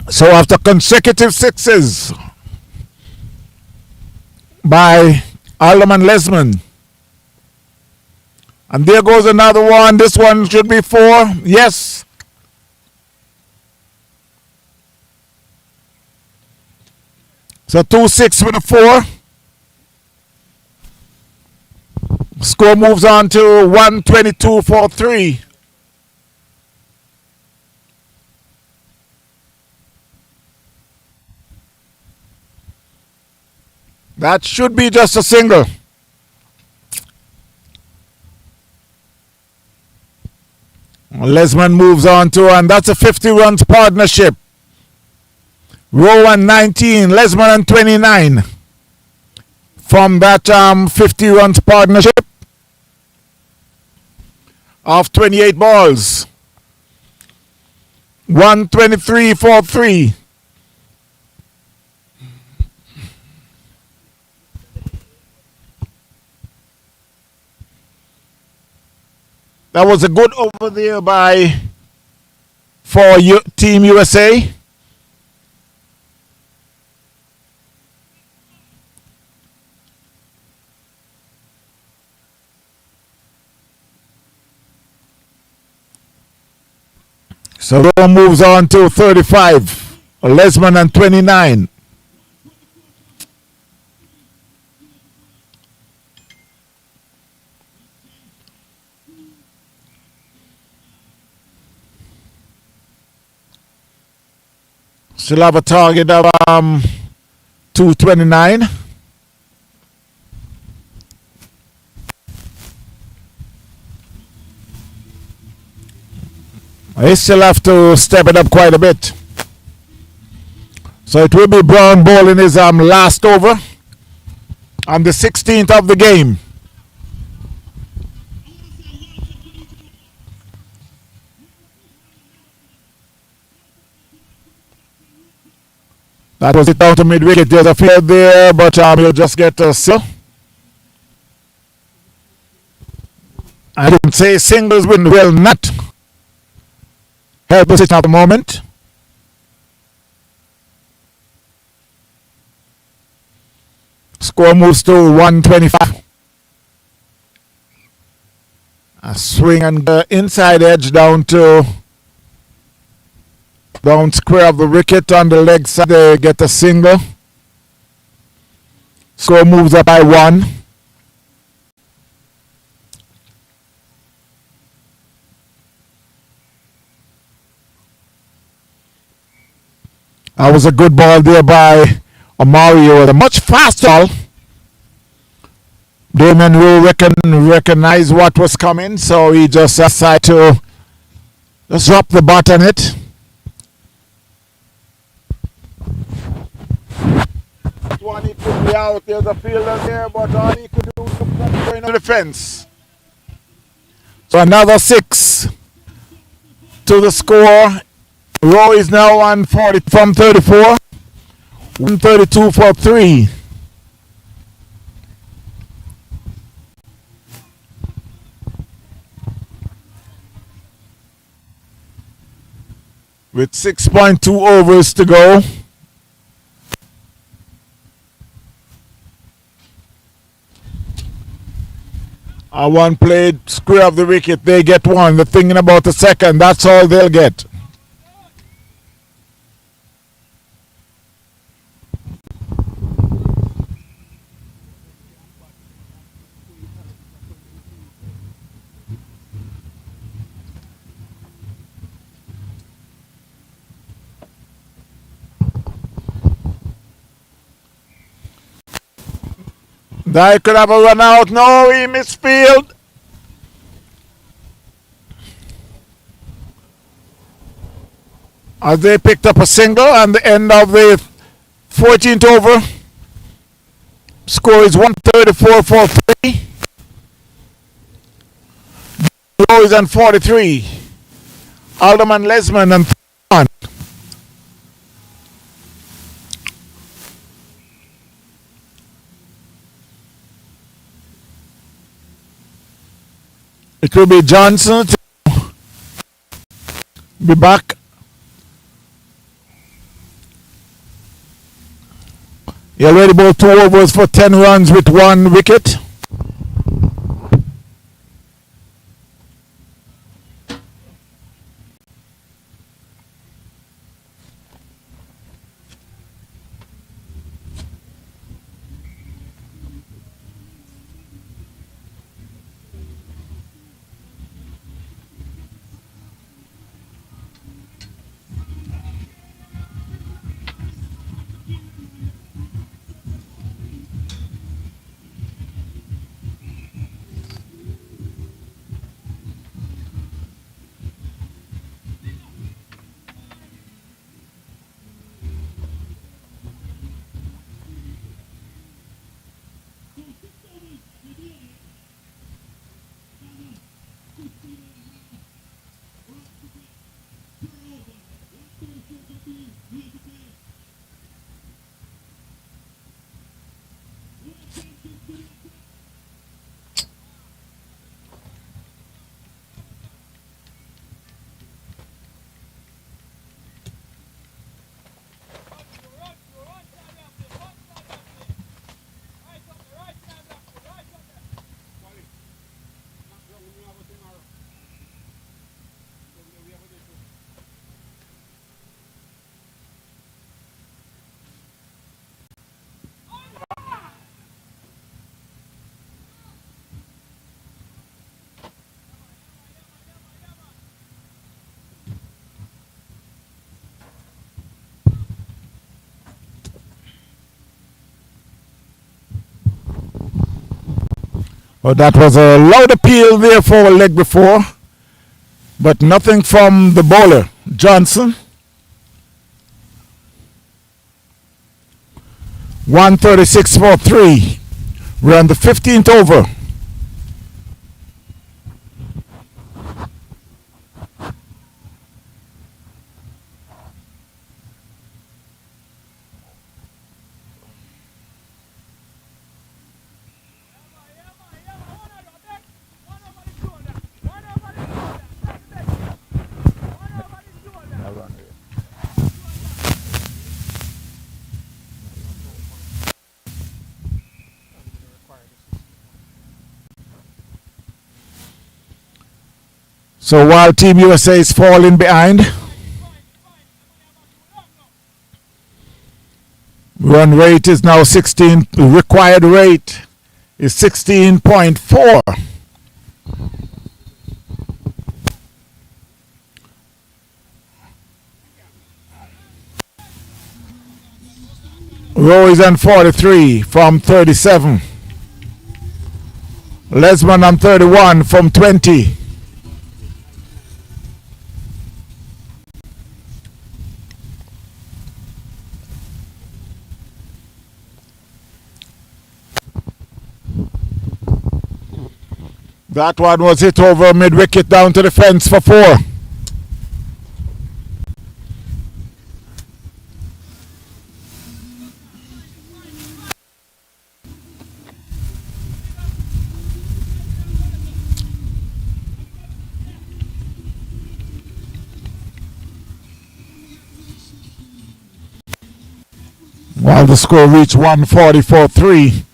So after consecutive sixes by Alderman Lesman, and there goes another one. This one should be 4. Yes. So 2-6 with a 4. Score moves on to 122 for 3. That should be just a single. Lesman moves on to, and that's a 50 runs partnership. Rowan 19, Lesman and 29. From that 50 runs partnership of 28 balls. 123 for 3. That was a good over there for Team USA. So Rowe moves on to 35. Lesman and 29. Still have a target of 229. They still have to step it up quite a bit. So it will be Brown bowling his last over on the 16th of the game. That was it down to mid-wicket. There's a field there, but he'll just get a single. I didn't say singles will not help us at the moment. Score moves to 125. A swing and inside edge down square of the wicket on the leg side. They get a single. Score moves up by 1. That was a good ball there by Amario. A much faster ball. Damon will recognize what was coming, so he just decided to just drop the bat on it. One he could be out. There's a fielder there, but all he could do was going on the fence. So another 6 to the score. Rowe is now on 40 from 34. 132 for 3. With 6.2 overs to go. One played square of the wicket. They get 1. They're thinking about the second. That's all they'll get. They could have a run out. No, he missed field. As they picked up a single on the end of the 14th over. Score is 134 for 3. Rowe is on 43. Alderman Lesman on 31. It will be Johnson to be back. He already bowled 2 overs for 10 runs with 1 wicket. Well, that was a loud appeal there for a leg before, but nothing from the bowler, Johnson. 136 for 3. We're on the 15th over. So while Team USA is falling behind, run rate is now 16. Required rate is 16.4. Rowe is on 43 from 37. Lesman on 31 from 20. That one was hit over mid-wicket down to the fence for 4. While the score reached 144-3.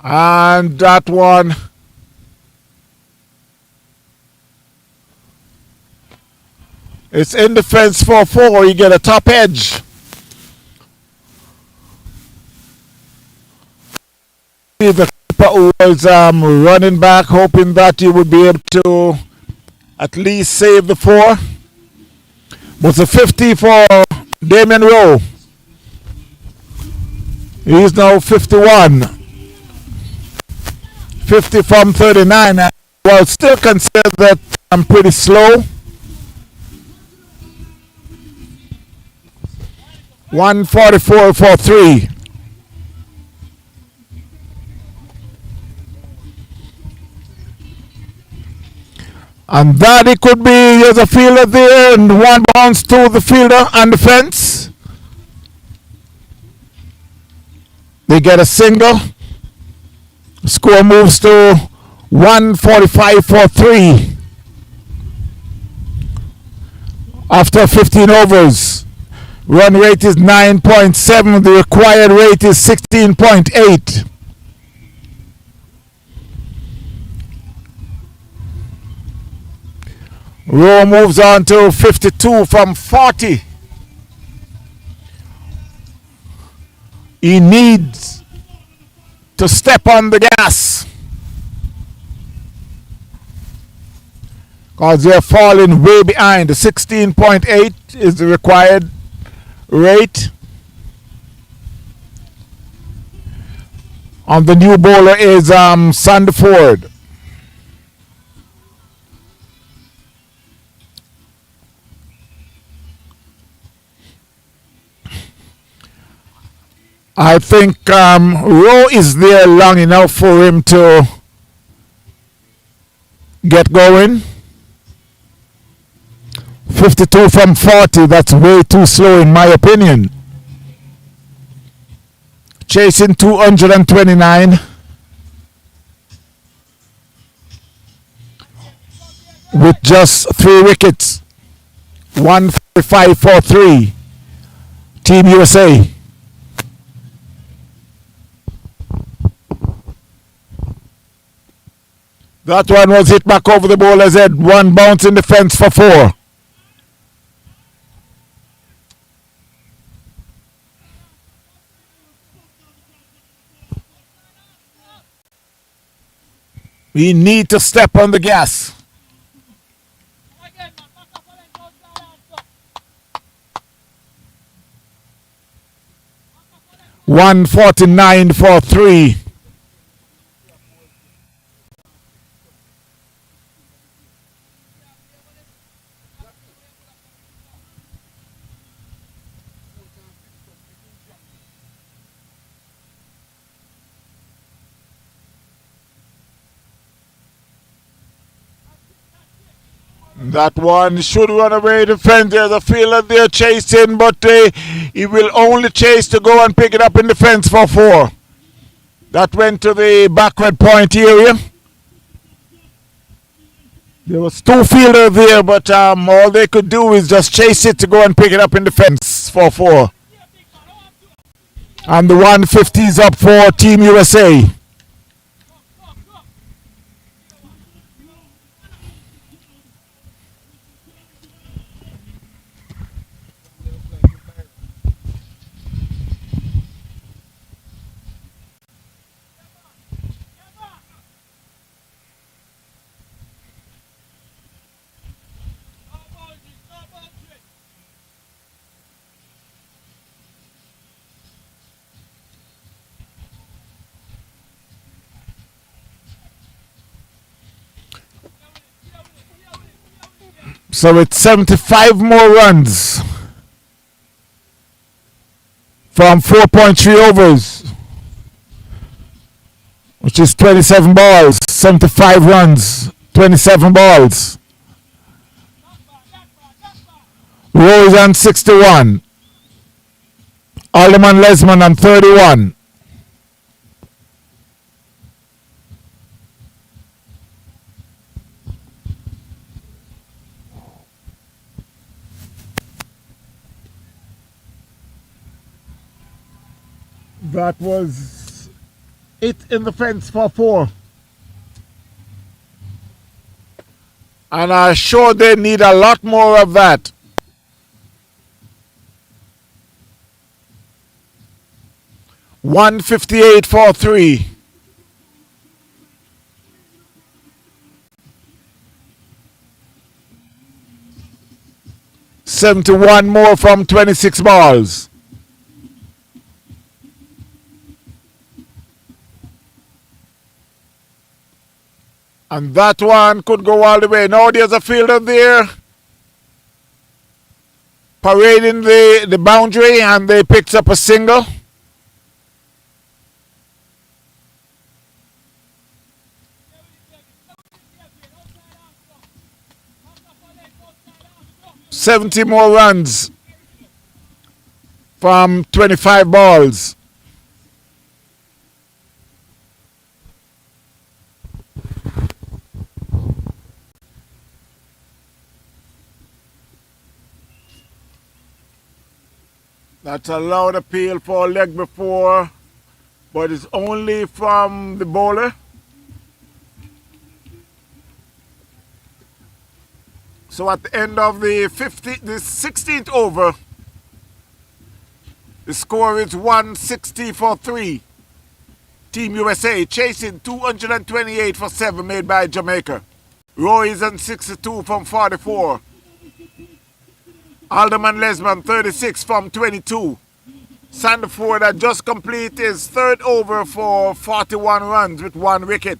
And that one it's in the fence for 4. You get a top edge. The keeper who was running back, hoping that he would be able to at least save the 4. Was a 50 for Damien Rowe. He's now 51. 50 from 39. Well, still consider that I'm pretty slow. 144 for 3. And that it could be, there's a fielder there, and one bounce to the fielder on the fence. They get a single. Score moves to 145 for 3. after 15 overs. Run rate is 9.7. The required rate is 16.8. Rowe moves on to 52 from 40. He needs to step on the gas because they're falling way behind. The 16.8 is the required rate. On the new bowler is Sandford. I think Rowe is there long enough for him to get going. 52 from 40, that's way too slow in my opinion. Chasing 229 with just 3 wickets. 145 for 3. Team USA. That one was hit back over the bowler's head. One bounce in the fence for 4. We need to step on the gas. $149 for 3. That one should run away the fence. There's a fielder there chasing, but he will only chase to go and pick it up in the fence for 4. That went to the backward point area. There was 2 fielders there, but all they could do is just chase it to go and pick it up in the fence for 4. And the 150 is up for Team USA. So it's 75 more runs from 4.3 overs, which is 27 balls. 75 runs, 27 balls. Rowe is on 61. Alderman Lesman on 31. That was it in the fence for 4. And I'm sure they need a lot more of that. $158 for 3. $71 more from 26 balls. And that one could go all the way. Now there's a fielder there parading the boundary, and they picks up a single. $70 more runs from 25 balls. That's a loud appeal for a leg before, but it's only from the bowler. So at the end of the 16th over, the score is 160 for 3. Team USA chasing 228 for 7 made by Jamaica. Roy is on 62 from 44. Alderman Lesman 36 from 22. Sandford had just completed his third over for 41 runs with 1 wicket.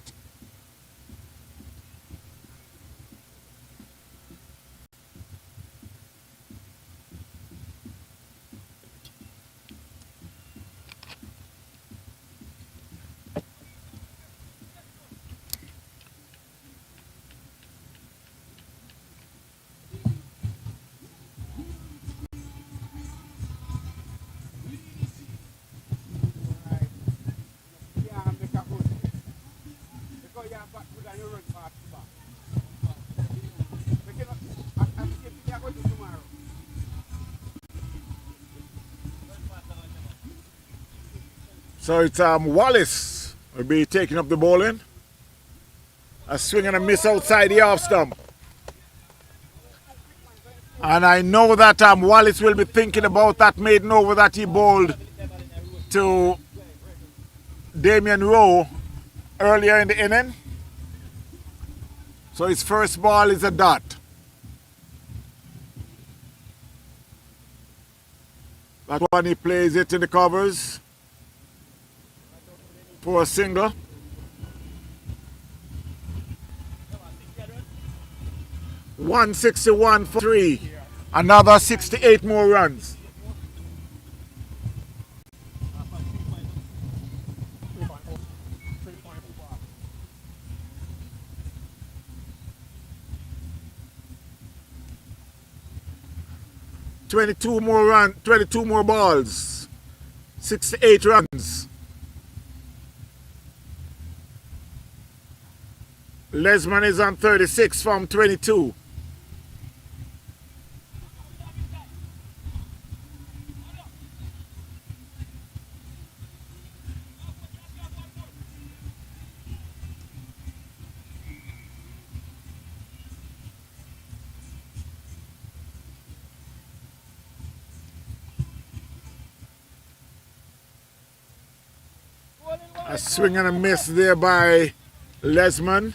So it's Wallace will be taking up the bowling. A swing and a miss outside the off stump. And I know that Wallace will be thinking about that maiden over that he bowled to Damian Rowe earlier in the inning. So his first ball is a dot. That one he plays it in the covers for a single. $161 for 3. Another 68 more runs. $22 more 22 more balls. 68 runs. Lesman is on 36 from 22. A swing and a miss there by Lesman.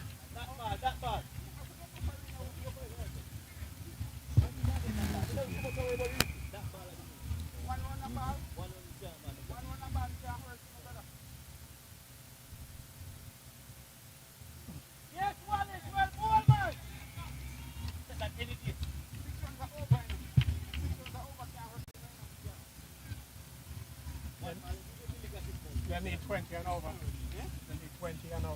They need 20 and over. They need 20 and over.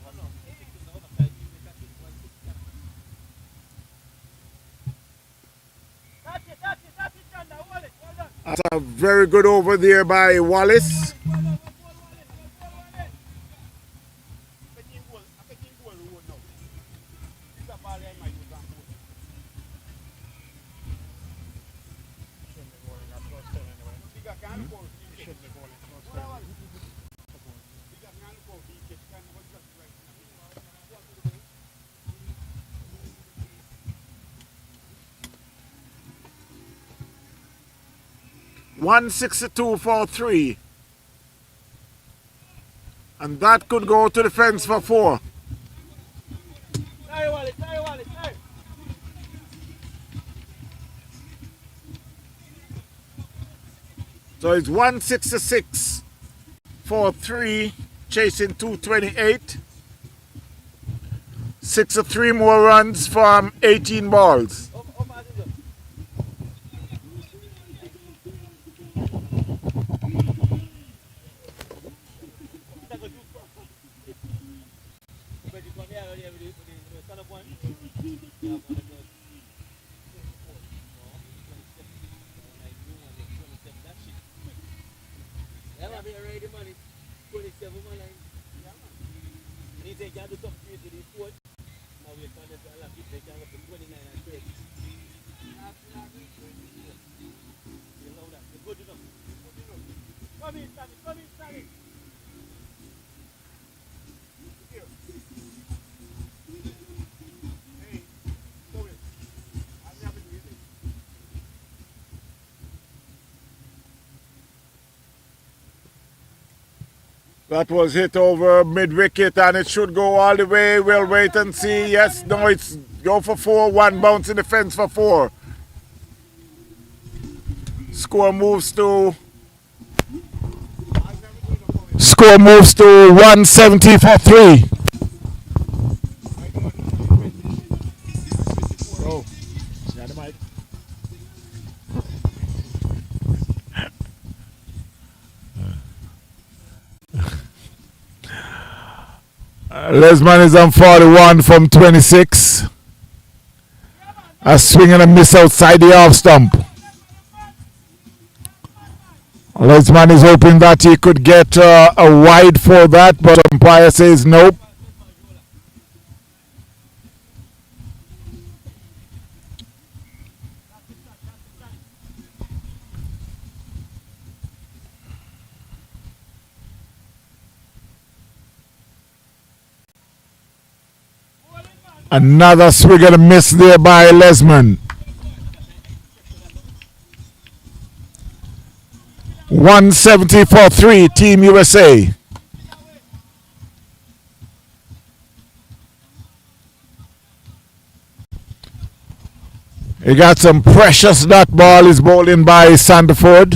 That's a very good over there by Wallace. $162 for 3. And that could go to the fence for 4. So it's 166 for 3, chasing 228. 63 more runs from 18 balls. That was hit over mid wicket and it should go all the way. We'll wait and see. Yes, no, it's go for 4. One bounce in the fence for 4. Score moves to 170 for 3. Oh, yeah, the mic. Lesman is on 41 from 26. A swing and a miss outside the off stump. Lesman is hoping that he could get a wide for that, but umpire says nope. Another swing and a miss there by Lesman. 170 for 3, Team USA. He got some precious dot ball. Is bowling by Sandford.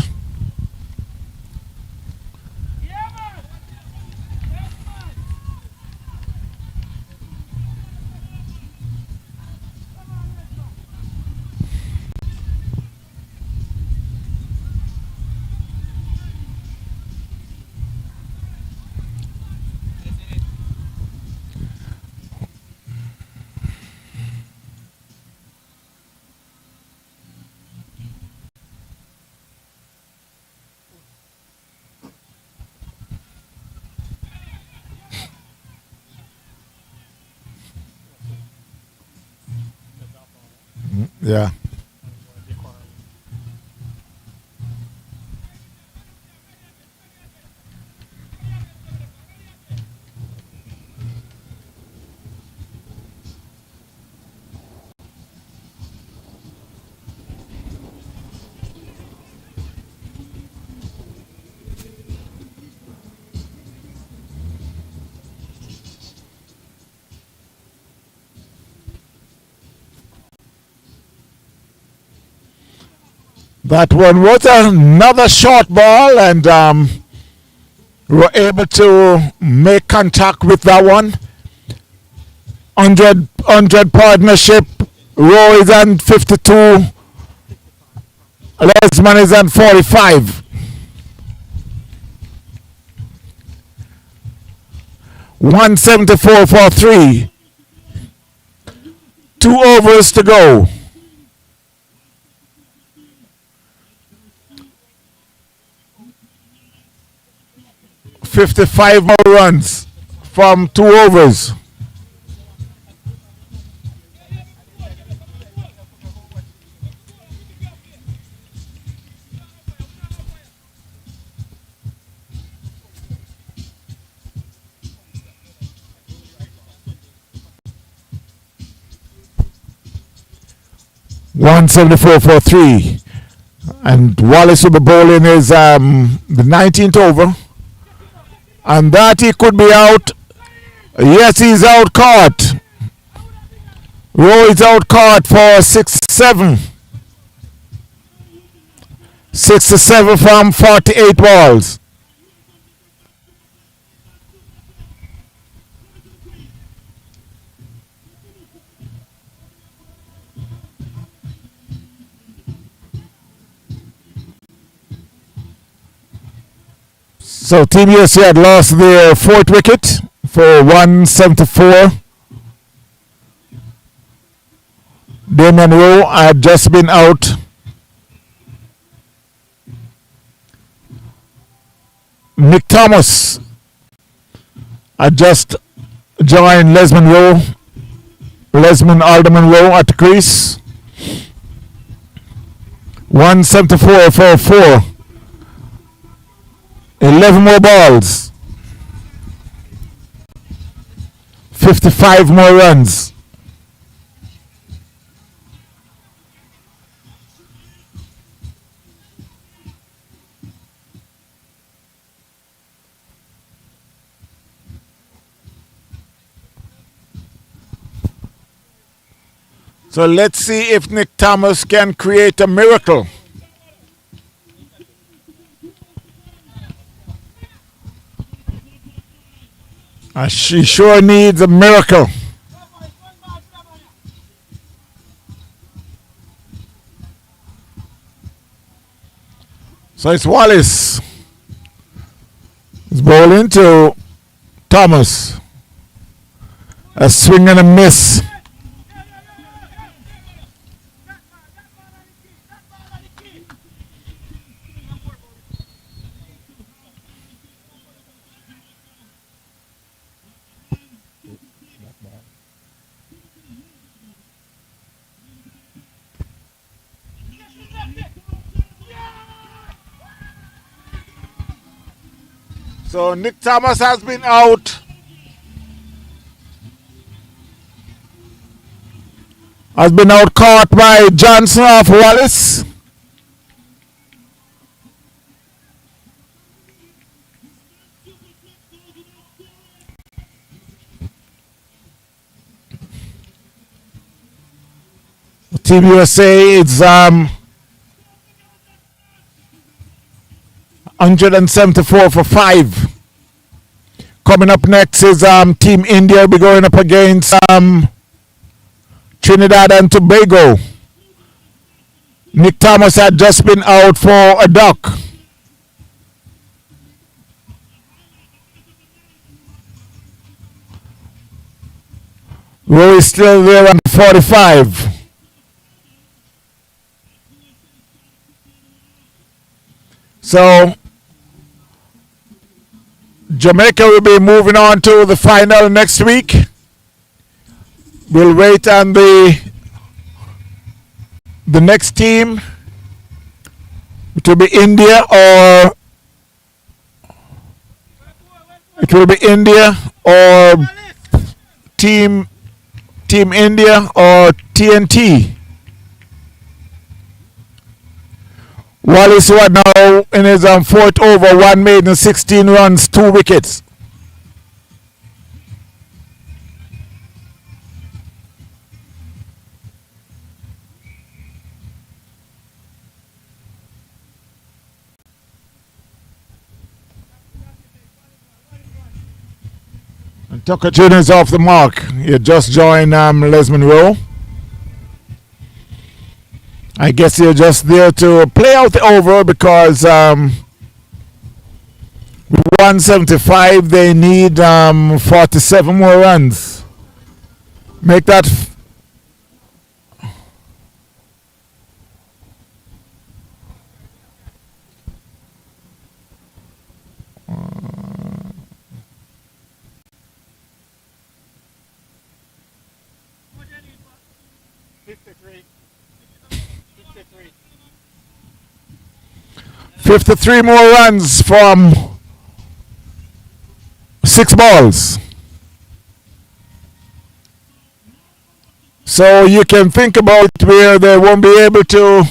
Yeah. That one was another short ball, and we were able to make contact with that one. 100 partnership. Rowe is on 52. Lesman is on 45. 174 for 3. 2 overs to go. 55 more runs from 2 overs. $174 for 3. And Wallace will be bowling is the 19th over. And that he could be out. Yes, he's out caught. Rowe is out caught for 67. 67 from 48 balls. So Team USA had lost their 4th wicket for 174. Damien Rowe had just been out. Nick Thomas had just joined Lesman Alderman Rowe at the crease. 174 for 4. 11 more balls. 55 more runs. So let's see if Nick Thomas can create a miracle. She sure needs a miracle. So it's Wallace. It's bowling to Thomas. A swing and a miss. So Nick Thomas has been out. Has been out caught by Johnson of Wallace. Team USA is 174 for 5. Coming up next is Team India. We're going up against Trinidad and Tobago. Nick Thomas had just been out for a duck. Roy is still there on 45. So Jamaica will be moving on to the final next week. We'll wait on the next team. It will be India or Team India or TNT. Wallace was now in his fourth over, 1 maiden, 16 runs, 2 wickets. And Tucker Jr. is off the mark. He just joined Les Monroe. I guess you're just there to play out the over because 175, they need 47 more runs. Make that 53 more runs from 6 balls. So you can think about where they won't be able to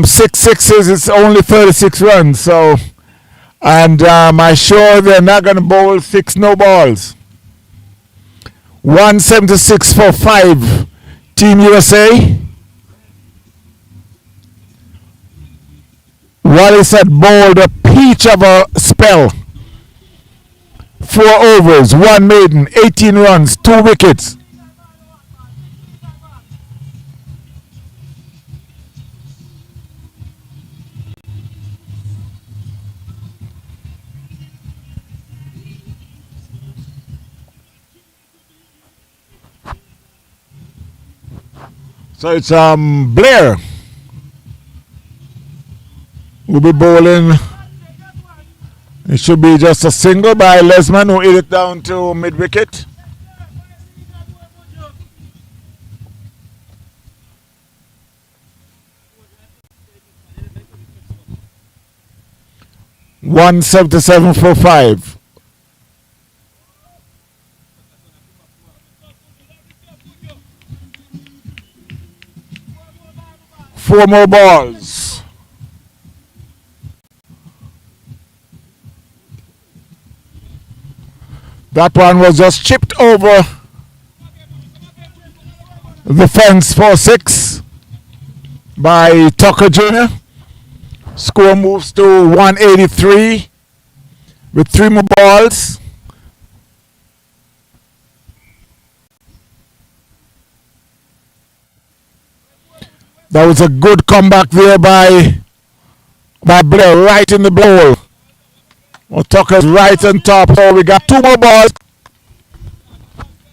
6 sixes. It's only 36 runs. So, and I'm sure they're not going to bowl 6 no balls. 176 for 5. Team USA. Wallace had bowled a peach of a spell. 4 overs, 1 maiden, 18 runs, 2 wickets. So it's Blair will be bowling. It should be just a single by Lesman, who hit it down to mid-wicket. $177 for 5. Four more balls. That one was just chipped over. the fence for 6 by Tucker Jr. Score moves to 183 with 3 more balls. That was a good comeback there by Blair, right in the bowl. Well, Tucker's right on top. So we got 2 more balls.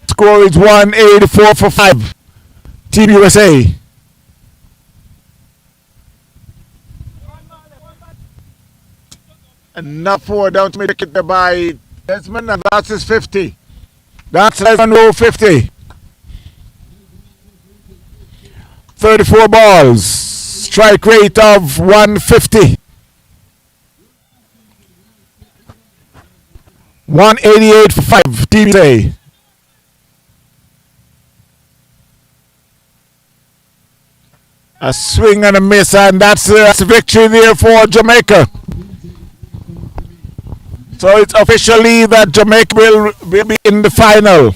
Score is 184 for 5. Team USA. Enough for down to make it there by Desmond, and that's his 50. That's Desmond 50. 34 balls. Strike rate of 150. 188 for 5. Team USA. A swing and a miss, and that's a victory there for Jamaica. So it's officially that Jamaica will be in the final.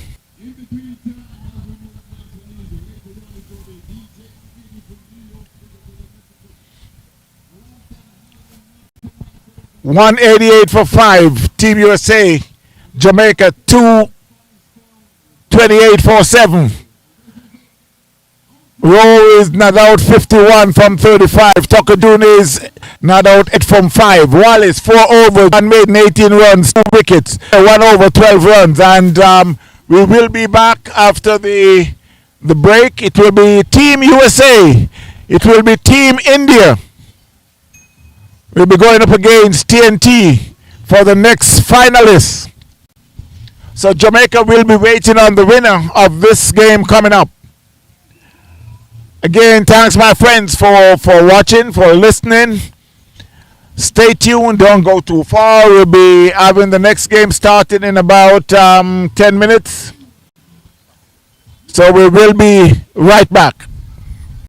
$188 for 5. Team USA. Jamaica 228 for 7. Rowe is not out 51 from 35. Tucker Jr. is not out 8 from 5. Wallace 4 overs, 1 maiden, 18 runs, 2 wickets, 1 over, 12 runs. And we will be back after the break. It will be Team USA. It will be Team India. We'll be going up against TNT for the next finalists. So Jamaica will be waiting on the winner of this game coming up. Again, thanks my friends for watching, for listening. Stay tuned, don't go too far. We'll be having the next game starting in about 10 minutes. So we will be right back.